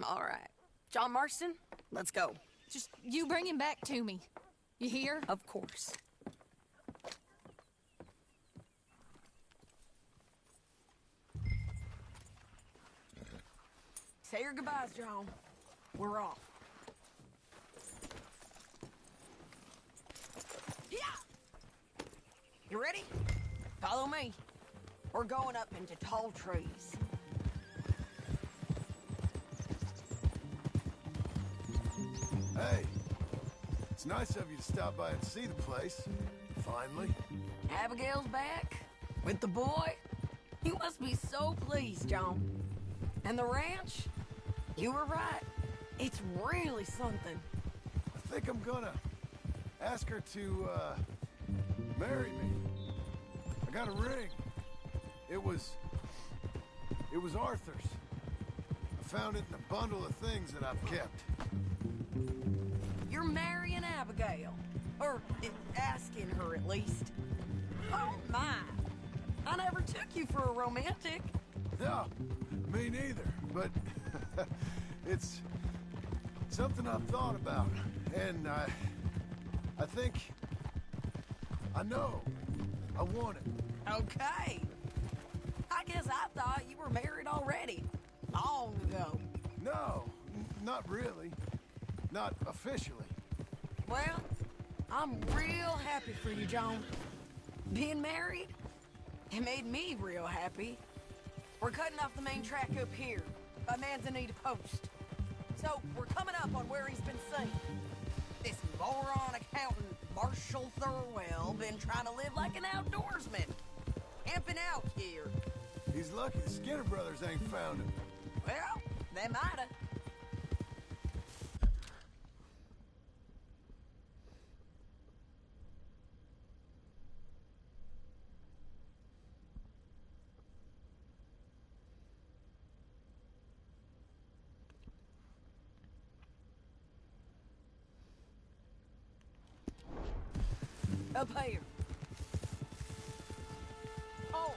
All right. John Marston, let's go. Just you bring him back to me. You hear? Of course. Say your goodbyes, John. We're off. Yeah! You ready? Follow me. We're going up into tall trees. Hey, it's nice of you to stop by and see the place. Finally. Abigail's back? With the boy? You must be so pleased, John. And the ranch? You were right. It's really something. I think I'm gonna ask her to, marry me. I got a ring. It was Arthur's. I found it in a bundle of things that I've kept. You're marrying Abigail. Or asking her, at least. Oh, my. I never took you for a romantic. No, me neither. But it's something I've thought about. And I think I know I want it. Okay. I guess I thought you were married already. Long ago. No, not really. Not officially. Well, I'm real happy for you, John. Being married, it made me real happy. We're cutting off the main track up here, by Manzanita Post. So, we're coming up on where he's been seen. This moron accountant, Marshall Thurwell, been trying to live like an outdoorsman. Camping out here. He's lucky the Skinner brothers ain't found him. Well, they mighta. Up here. Oh.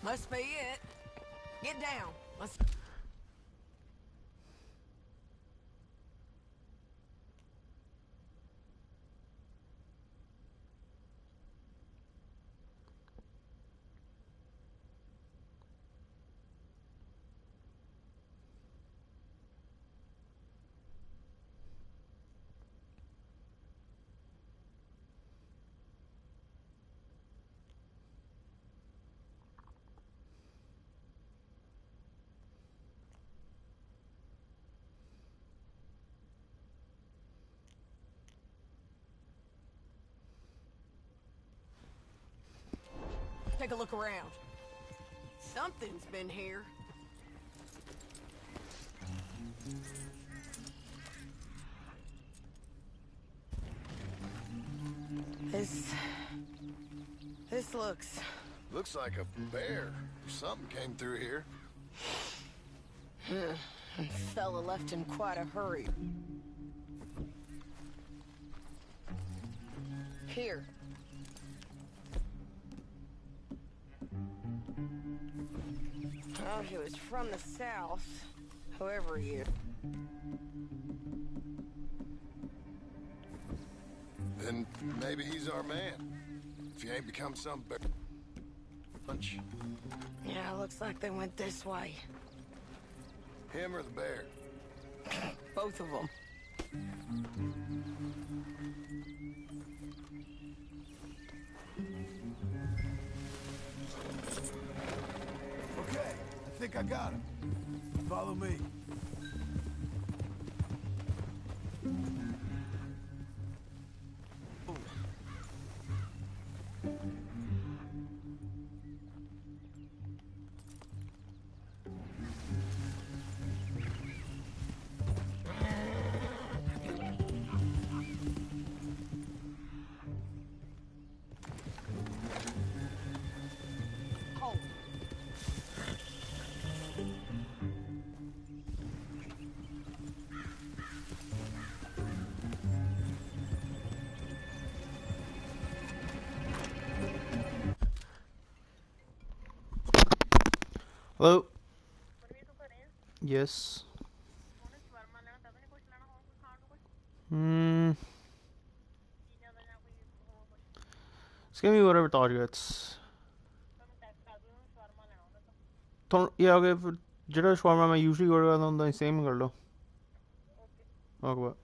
Must be it. Get down. Let's... Take a look around. Something's been here. This looks... Looks like a bear or something came through here. Fella left in quite a hurry. Here. Oh, he was from the south, whoever he is. Then maybe he's our man. If he ain't become some bunch. Yeah, looks like they went this way. Him or the bear? Both of them. Okay, I think I got him. Follow me. Hello? Yes. Just give me whatever targets. Yeah, okay, for ਜਿਹੜਾ shawarma ਮੈਂ usually order ਕਰਦਾ ਹੁੰਦਾ same ਕਰ ਲਓ. Okay, bye.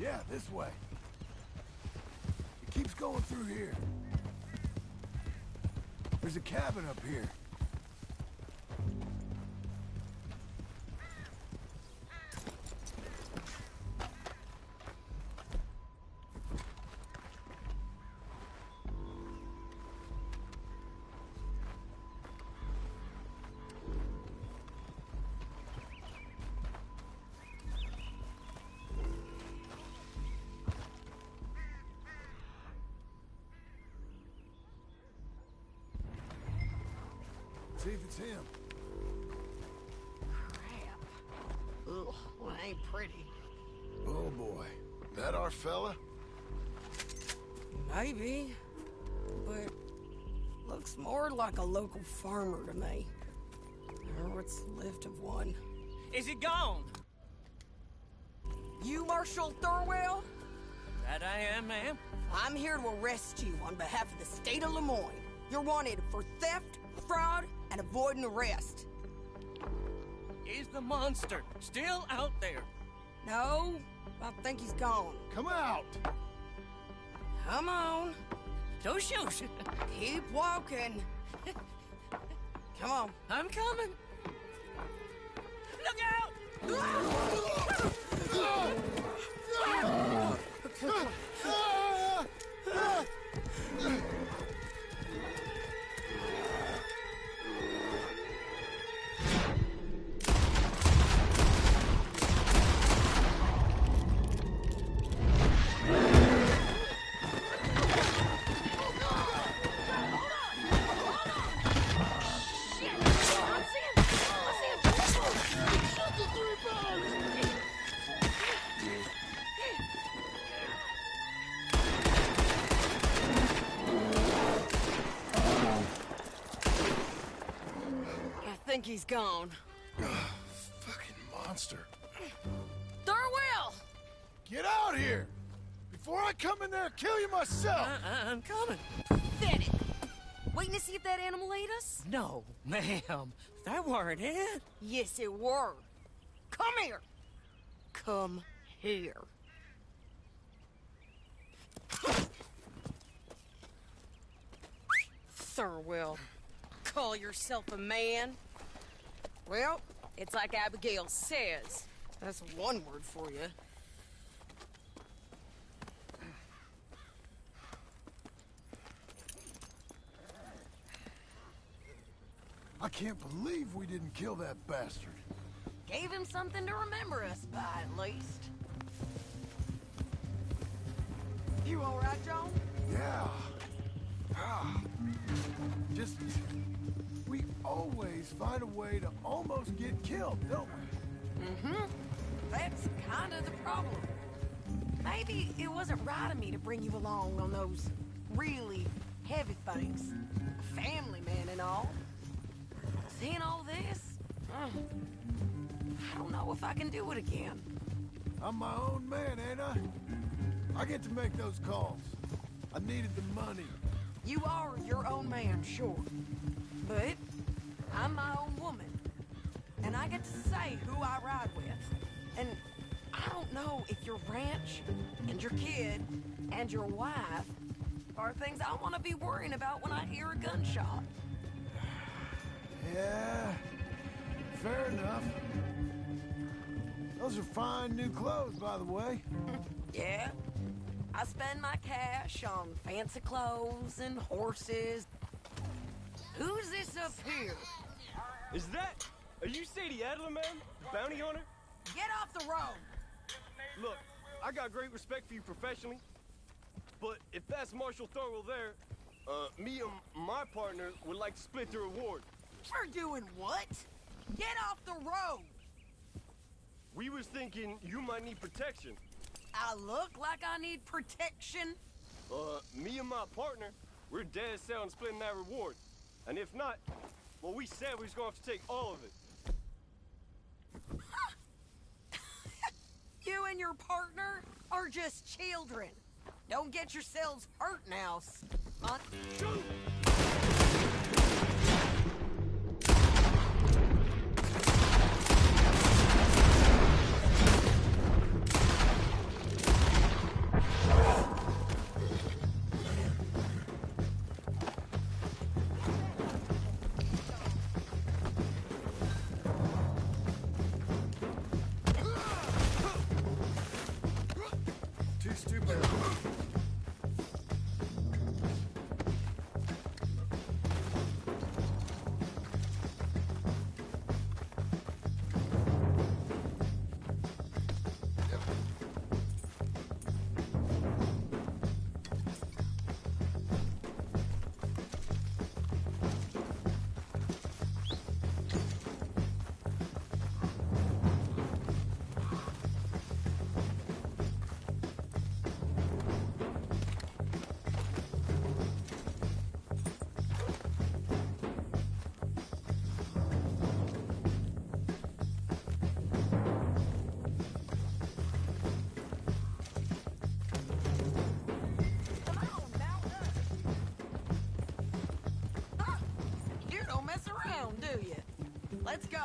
Yeah, this way. It keeps going through here. There's a cabin up here. See if it's him. Crap. Ugh, well, ain't pretty. Oh boy. That our fella? Maybe. But looks more like a local farmer to me. Or what's left of one. Is he gone? You Marshal Thorwell? That I am, ma'am. I'm here to arrest you on behalf of the state of Lemoyne. You're wanted for theft, fraud, and avoiding arrest. Is the monster still out there? No, I think he's gone. Come out! Come on. Don't shoot. Keep walking. Come on. I'm coming. Look out! I think he's gone. Fucking monster. Thorwell! Get out here! Before I come in there and kill you myself! I'm coming. Pathetic. Waiting to see if that animal ate us? No, ma'am. That weren't it. Yes, it were. Come here. Come here. Thorwell, call yourself a man? Well, it's like Abigail says. That's one word for you. I can't believe we didn't kill that bastard. Gave him something to remember us by, at least. You all right, John? Yeah. Just... we always find a way to almost get killed, don't we? Mm-hmm. That's kind of the problem. Maybe it wasn't right of me to bring you along on those really heavy things. A family man and all. Seeing all this, I don't know if I can do it again. I'm my own man, ain't I? I get to make those calls. I needed the money. You are your own man, sure. But I'm my own woman. And I get to say who I ride with. And I don't know if your ranch and your kid and your wife are things I want to be worrying about when I hear a gunshot. Yeah, fair enough. Those are fine new clothes, by the way. Yeah. I spend my cash on fancy clothes and horses. Who's this up here? Is that... Are you Sadie Adler, man? The bounty hunter? Get off the road! Look, I got great respect for you professionally, but if that's Marshal Thorwell there, me and my partner would like to split the reward. We're doing what? Get off the road! We was thinking you might need protection. I look like I need protection? Me and my partner, we're dead set on splitting that reward. And if not, well, we said we was gonna have to take all of it. You and your partner are just children. Don't get yourselves hurt now. Shoot! Let's go.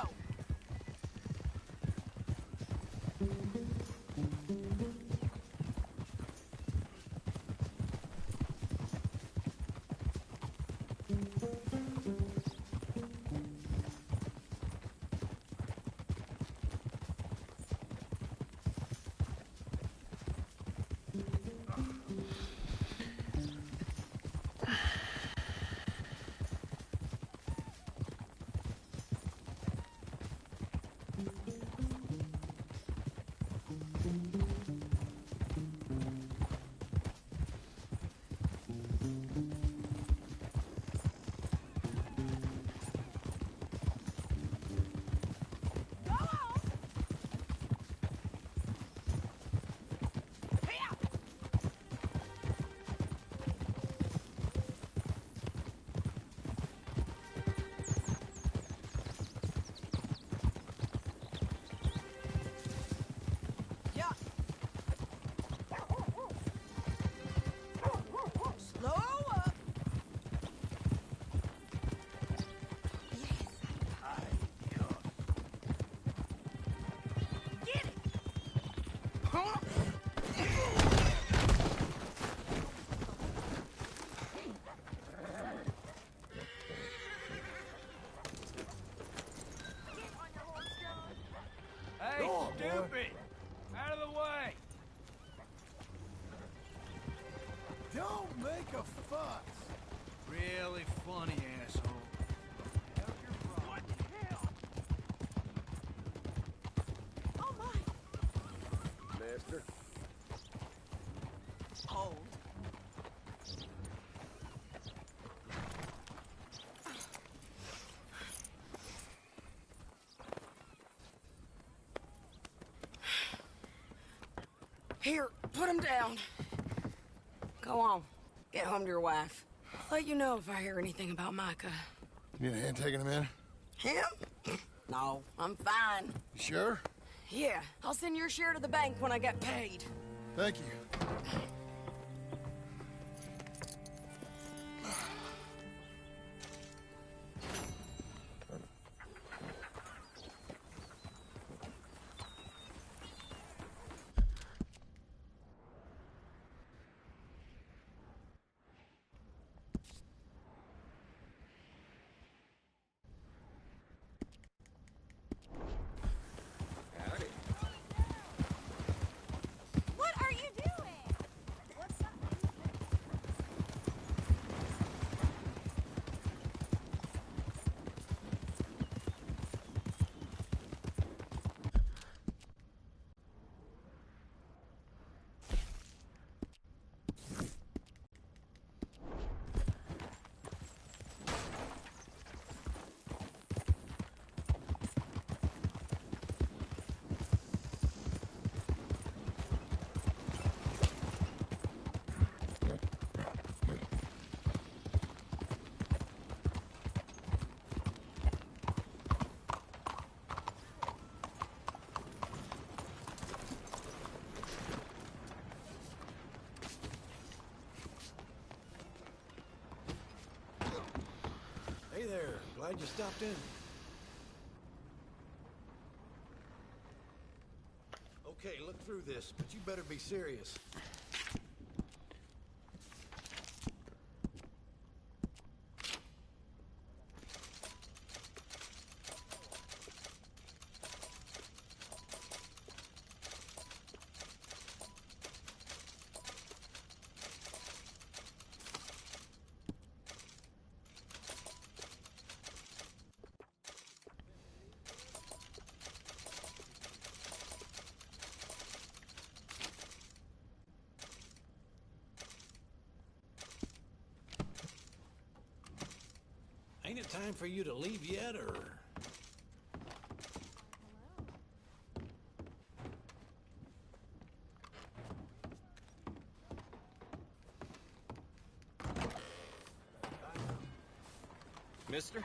Hey, stupid! Out of the way! Don't make a fuss! Really funny, asshole. What the hell? Oh my! Master? Hold. Here, put him down. Go on. Get home to your wife. I'll let you know if I hear anything about Micah. You need a hand taking him in? Him? No, I'm fine. You sure? Yeah, I'll send your share to the bank when I get paid. Thank you. What are you doing? What's up? Hey there, glad you stopped in. Okay, look through this, but you better be serious. Ain't it time for you to leave yet, or...? Mister?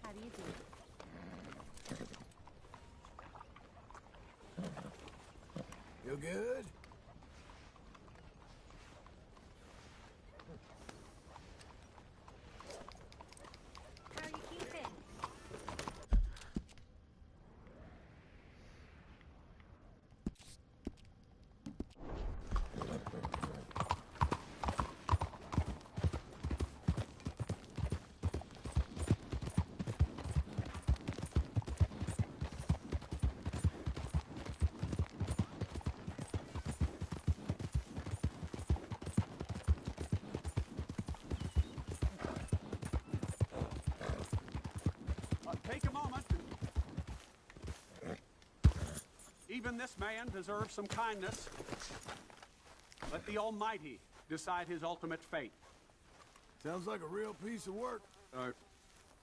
How do you do? You good? Even this man deserves some kindness. Let the Almighty decide his ultimate fate. Sounds like a real piece of work.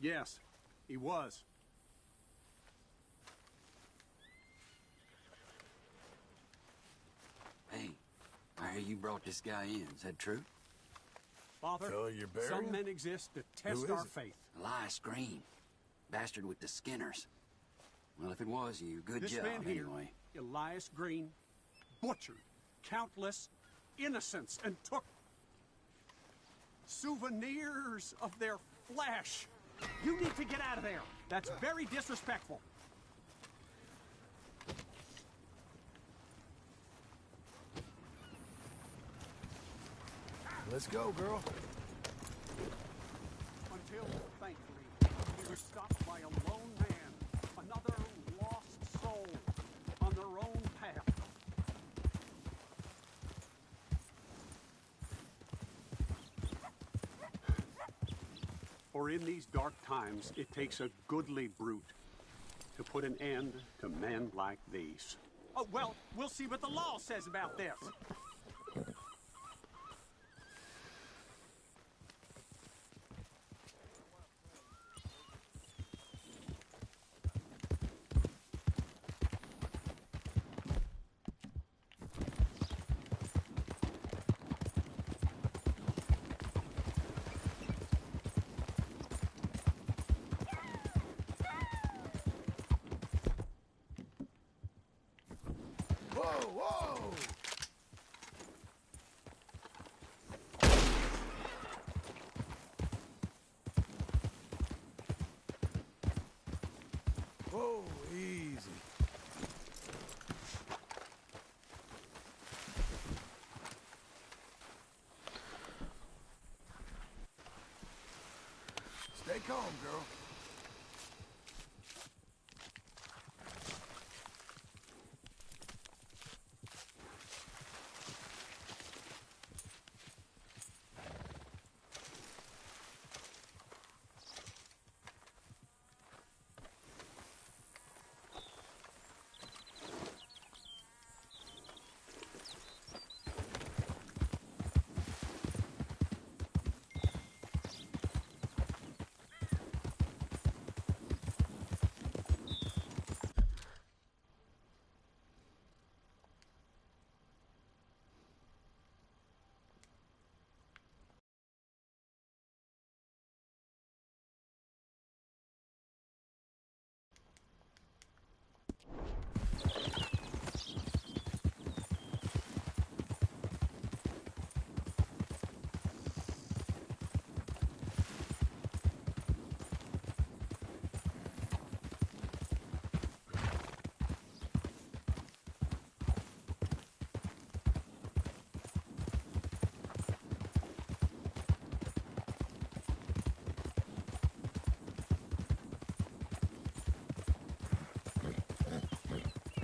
Yes, he was. Hey, I hear you brought this guy in. Is that true? Father, some men exist that test our faith. Elias Green. Bastard with the Skinners. Well, if it was you, good This job, man here, anyway. Elias Green, butchered countless innocents and took souvenirs of their flesh. You need to get out of there. That's very disrespectful. Let's go, girl. Until, thankfully, he was stopped by a lone man, another lost soul on their own path. For in these dark times, it takes a goodly brute to put an end to men like these. Oh, well, we'll see what the law says about this. Whoa, easy. Stay calm, girl.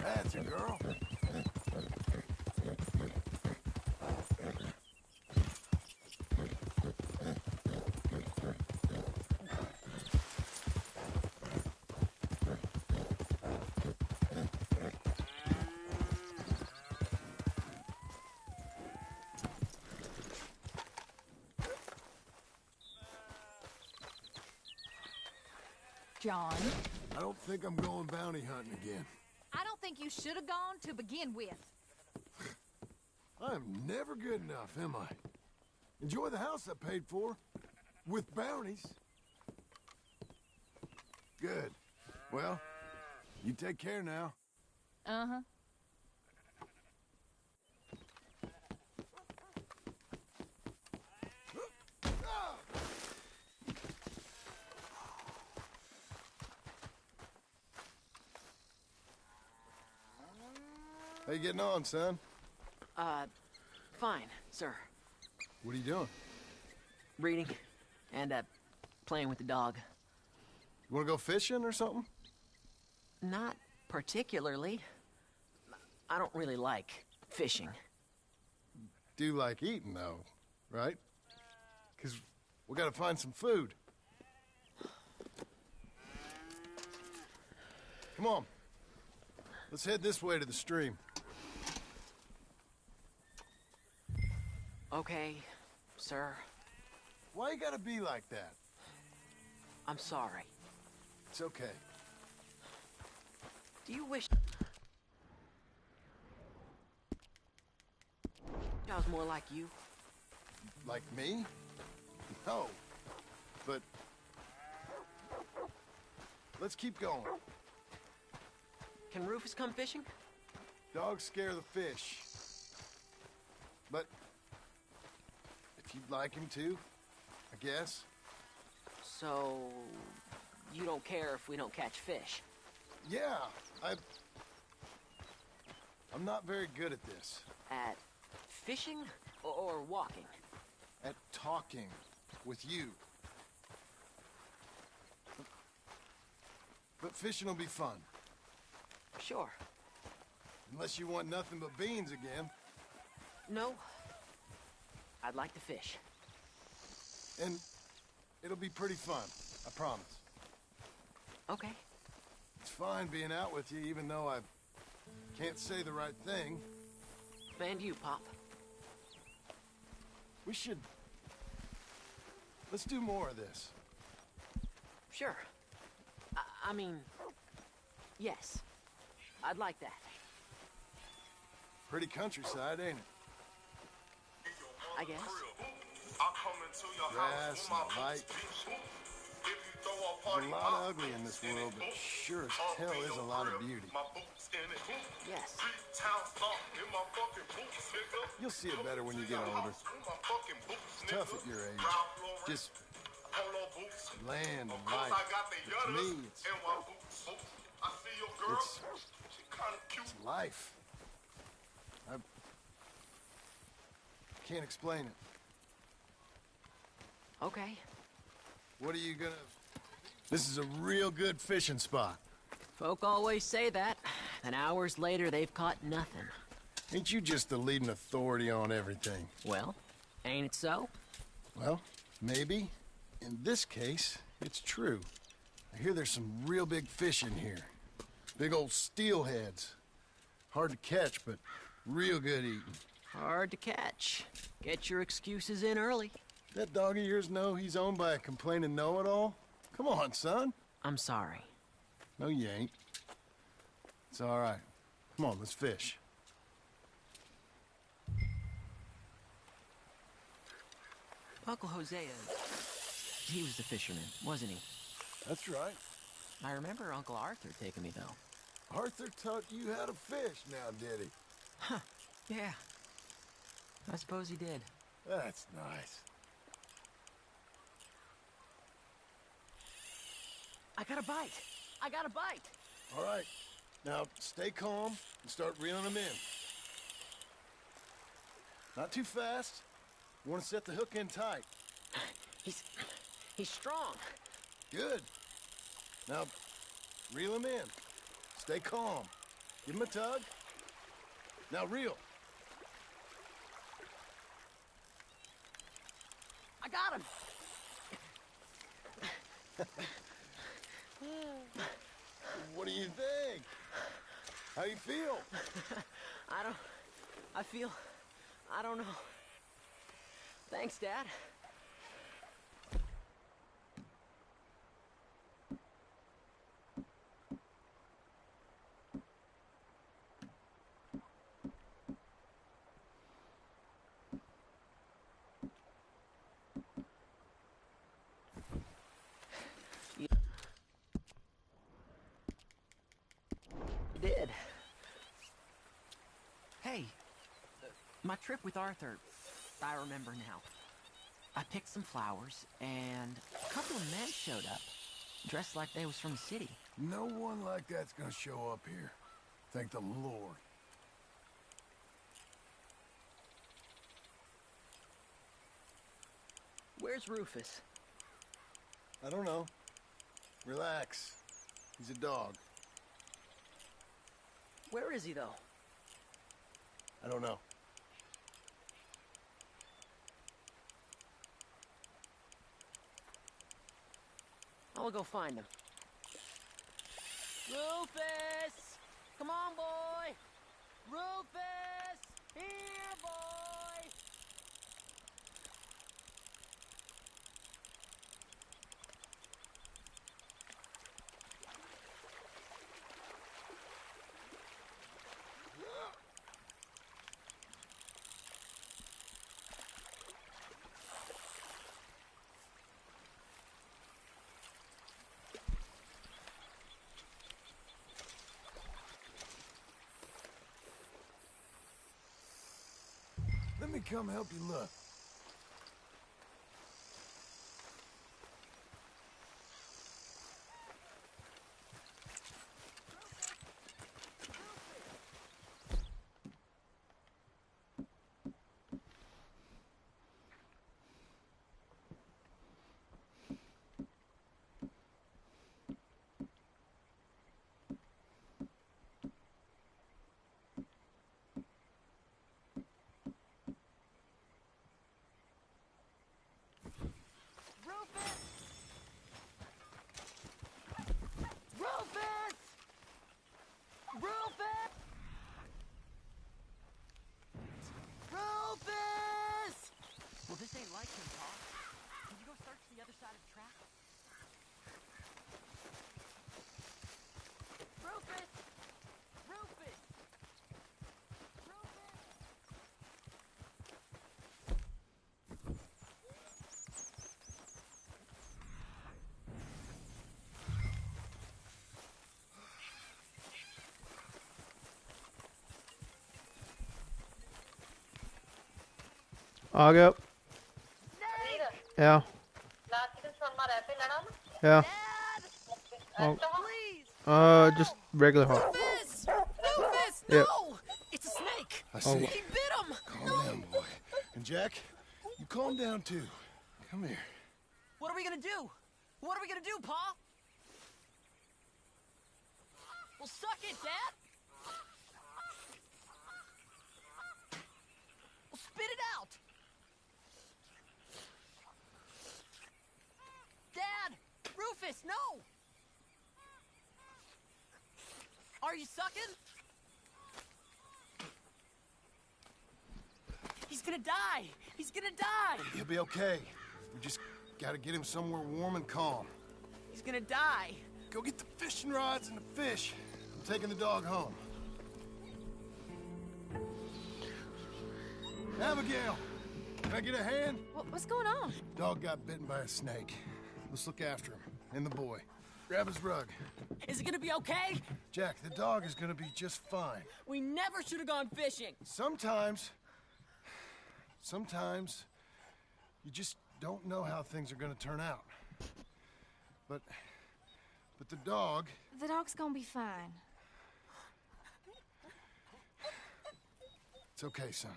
That's a girl. John? I don't think I'm going bounty hunting again. I don't think you should have gone to begin with. I'm never good enough, am I? Enjoy the house I paid for. With bounties. Good. Well, you take care now. Uh-huh. How you getting on, son? Fine, sir. What are you doing? Reading and, playing with the dog. You wanna go fishing or something? Not particularly. I don't really like fishing. Do like eating, though, right? 'Cause we gotta find some food. Come on. Let's head this way to the stream. Okay, sir. Why you gotta be like that? I'm sorry. It's okay. Do you wish I was more like you? Like me? No. But... let's keep going. Can Rufus come fishing? Dogs scare the fish. But... if you'd like him to, I guess. So... you don't care if we don't catch fish? Yeah, I'm not very good at this. At fishing or walking? At talking with you. But fishing will be fun. Sure. Unless you want nothing but beans again. No. I'd like to fish. And it'll be pretty fun, I promise. Okay. It's fine being out with you, even though I can't say the right thing. And you, Pop. We should... let's do more of this. Sure. I mean... yes. I'd like that. Pretty countryside, ain't it? I guess. Grass and light. There's a lot of ugly in this world, but sure as hell is a lot of beauty. Yes. You'll see it better when you get older. It's tough at your age. Just land and life. But to me, it's life. I can't explain it. Okay. What are you gonna... This is a real good fishing spot. Folk always say that. Then hours later, they've caught nothing. Ain't you just the leading authority on everything? Well, ain't it so? Well, maybe. In this case, it's true. I hear there's some real big fish in here. Big old steelheads. Hard to catch, but real good eating. Hard to catch. Get your excuses in early. That dog of yours know he's owned by a complaining know-it-all? Come on, son. I'm sorry. No, you ain't. It's all right. Come on, let's fish. Uncle Hosea, he was the fisherman, wasn't he? That's right. I remember Uncle Arthur taking me, though. Arthur taught you how to fish now, did he? Huh, yeah. I suppose he did. That's nice. I got a bite. I got a bite. All right. Now, stay calm and start reeling them in. Not too fast. You want to set the hook in tight. He's strong. Good. Now, reel him in. Stay calm. Give him a tug. Now reel. I got him. What do you think? How you feel? I don't know. Thanks, Dad. You did. Hey, my trip with Arthur, I remember now. I picked some flowers, and a couple of men showed up, dressed like they was from the city. No one like that's gonna show up here. Thank the Lord. Where's Rufus? I don't know. Relax. He's a dog. Where is he, though? I don't know. I'll go find him. Rufus! Come on, boy! me come help you look. Well, this ain't like him, Pa. Can you go search the other side of the track? Rufus! Rufus! आ गया Yeah. Yeah. Oh. Just regular hot. Rufus! Rufus! Yep. No! It's a snake! I see. He bit him! Calm down, boy. And Jack, you calm down too. Come here. What are we gonna do? What are we gonna do, Pa? Well, suck it, Dad! Well, spit it out! Dad! Rufus, no! Are you sucking? He's gonna die! He's gonna die! He'll be okay. We just gotta get him somewhere warm and calm. He's gonna die! Go get the fishing rods and the fish. I'm taking the dog home. Abigail! Can I get a hand? What's going on? Dog got bitten by a snake. Let's look after him. And the boy. Grab his rug. Is it gonna be okay? Jack, the dog is gonna be just fine. We never should have gone fishing. Sometimes you just don't know how things are gonna turn out. But the dog... The dog's gonna be fine. It's okay, son.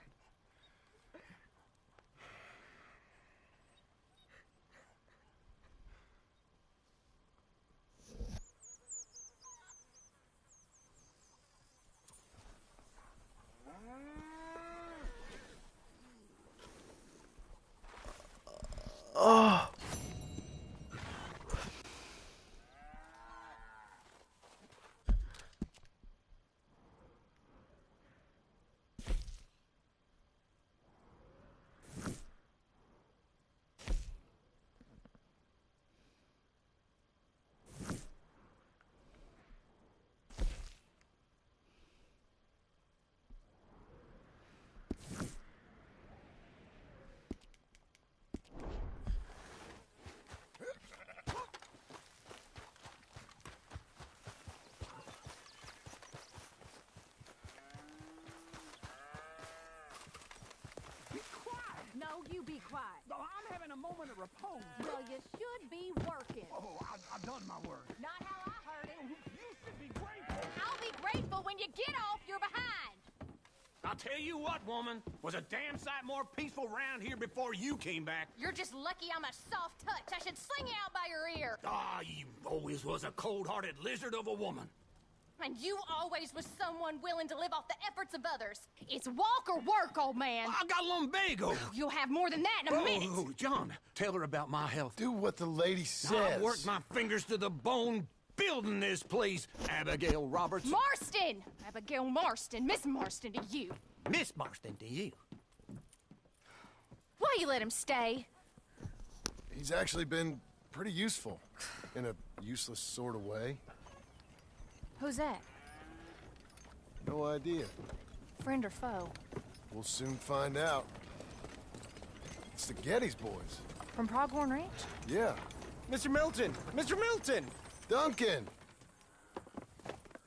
Oh. No, you be quiet. No, I'm having a moment of repose. Well, you should be working. Oh, I've done my work. Not how I heard it. You should be grateful. I'll be grateful when you get off your behind. I'll tell you what, woman. Was a damn sight more peaceful round here before you came back. You're just lucky I'm a soft touch. I should sling you out by your ear. Ah, you always was a cold-hearted lizard of a woman. And you always was someone willing to live off the efforts of others. It's walk or work, old man. I got lumbago. You'll have more than that in a minute. Oh, John, tell her about my health. Do what the lady says. I worked my fingers to the bone building this place, Abigail Roberts. Marston! Abigail Marston. Miss Marston to you. Miss Marston to you. Why you let him stay? He's actually been pretty useful. In a useless sort of way. Who's that? No idea. Friend or foe? We'll soon find out. It's the Geddes boys. From Pronghorn Ranch? Yeah. Mr. Milton! Mr. Milton! Duncan!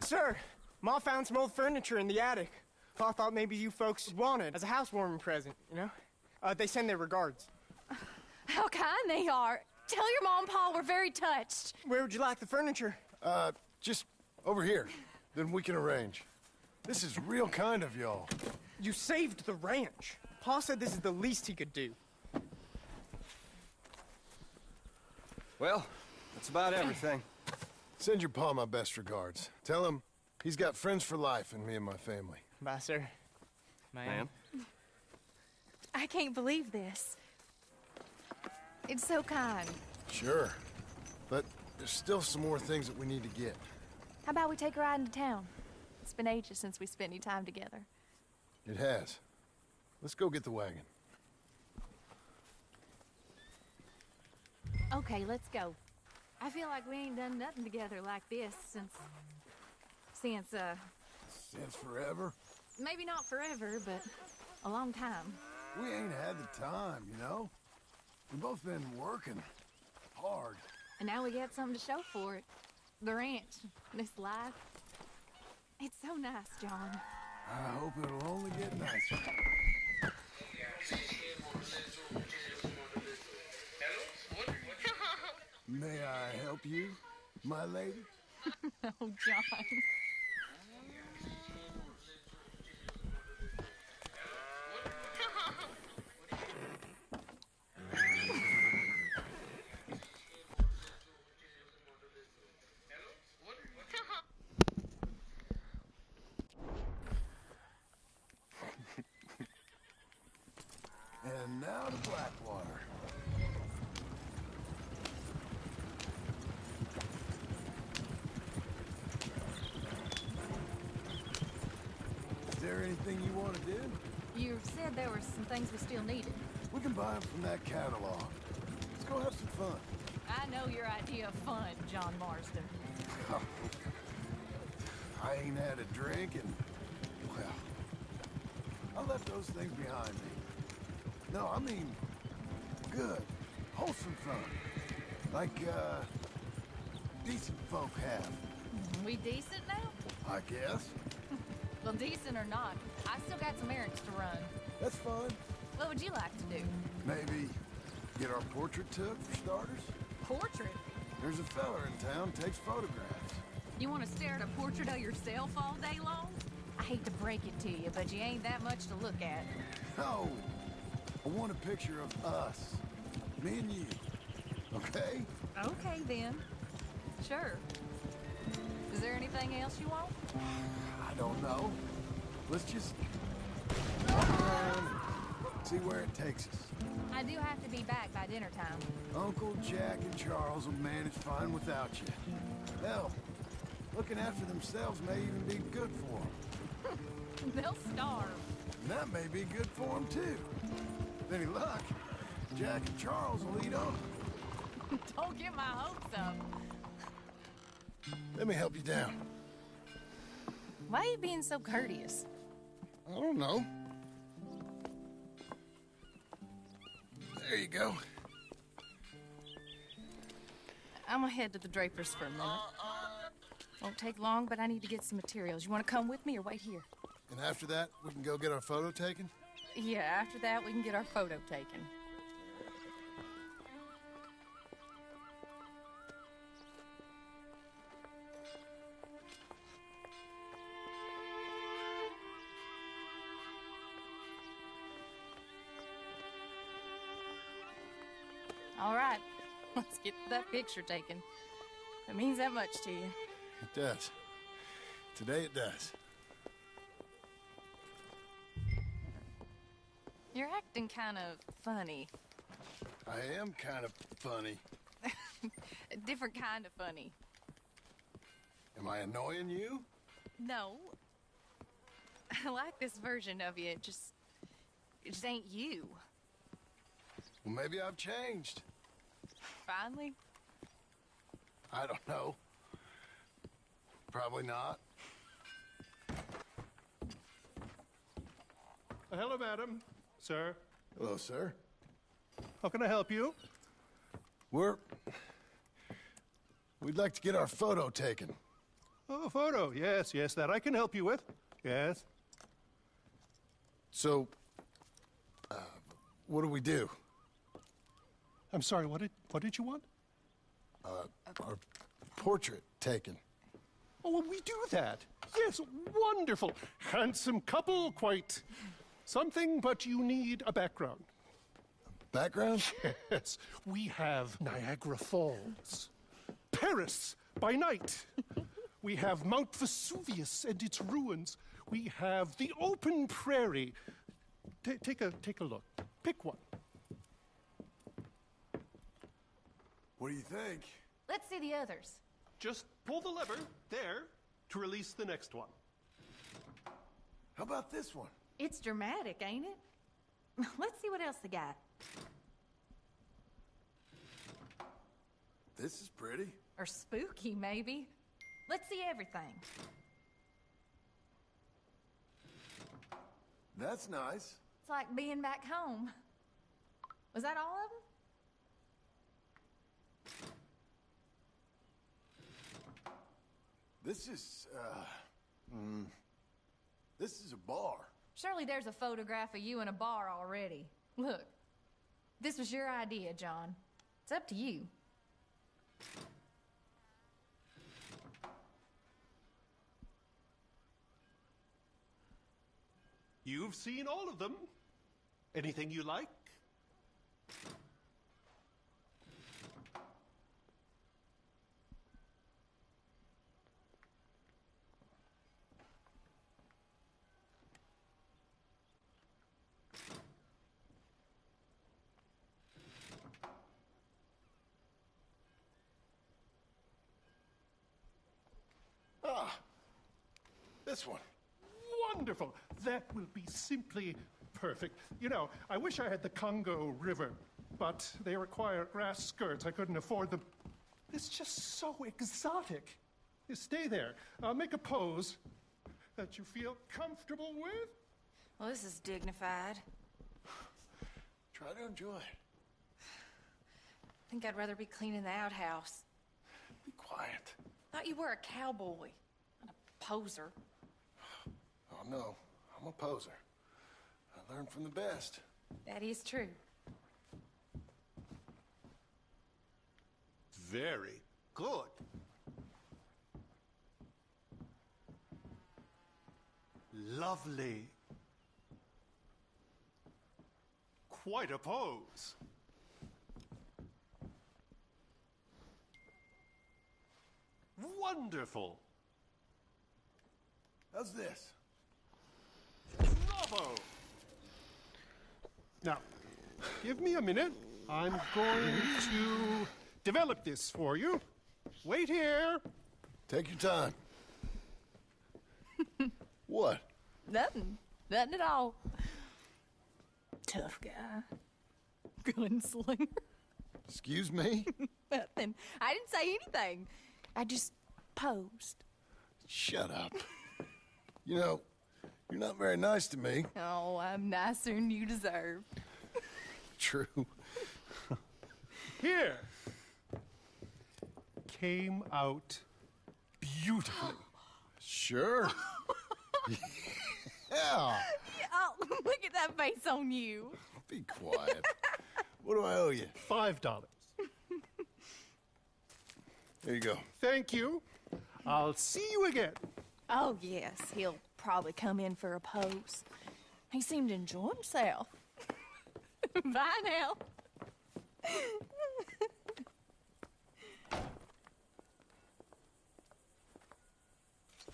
Sir, Ma found some old furniture in the attic. Pa thought maybe you folks wanted as a housewarming present, you know? They send their regards. How kind they are. Tell your mom and Pa we're very touched. Where would you like the furniture? Just over here. Then we can arrange. This is real kind of y'all. You saved the ranch. Pa said this is the least he could do. Well, that's about everything. Send your pa my best regards. Tell him he's got friends for life in me and my family. Bye, sir. Ma'am. I can't believe this. It's so kind. Sure. But there's still some more things that we need to get. How about we take a ride into town? It's been ages since we spent any time together. It has. Let's go get the wagon. Okay, let's go. I feel like we ain't done nothing together like this since Since forever? maybe not forever, but a long time. We ain't had the time, you know? We've both been working hard. And now we got something to show for it. The ranch, this life. It's so nice, John. I hope it'll only get nicer. May I help you, my lady? Oh, John. And now to Blackwater. Is there anything you want to do? You said there were some things we still needed. We can buy them from that catalog. Let's go have some fun. I know your idea of fun, John Marsden. I ain't had a drink and, well, I left those things behind me. No, I mean, good, wholesome fun. Like, decent folk have. We decent now? I guess. Well, decent or not, I still got some errands to run. That's fine. What would you like to do? Maybe get our portrait took, for starters? Portrait? There's a fella in town takes photographs. You want to stare at a portrait of yourself all day long? I hate to break it to you, but you ain't that much to look at. No. I want a picture of us. Me and you. Okay? Okay, then. Sure. Is there anything else you want? I don't know. Let's just walk around and see where it takes us. I do have to be back by dinner time. Uncle Jack and Charles will manage fine without you. Hell, looking after themselves may even be good for them. They'll starve. And that may be good for them, too. With any luck, Jack and Charles will eat on. Don't get my hopes up. Let me help you down. Why are you being so courteous? I don't know. There you go. I'm gonna head to the Drapers for a minute. Won't take long, but I need to get some materials. You want to come with me or wait here? And after that, we can go get our photo taken? Yeah, after that, we can get our photo taken. All right, let's get that picture taken. It means that much to you. It does. Today it does. You're acting kind of funny. I am kind of funny. A different kind of funny. Am I annoying you? No. I like this version of you. It just ain't you. Well, maybe I've changed. Finally? I don't know. Probably not. Hello, madam. Sir. Hello, sir. How can I help you? We'd like to get our photo taken. Oh, photo. Yes, that I can help you with. Yes. So, what do we do? I'm sorry, what did you want? Our portrait taken. Oh, well, we do that. Yes, wonderful. Handsome couple, quite something, but you need a background. Background? Yes, we have Niagara Falls, Paris by night. We have Mount Vesuvius and its ruins. We have the open prairie. Take a look. Pick one. What do you think? Let's see the others. Just pull the lever there to release the next one. How about this one? It's dramatic, ain't it? Let's see what else they got. This is pretty. Or spooky, maybe. Let's see everything. That's nice. It's like being back home. Was that all of them? This is a bar. Surely there's a photograph of you in a bar already. Look, this was your idea, John. It's up to you. You've seen all of them. Anything you like? This one. Wonderful. That will be simply perfect. You know, I wish I had the Congo River, but they require grass skirts. I couldn't afford them. It's just so exotic. You stay there. Make a pose that you feel comfortable with. Well, this is dignified. Try to enjoy it. I think I'd rather be cleaning the outhouse. Be quiet. Thought you were a cowboy, not a poser. Oh, no. I'm a poser. I learned from the best. That is true. Very good. Lovely. Quite a pose. Wonderful. How's this? Bravo! Now, give me a minute. I'm going to develop this for you. Wait here. Take your time. What? Nothing. Nothing at all. Tough guy. Gunslinger. Excuse me? Nothing. I didn't say anything. I just posed. Shut up. You know, you're not very nice to me. Oh, I'm nicer than you deserve. True. Here. Came out beautifully. Sure. Yeah. Oh, look at that face on you. Be quiet. What do I owe you? $5. There you go. Thank you. I'll see you again. Oh, yes. He'll probably come in for a pose. He seemed to enjoy himself. Bye now.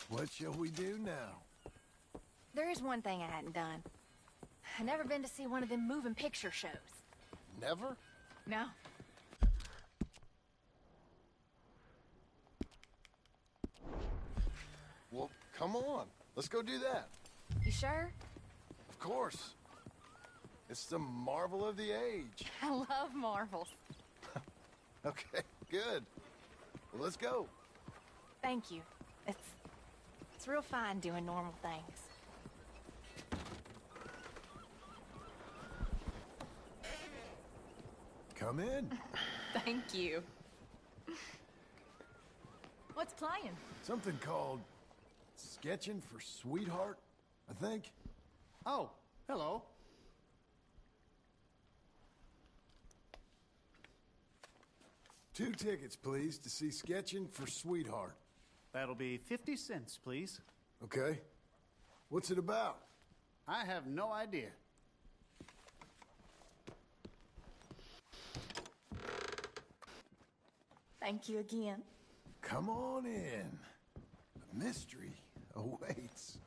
What shall we do now? There is one thing I hadn't done. I've never been to see one of them moving picture shows. Never? No. Well, come on. Let's go do that. You sure? Of course. It's the marvel of the age. I love marvels. Okay, good. Well, let's go. Thank you. It's real fine doing normal things. Come in. Thank you. What's playing? Something called Sketching for Sweetheart, I think. Oh, Hello. Two tickets, please, to see Sketching for Sweetheart. That'll be 50 cents, please. Okay. What's it about? I have no idea. Thank you again. Come on in. The mystery awaits.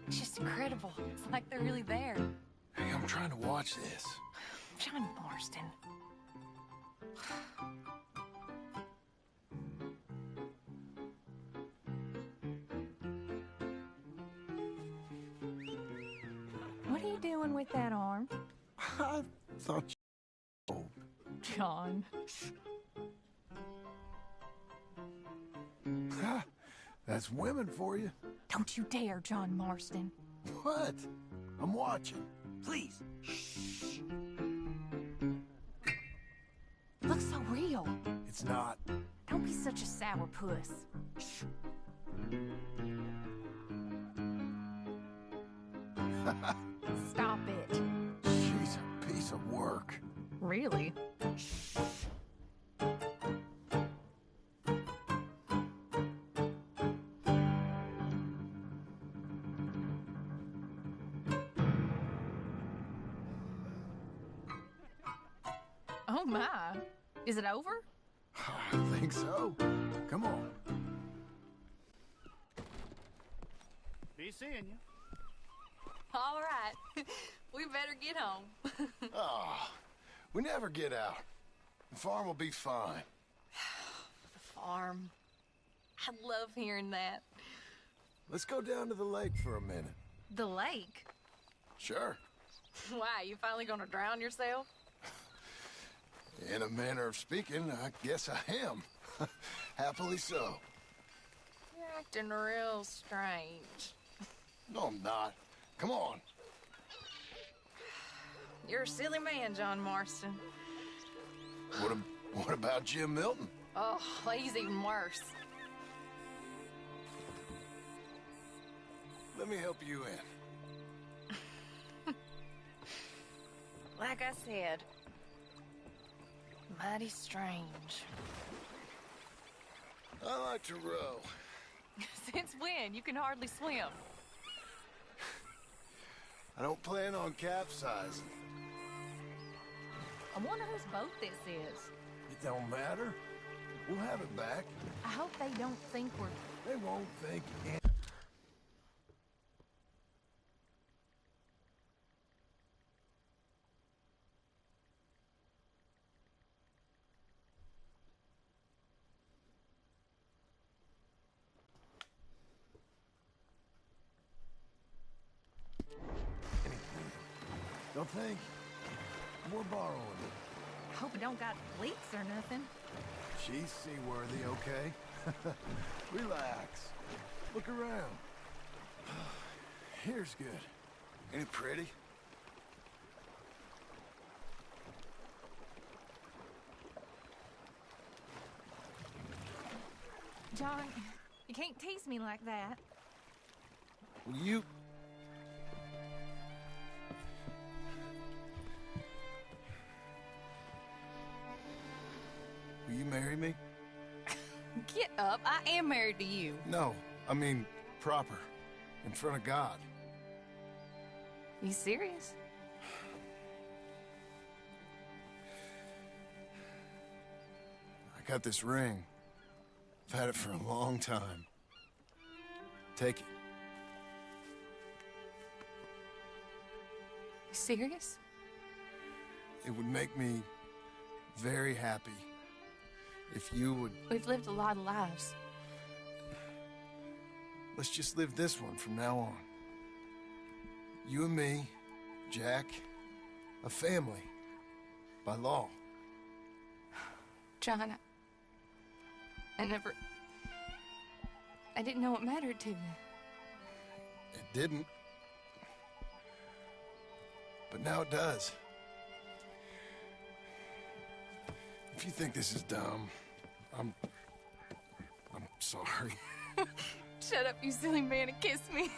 It's just incredible. It's like they're really there. Hey, I'm trying to watch this. John Marston. What are you doing with that arm? I thought you... Oh. John. Ha! That's women for you. Don't you dare, John Marston. What? I'm watching. Please. Shh. Looks so real. It's not. Don't be such a sourpuss. Shh. Stop it. She's a piece of work. Really? Oh my. Is it over? I think so. Come on. Be seeing you. All right. We better get home. Oh, we never get out. The farm will be fine. The farm. I love hearing that. Let's go down to the lake for a minute. The lake? Sure. Why, you finally gonna drown yourself? In a manner of speaking, I guess I am. Happily so. You're acting real strange. No, I'm not. Come on. You're a silly man, John Marston. What about Jim Milton? Oh, he's even worse. Let me help you in. Like I said, mighty strange. I like to row. Since when? You can hardly swim. I don't plan on capsizing. I wonder whose boat this is. It don't matter. We'll have it back. I hope they don't think we're... They won't think anything. Don't think. We're borrowing it. Hope it don't got leaks or nothing. She's seaworthy, okay? Relax. Look around. Here's good. Ain't it pretty? John, you can't tease me like that. Will you... Will you marry me? Get up. I am married to you. No, I mean proper. In front of God. You serious? I got this ring. I've had it for a long time. Take it. You serious? It would make me very happy if you would... We've lived a lot of lives. Let's just live this one from now on. You and me, Jack, a family, by law. John, I I didn't know it mattered to you. It didn't. But now it does. If you think this is dumb, I'm sorry. Shut up, you silly man, and kiss me.